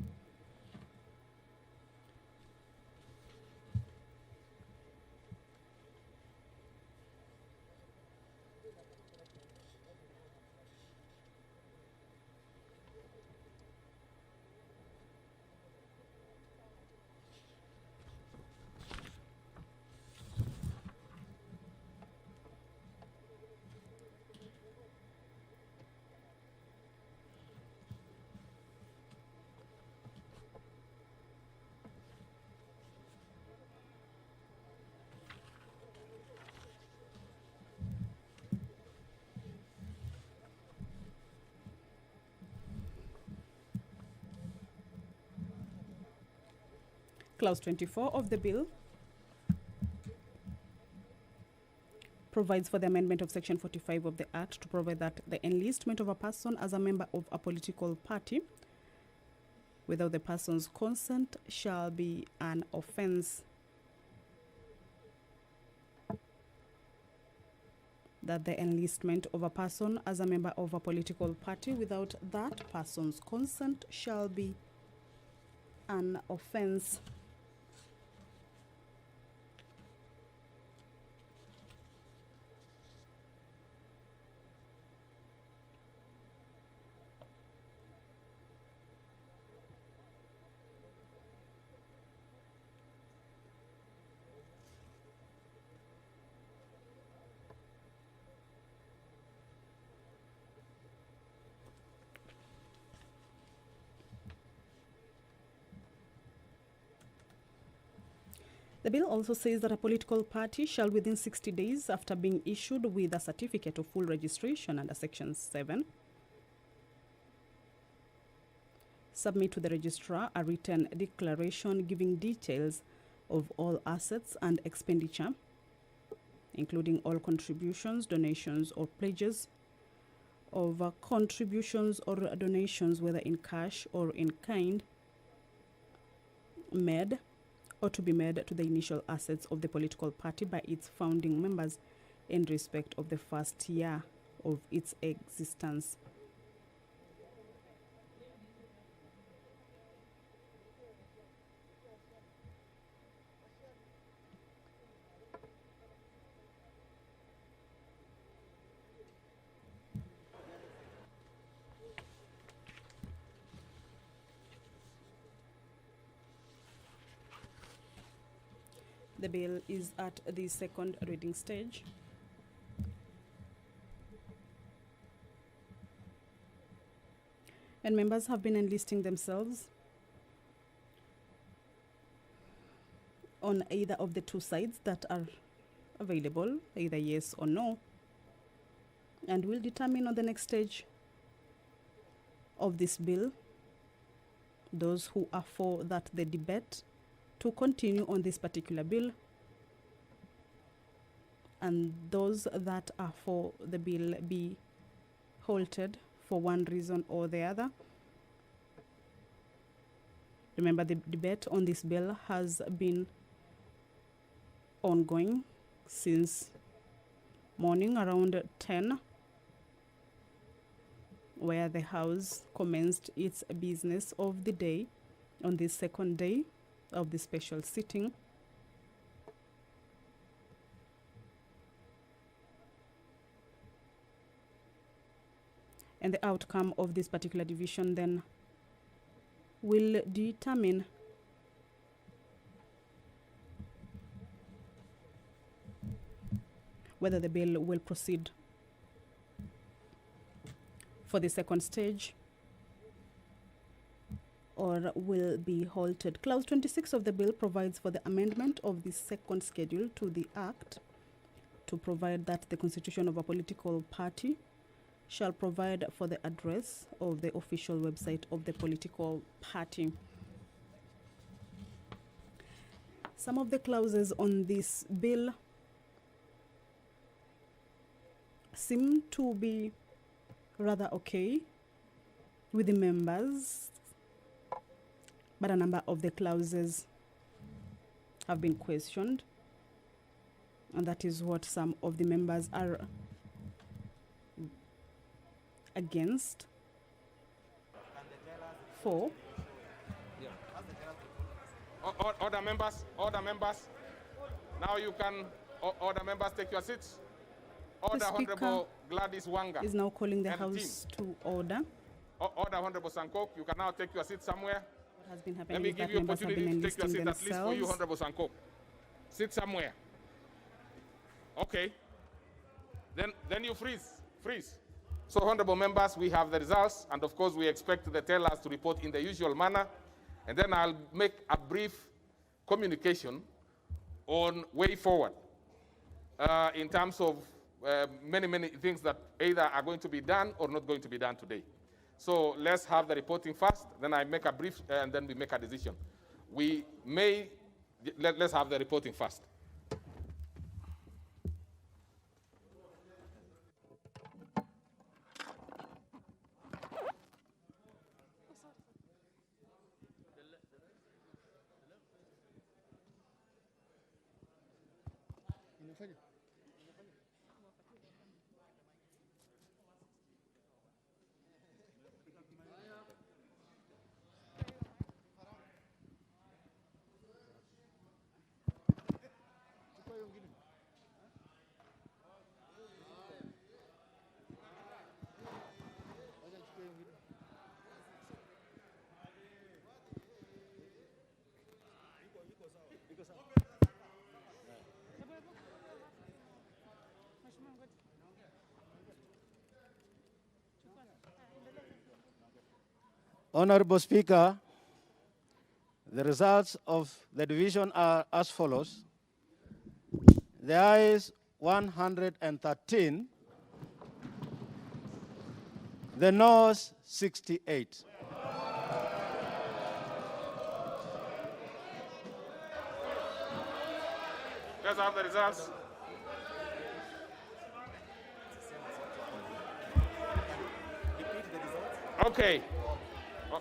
Clause 24 of the bill provides for the amendment of Section 45 of the Act to provide that the enlistment of a person as a member of a political party without the person's consent shall be an offense. That the enlistment of a person as a member of a political party without that person's consent shall be an offense. The bill also says that a political party shall, within 60 days after being issued with a certificate of full registration under Section 7, submit to the registrar a written declaration giving details of all assets and expenditure, including all contributions, donations, or pledges of contributions or donations, whether in cash or in kind, made or to be made to the initial assets of the political party by its founding members in respect of the first year of its existence. The bill is at the second reading stage. And members have been enlisting themselves on either of the two sides that are available, either yes or no, and will determine on the next stage of this bill those who are for that the debate to continue on this particular bill, and those that are for the bill be halted for one reason or the other. Remember, the debate on this bill has been ongoing since morning around 10, where the House commenced its business of the day on this second day of the special sitting. And the outcome of this particular division then will determine whether the bill will proceed for the second stage or will be halted. Clause 26 of the bill provides for the amendment of the second schedule to the Act to provide that the constitution of a political party shall provide for the address of the official website of the political party. Some of the clauses on this bill seem to be rather okay with the members, but a number of the clauses have been questioned, and that is what some of the members are against. For order members, now you can, order members, take your seats. Order Honorable Gladys Wanga is now calling the and House to order. Order Honorable Sankok, you can now take your seat somewhere. What has been Let happening me is give that you members have been opportunity to take your enlisting seat, at least for you, themselves. Honorable Sankok. Sit somewhere. Okay. Then you freeze. So, honorable members, we have the results, and of course we expect the tellers to report in the usual manner, and then I'll make a brief communication on way forward in terms of many things that either are going to be done or not going to be done today. So let's have the reporting first, then I make a brief, and then we make a decision. Let's have the reporting first. Honorable Speaker, The results of the division are as follows. The ayes 113, the noes 68. Let's have the results. Okay.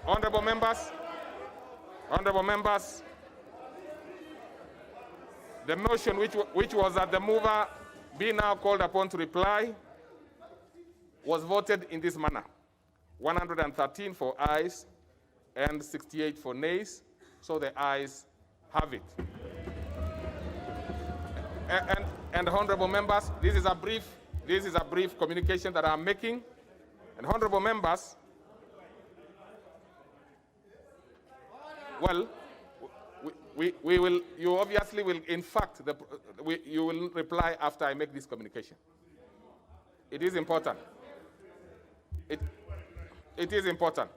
Honorable members, the motion which was that the mover be now called upon to reply was voted in this manner. 113 for ayes and 68 for nays, so the ayes have it. And honorable members, this is a brief communication that I'm making. And honorable members, well, we will, you obviously will, in fact, you will reply after I make this communication. It is important. It is important.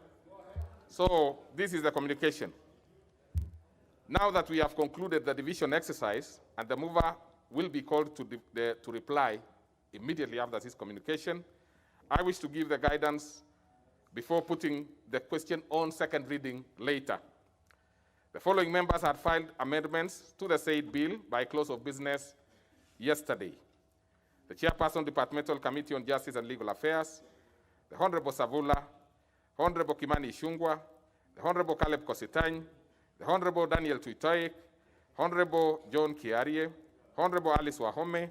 So this is the communication. Now that we have concluded the division exercise and the mover will be called to reply immediately after this communication, I wish to give the guidance before putting the question on second reading later. The following members had filed amendments to the said bill by close of business yesterday. The Chairperson, Departmental Committee on Justice and Legal Affairs, the Honorable Savula, Honorable Kimani Ichung'wah, the Honorable Caleb Kositany, the Honorable Daniel Tuitoik, Honorable John Kiarie, Honorable Alice Wahome,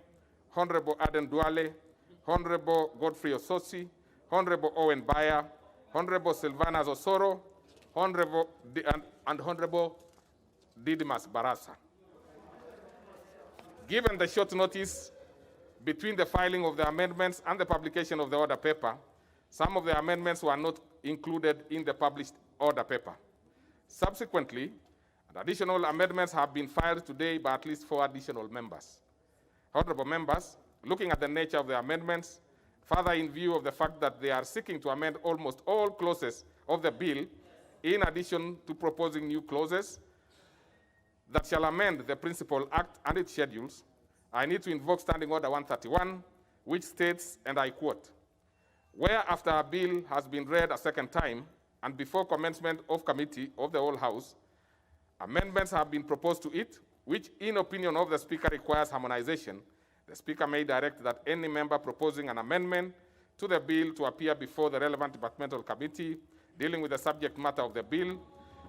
Honorable Aden Duale, Honorable Godfrey Ososi, Honorable Owen Bayer, Honorable Silvana Osoro, and Honorable Didimas Barasa. Given the short notice between the filing of the amendments and the publication of the order paper, some of the amendments were not included in the published order paper. Subsequently, additional amendments have been filed today by at least 4 additional members. Honorable members, looking at the nature of the amendments, further in view of the fact that they are seeking to amend almost all clauses of the bill, in addition to proposing new clauses that shall amend the Principal Act and its schedules, I need to invoke Standing Order 131, which states, and I quote, "Where after a bill has been read a second time and before commencement of committee of the whole House, amendments have been proposed to it, which in opinion of the Speaker requires harmonization, the Speaker may direct that any member proposing an amendment to the bill to appear before the relevant departmental committee dealing with the subject matter of the bill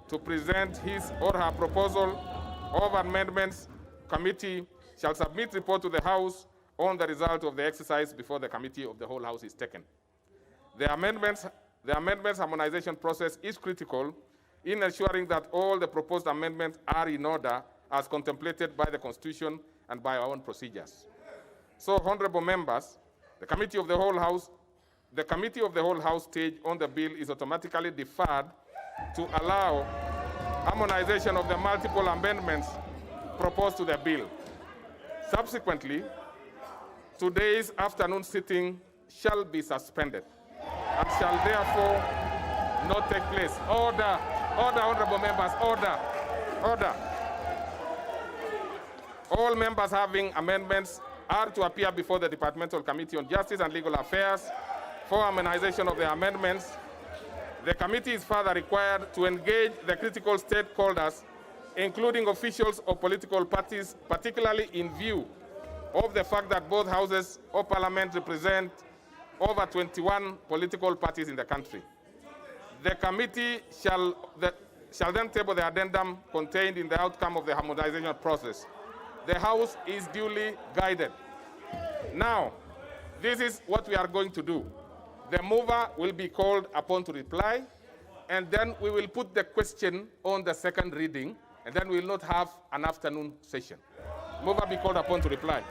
to present his or her proposal of amendments. Committee shall submit report to the House on the result of the exercise before the committee of the whole House is taken." The amendments harmonization process is critical in ensuring that all the proposed amendments are in order as contemplated by the Constitution and by our own procedures. So, honorable members, the Committee of the Whole House stage on the bill is automatically deferred to allow harmonization of the multiple amendments proposed to the bill. Subsequently, today's afternoon sitting shall be suspended and shall therefore not take place. Order, order, honorable members, order, order. All members having amendments are to appear before the Departmental Committee on Justice and Legal Affairs for harmonization of the amendments. The committee is further required to engage the critical stakeholders, including officials of political parties, particularly in view of the fact that both houses of parliament represent over 21 political parties in the country. The committee shall then table the addendum contained in the outcome of the harmonization process. The House is duly guided. Now, this is what we are going to do. The mover will be called upon to reply, and then we will put the question on the second reading, and then we will not have an afternoon session. Mover be called upon to reply.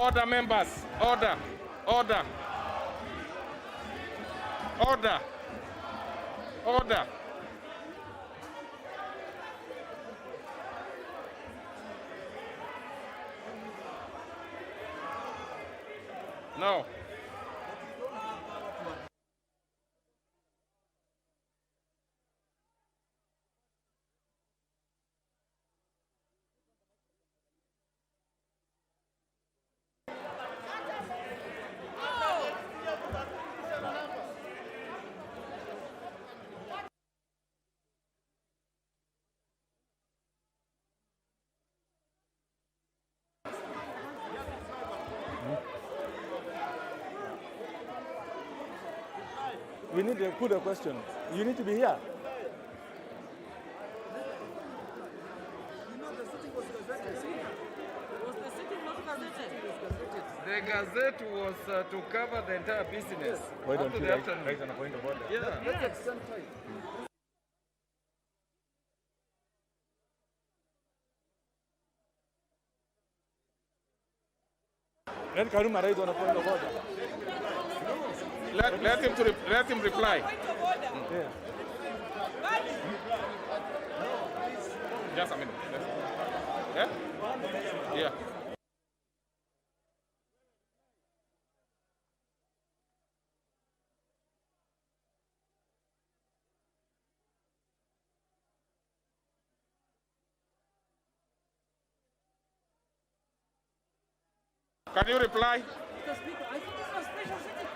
Order, members. Order. Order. Order. Order. No. We need to put a question. You need to be here. The Gazette was to cover the entire business. Why don't Up to you the raise afternoon. an point of order? Yeah. Let's extend time. Let Karuma raise on a point of order. Let him reply. Yeah. Just a minute. Yeah? Yeah. Can you reply? Mr. Speaker, I think this is a special sitting.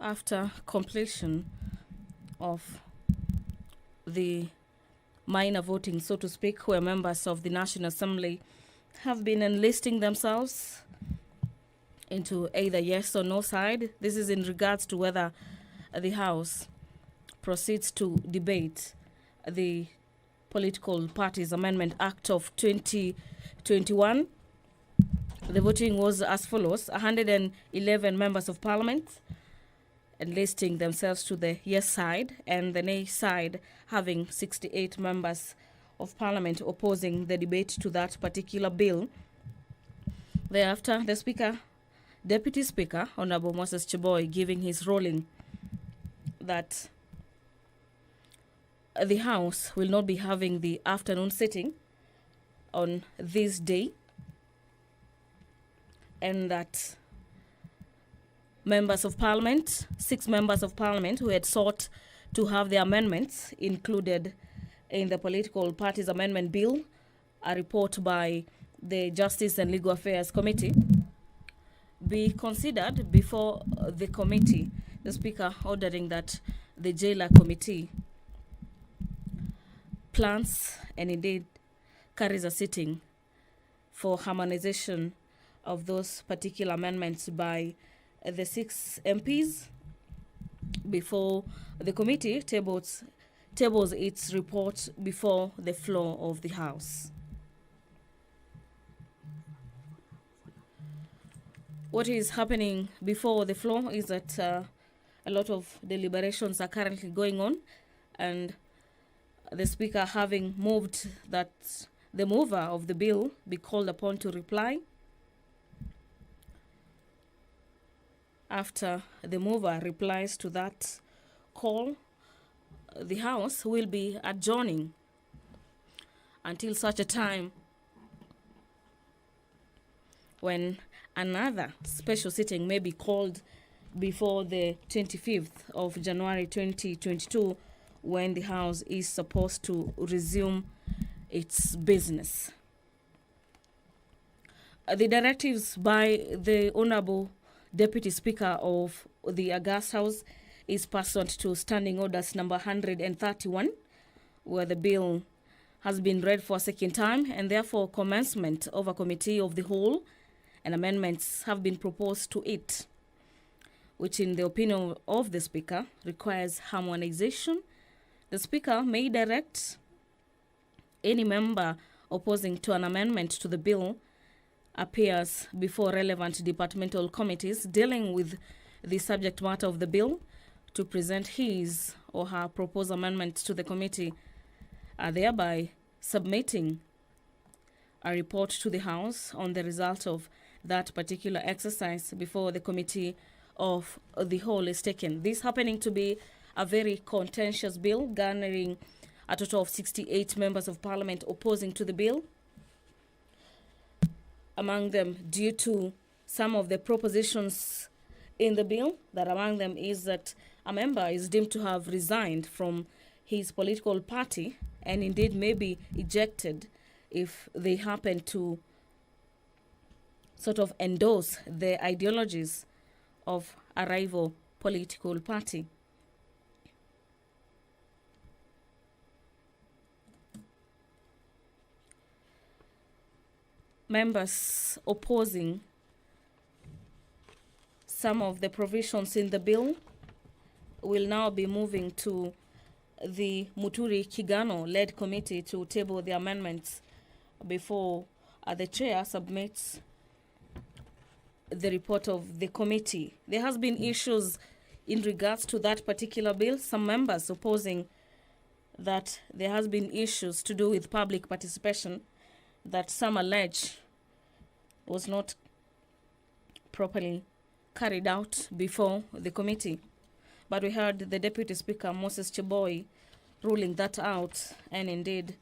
After completion of the minor voting, so to speak, where members of the National Assembly have been enlisting themselves into either yes or no side. This is in regards to whether the House proceeds to debate the Political Parties Amendment Act of 2021. The voting was as follows: 111 members of Parliament enlisting themselves to the yes side, and the nay side having 68 members of Parliament opposing the debate to that particular bill. Thereafter, the Speaker, Deputy Speaker, Honorable Moses Cheboy, giving his ruling that the House will not be having the afternoon sitting on this day, and that members of Parliament, 6 members of Parliament who had sought to have their amendments included in the Political Parties Amendment Bill, a report by the Justice and Legal Affairs Committee, be considered before the committee. The Speaker ordering that the Jailer Committee plans and indeed carries a sitting for harmonization of those particular amendments by the 6 MPs before the committee tables its report before the floor of the House. What is happening before the floor is that a lot of deliberations are currently going on, and The Speaker having moved that the mover of the bill be called upon to reply. After the mover replies to that call, the House will be adjourning until such a time when another special sitting may be called before the 25th of January 2022, when the House is supposed to resume its business. The directives by the Honorable Deputy Speaker of the August House is pursuant to Standing Orders number 131, where the bill has been read for a second time, and therefore commencement of a committee of the whole and amendments have been proposed to it, which in the opinion of the Speaker requires harmonization. The Speaker may direct any member opposing to an amendment to the bill appears before relevant departmental committees dealing with the subject matter of the bill to present his or her proposed amendment to the committee, thereby submitting a report to the House on the result of that particular exercise before the committee of the whole is taken. This happening to be a very contentious bill, garnering a total of 68 members of parliament opposing to the bill. Among them, due to some of the propositions in the bill, that among them is that a member is deemed to have resigned from his political party and indeed may be ejected if they happen to sort of endorse the ideologies of a rival political party. Members opposing some of the provisions in the bill will now be moving to the Muturi Kigano-led committee to table the amendments before the chair submits the report of the committee. There has been issues in regards to that particular bill. Some members opposing that there has been issues to do with public participation that some allege was not properly carried out before the committee. But we heard the Deputy Speaker, Moses Cheboy, ruling that out and indeed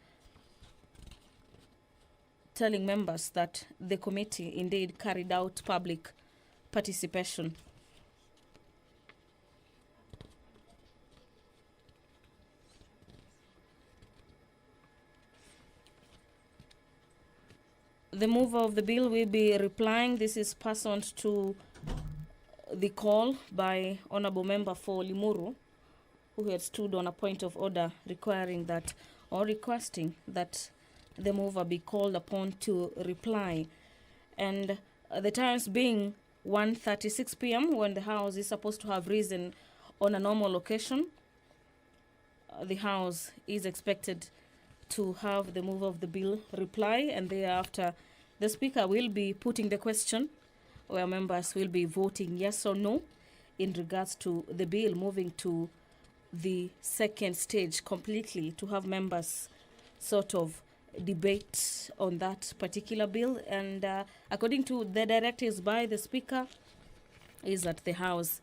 telling members that the committee indeed carried out public participation. The mover of the bill will be replying. This is pursuant to the call by Honorable Member for Limuru, who had stood on a point of order requiring that or requesting that the mover be called upon to reply. And the times being 1:36 p.m. when the House is supposed to have risen on a normal occasion, the House is expected to have the mover of the bill reply, and thereafter the Speaker will be putting the question where members will be voting yes or no in regards to the bill moving to the second stage completely, to have members sort of debate on that particular bill. And according to the directives by the Speaker, is that the House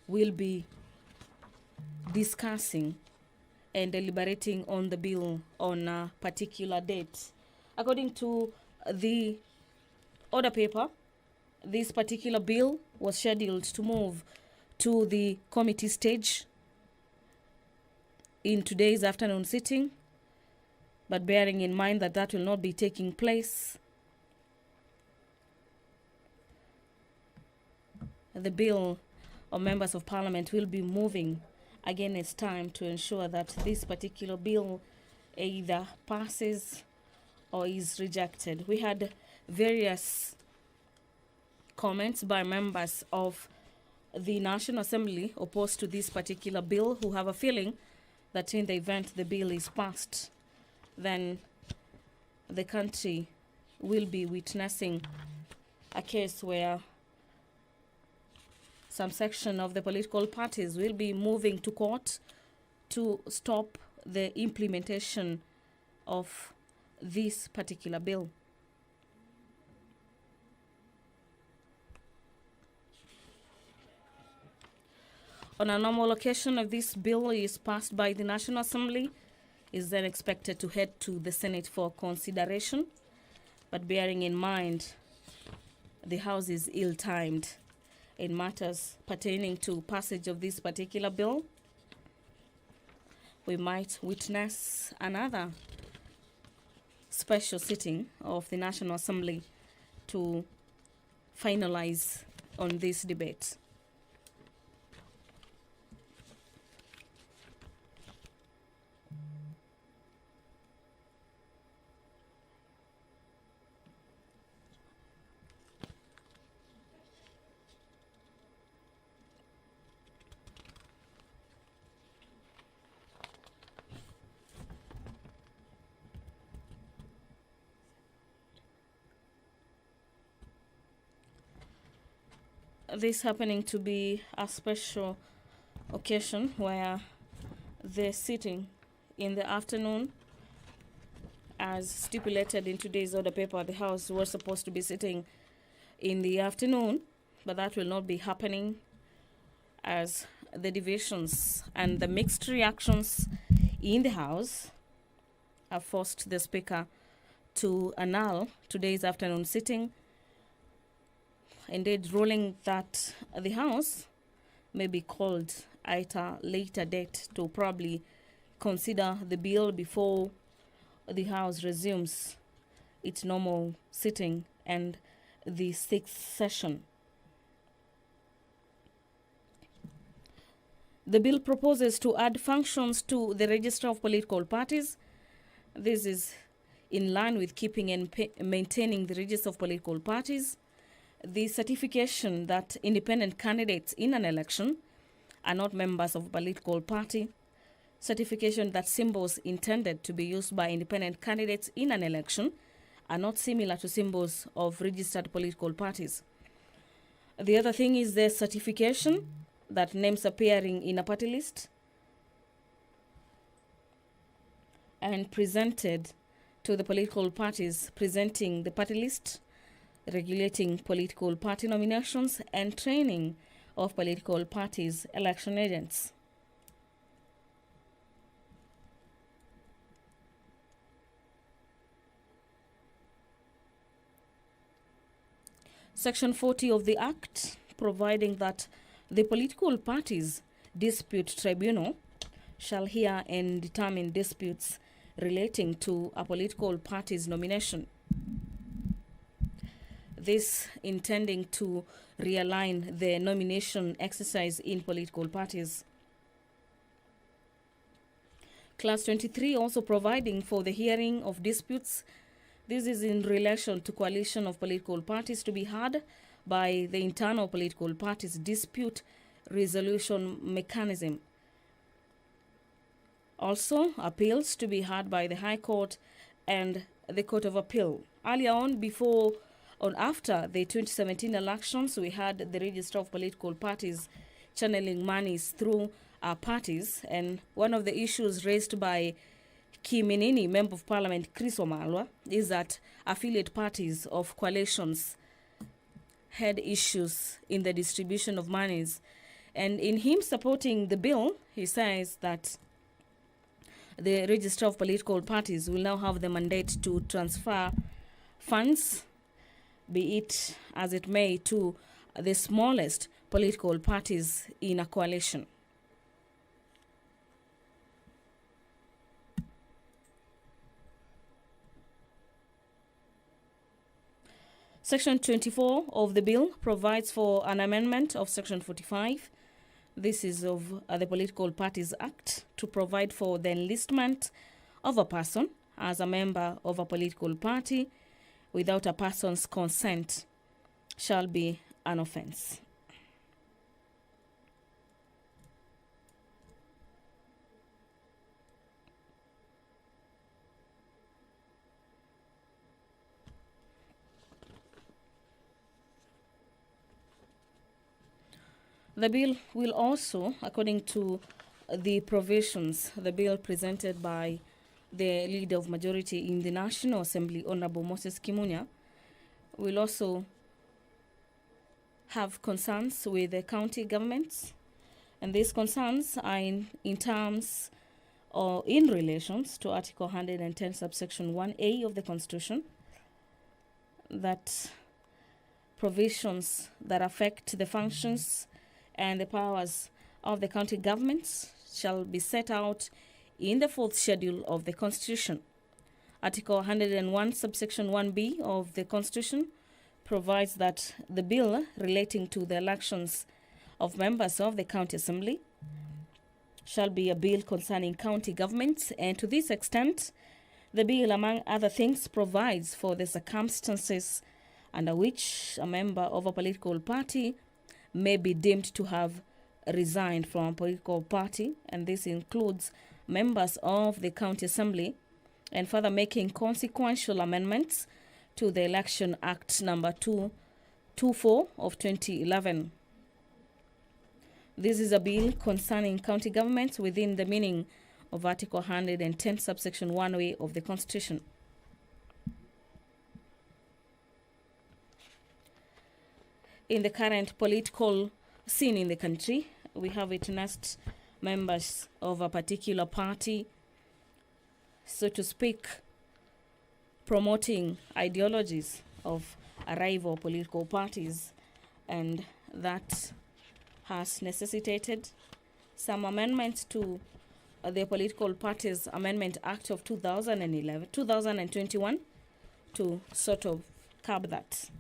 will be discussing and deliberating on the bill on a particular date. According to the order paper, this particular bill was scheduled to move to the committee stage in today's afternoon sitting, but bearing in mind that that will not be taking place, the bill of members of parliament will be moving again. It's time to ensure that this particular bill either passes or is rejected. We had various comments by members of the National Assembly opposed to this particular bill, who have a feeling that in the event the bill is passed, then the country will be witnessing a case where some section of the political parties will be moving to court to stop the implementation of this particular bill. On a normal occasion, if this bill is passed by the National Assembly, is then expected to head to the Senate for consideration. But bearing in mind the House is ill-timed in matters pertaining to passage of this particular bill, we might witness another special sitting of the National Assembly to finalize on this debate. This happening to be a special occasion where the sitting in the afternoon, as stipulated in today's order paper, the House was supposed to be sitting in the afternoon, but that will not be happening as the divisions and the mixed reactions in the House have forced the Speaker to annul today's afternoon sitting, indeed ruling that the House may be called at a later date to probably consider the bill before the House resumes its normal sitting and the sixth session. The bill proposes to add functions to the Register of Political Parties. This is in line with keeping and maintaining the Register of Political Parties, the certification that independent candidates in an election are not members of a political party, certification that symbols intended to be used by independent candidates in an election are not similar to symbols of registered political parties. The other thing is the certification that names appearing in a party list and presented to the political parties presenting the party list, regulating political party nominations and training of political parties' election agents. Section 40 of the Act, providing that the political parties' dispute tribunal shall hear and determine disputes relating to a political party's nomination. This intending to realign the nomination exercise in political parties. Clause 23 also providing for the hearing of disputes. This is in relation to coalition of political parties to be heard by the internal political parties dispute resolution mechanism. Also, appeals to be heard by the High Court and the Court of Appeal. Earlier on, before or after the 2017 elections, we had the Register of Political Parties channeling monies through our parties, and one of the issues raised by Kiminini, Member of Parliament Chris Omalwa, is that affiliate parties of coalitions had issues in the distribution of monies. And in him supporting the bill, he says that the Register of Political Parties will now have the mandate to transfer funds, be it as it may, to the smallest political parties in a coalition. Section 24 of the bill provides for an amendment of Section 45. This is of the Political Parties Act to provide for the enlistment of a person as a member of a political party without a person's consent shall be an offense. The bill will also, according to the provisions, the bill presented by the Leader of Majority in the National Assembly, Honorable Moses Kimunya, will also have concerns with the county governments. And these concerns are in terms or in relations to Article 110, subsection 1A of the Constitution, that provisions that affect the functions and the powers of the county governments shall be set out in the 4th schedule of the Constitution. Article 101, subsection 1B of the Constitution provides that the bill relating to the elections of members of the County Assembly shall be a bill concerning county governments, and to this extent, the bill, among other things, provides for the circumstances under which a member of a political party may be deemed to have resigned from a political party, and this includes members of the County Assembly, and further making consequential amendments to the Election Act number 224 of 2011. This is a bill concerning county governments within the meaning of Article 110, subsection 1A of the Constitution. In the current political scene in the country, we have witnessed members of a particular party, so to speak, promoting ideologies of a rival political parties, and that has necessitated some amendments to the Political Parties Amendment Act of 2021 to sort of curb that.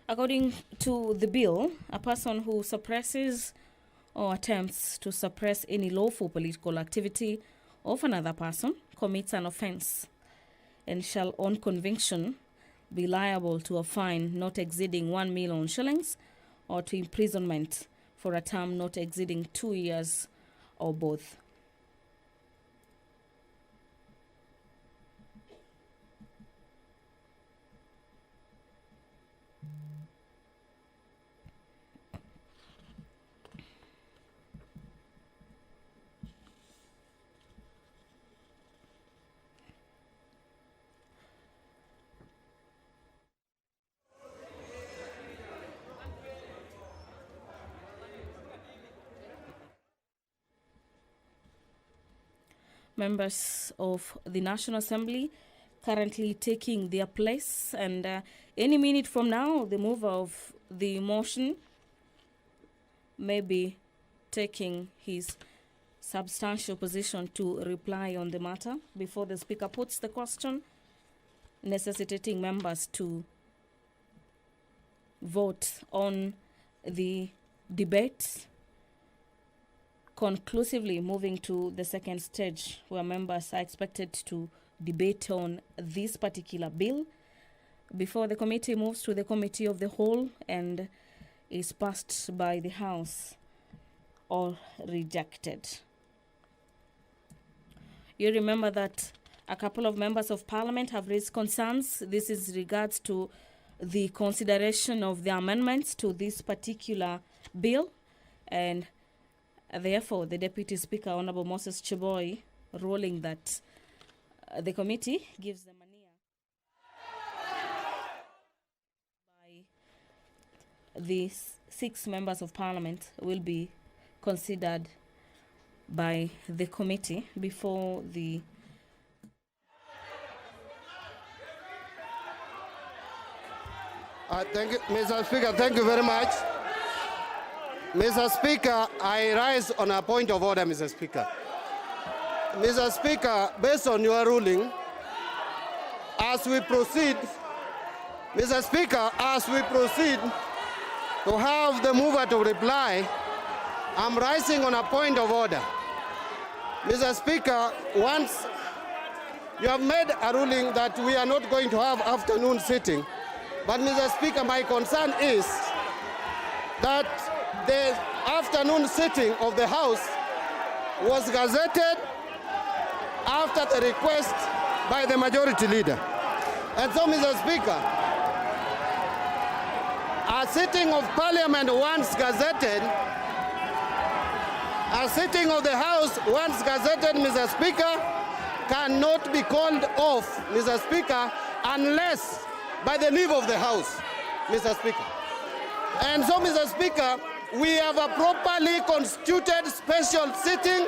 According to the bill, a person who suppresses or attempts to suppress any lawful political activity of another person commits an offense and shall, on conviction, be liable to a fine not exceeding 1 million shillings or to imprisonment for a term not exceeding 2 years or both. Members of the National Assembly currently taking their place, and any minute from now, the mover of the motion may be taking his substantial position to reply on the matter before the Speaker puts the question, necessitating members to vote on the debate, conclusively moving to the second stage, where members are expected to debate on this particular bill before the committee moves to the Committee of the Whole and is passed by the House or rejected. You remember that a couple of members of Parliament have raised concerns. This is regards to the consideration of the amendments to this particular bill, and therefore, the Deputy Speaker, Honorable Moses Cheboy, ruling that the committee gives them an ear by the 6 members of Parliament will be considered by the committee before the Thank you, Mr. Speaker. Thank you very much. Mr. Speaker, I rise on a point of order, Mr. Speaker. Mr. Speaker, based on your ruling, as we proceed, Mr. Speaker, as we proceed to have the mover to reply, I'm rising on a point of order. Mr. Speaker, once you have made a ruling that we are not going to have afternoon sitting, but Mr. Speaker, my concern is that the afternoon sitting of the House was gazetted after the request by the majority leader. And so, Mr. Speaker, a sitting of Parliament once gazetted, a sitting of the House once gazetted, Mr. Speaker, cannot be called off, Mr. Speaker, unless by the leave of the House, Mr. Speaker. And so, Mr. Speaker, we have a properly constituted special sitting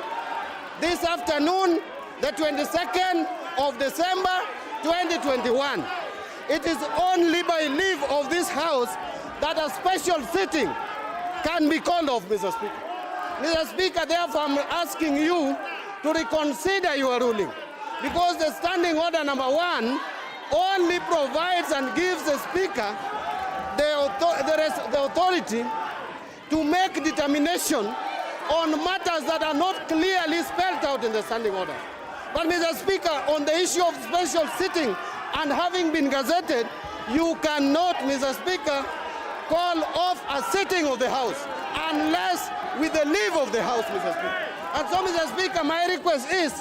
this afternoon, the 22nd of December, 2021. It is only by leave of this House that a special sitting can be called off, Mr. Speaker. Mr. Speaker, therefore, I'm asking you to reconsider your ruling, because the standing order number 1 only provides and gives the Speaker the authority to make determination on matters that are not clearly spelled out in the standing order. But, Mr. Speaker, on the issue of special sitting and having been gazetted, you cannot, Mr. Speaker, call off a sitting of the House unless with the leave of the House, Mr. Speaker. And so, Mr. Speaker, my request is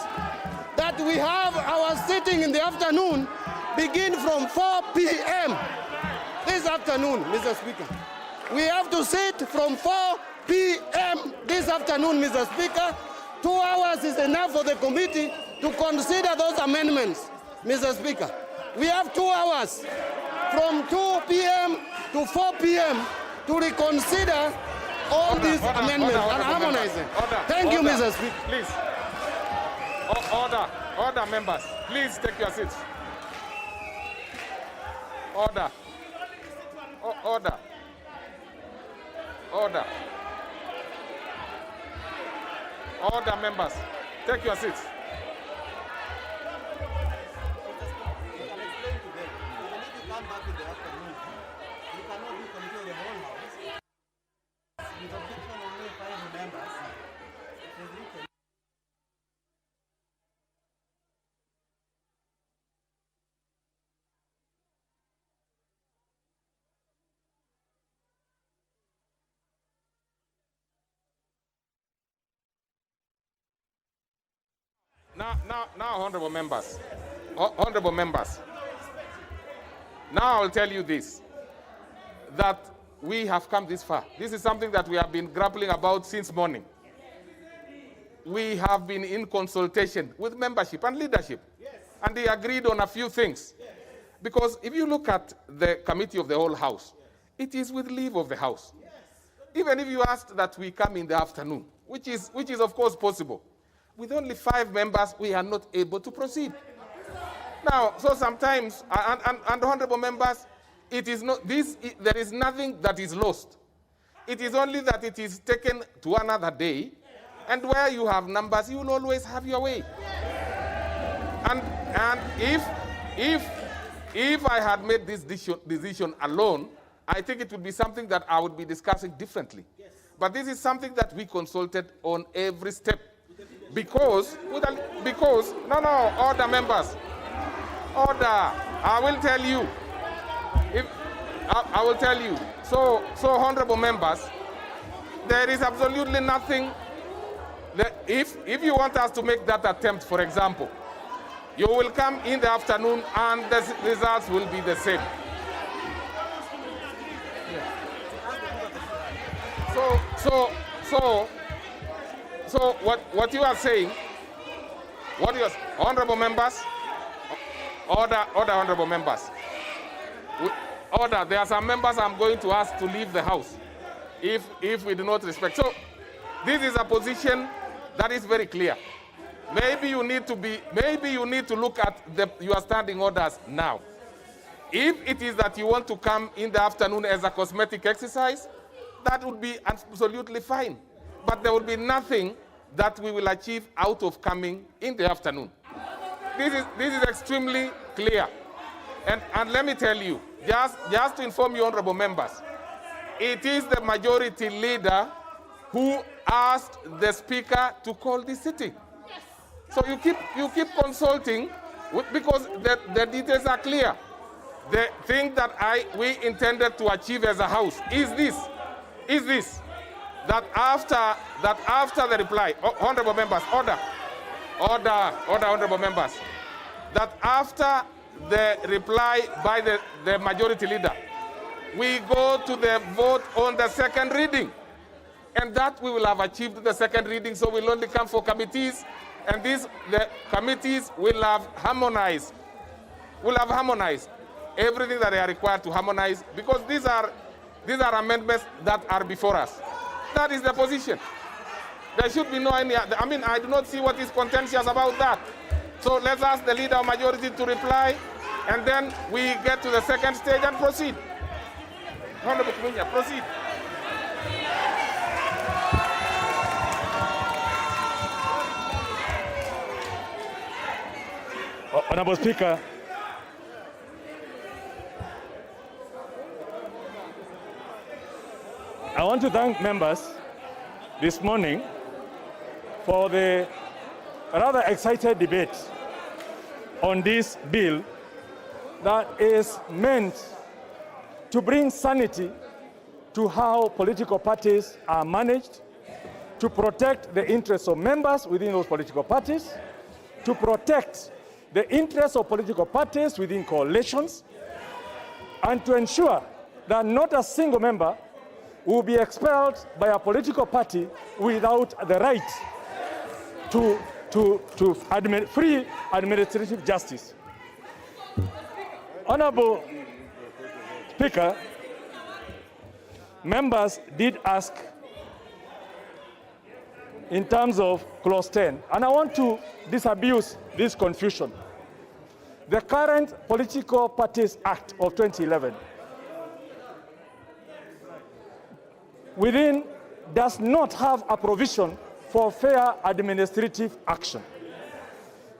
that we have our sitting in the afternoon begin from 4 p.m. this afternoon, Mr. Speaker. We have to sit from 4 p.m. this afternoon, Mr. Speaker. 2 hours is enough for the committee to consider those amendments, Mr. Speaker. We have 2 hours from 2 p.m. to 4 p.m. to reconsider all these amendments and harmonize them. Thank you, Mr. Speaker. Please. Order, members. Please take your seats. Order. Order. Order. Order, members. Take your seats. Now, honorable members, now I'll tell you this, that we have come this far. This is something that we have been grappling about since morning. We have been in consultation with membership and leadership, and they agreed on a few things. Because if you look at the committee of the whole House, it is with leave of the House. Even if you asked that we come in the afternoon, which is of course possible, with only 5 members, we are not able to proceed. Now, so sometimes, and honorable members, it is not this. There is nothing that is lost. It is only that it is taken to another day, and where you have numbers, you will always have your way. And if I had made this decision alone, I think it would be something that I would be discussing differently. But this is something that we consulted on every step. Because, order, members. Order. I will tell you. I will tell you. So honorable members, there is absolutely nothing. If you want us to make that attempt, for example, you will come in the afternoon and the results will be the same. So what you are saying, honorable members, order, honorable members. Order, there are some members I'm going to ask to leave the House if we do not respect. So this is a position that is very clear. Maybe you need to look at your standing orders now. If it is that you want to come in the afternoon as a cosmetic exercise, that would be absolutely fine. But there will be nothing that we will achieve out of coming in the afternoon. This is extremely clear. And let me tell you, just to inform you, honorable members, it is the majority leader who asked the Speaker to call this sitting. So you keep consulting because the details are clear. The thing that we intended to achieve as a House is this, is this, that after the reply, honorable members, order, honorable members, that after the reply by the majority leader, we go to the vote on the second reading. And that we will have achieved the second reading, so we'll only come for committees, and the committees will have harmonized. Will have harmonized everything that they are required to harmonize, because these are amendments that are before us. That is the position. There should be no any. I mean, I do not see what is contentious about that. So let's ask the leader of majority to reply, and then we get to the second stage and proceed. Honorable Kumunya, proceed. Honorable Speaker, I want to thank members this morning for the rather excited debate on this bill that is meant to bring sanity to how political parties are managed, to protect the interests of members within those political parties, to protect the interests of political parties within coalitions, and to ensure that not a single member will be expelled by a political party without the right to free administrative justice. Honorable Speaker, members did ask in terms of clause 10, and I want to disabuse this confusion. The current Political Parties Act of 2011 does not have a provision for fair administrative action.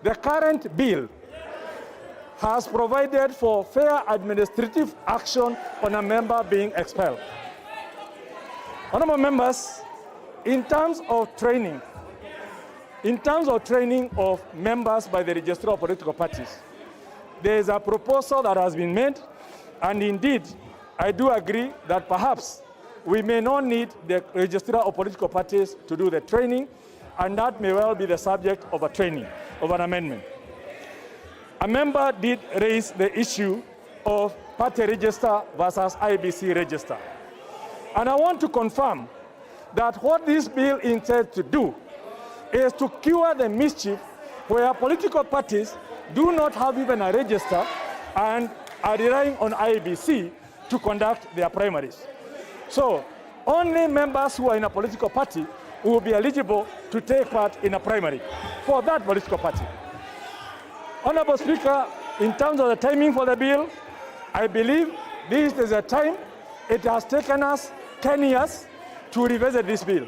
The current bill has provided for fair administrative action on a member being expelled. Honorable members, in terms of training of members by the Registrar of Political Parties, there is a proposal that has been made, and indeed, I do agree that perhaps we may not need the Registrar of Political Parties to do the training, and that may well be the subject of an amendment. A member did raise the issue of party register versus IBC register. And I want to confirm that what this bill intends to do is to cure the mischief where political parties do not have even a register and are relying on IBC to conduct their primaries. So only members who are in a political party will be eligible to take part in a primary for that political party. Honorable Speaker, in terms of the timing for the bill, I believe this is a time. It has taken us 10 years to revisit this bill.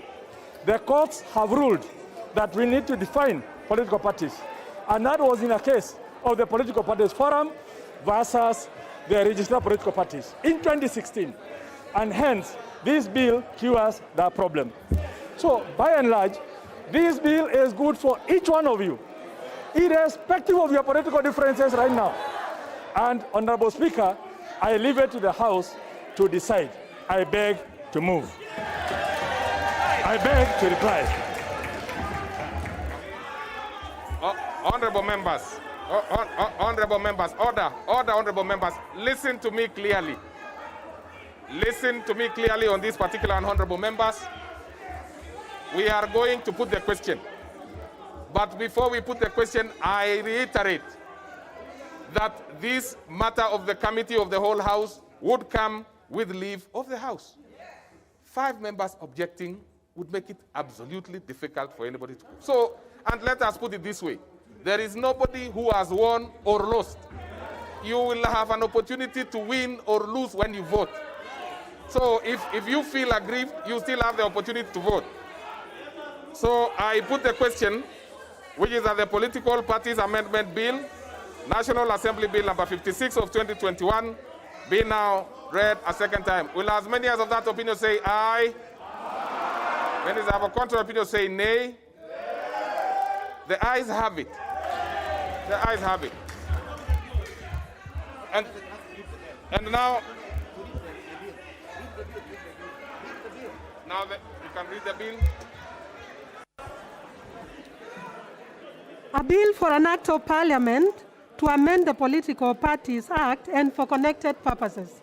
The courts have ruled that we need to define political parties, and that was in a case of the Political Parties Forum versus the Registered Political Parties in 2016, and hence this bill cures that problem. So by and large, this bill is good for each one of you, irrespective of your political differences right now. And Honorable Speaker, I leave it to the House to decide. I beg to move. I beg to reply. Honorable members, honorable members, order, honorable members, listen to me clearly. Listen to me clearly on this particular honorable members. We are going to put the question. But before we put the question, I reiterate that this matter of the committee of the whole House would come with leave of the House. 5 members objecting would make it absolutely difficult for anybody to. So, and let us put it this way. There is nobody who has won or lost. You will have an opportunity to win or lose when you vote. So if you feel aggrieved, you still have the opportunity to vote. So I put the question, which is that the Political Parties Amendment Bill, National Assembly Bill number 56 of 2021, be now read a second time. Will as many as of that opinion say aye? Many as have a contrary opinion say nay? The ayes have it. The ayes have it. And now, Now you can read the bill. A bill for an act of parliament to amend the Political Parties Act and for connected purposes.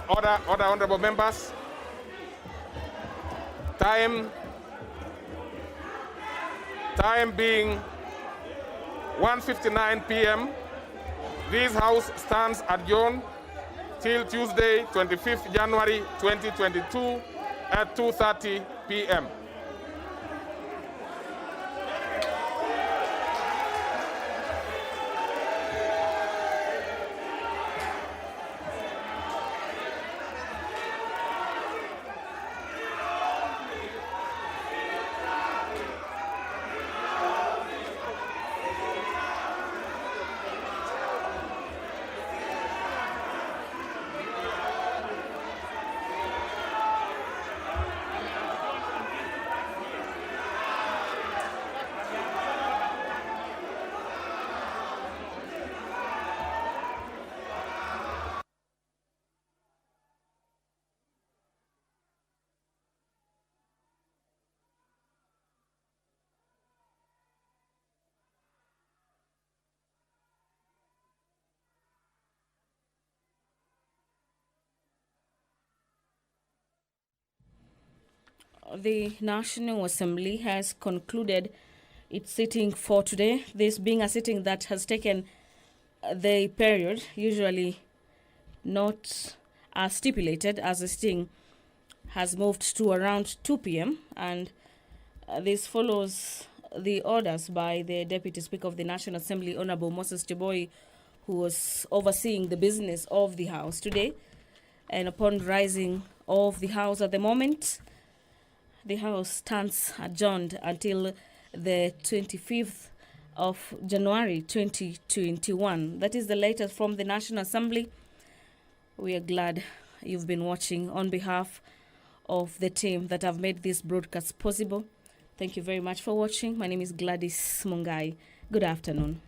Order, honorable members. Time being 1:59 p.m. This House stands adjourned till Tuesday, 25th January 2022 at 2:30 p.m. The National Assembly has concluded its sitting for today, this being a sitting that has taken the period usually not as stipulated, as the sitting has moved to around 2 p.m. and this follows the orders by the Deputy Speaker of the National Assembly, Honorable Moses Cheboi, who was overseeing the business of the House today. And upon rising of the House at the moment, the House stands adjourned until the 25th of January 2021. That is the latest from the National Assembly. We are glad you've been watching. On behalf of the team that have made this broadcast possible, thank you very much for watching. My name is Gladys Mungai. Good afternoon.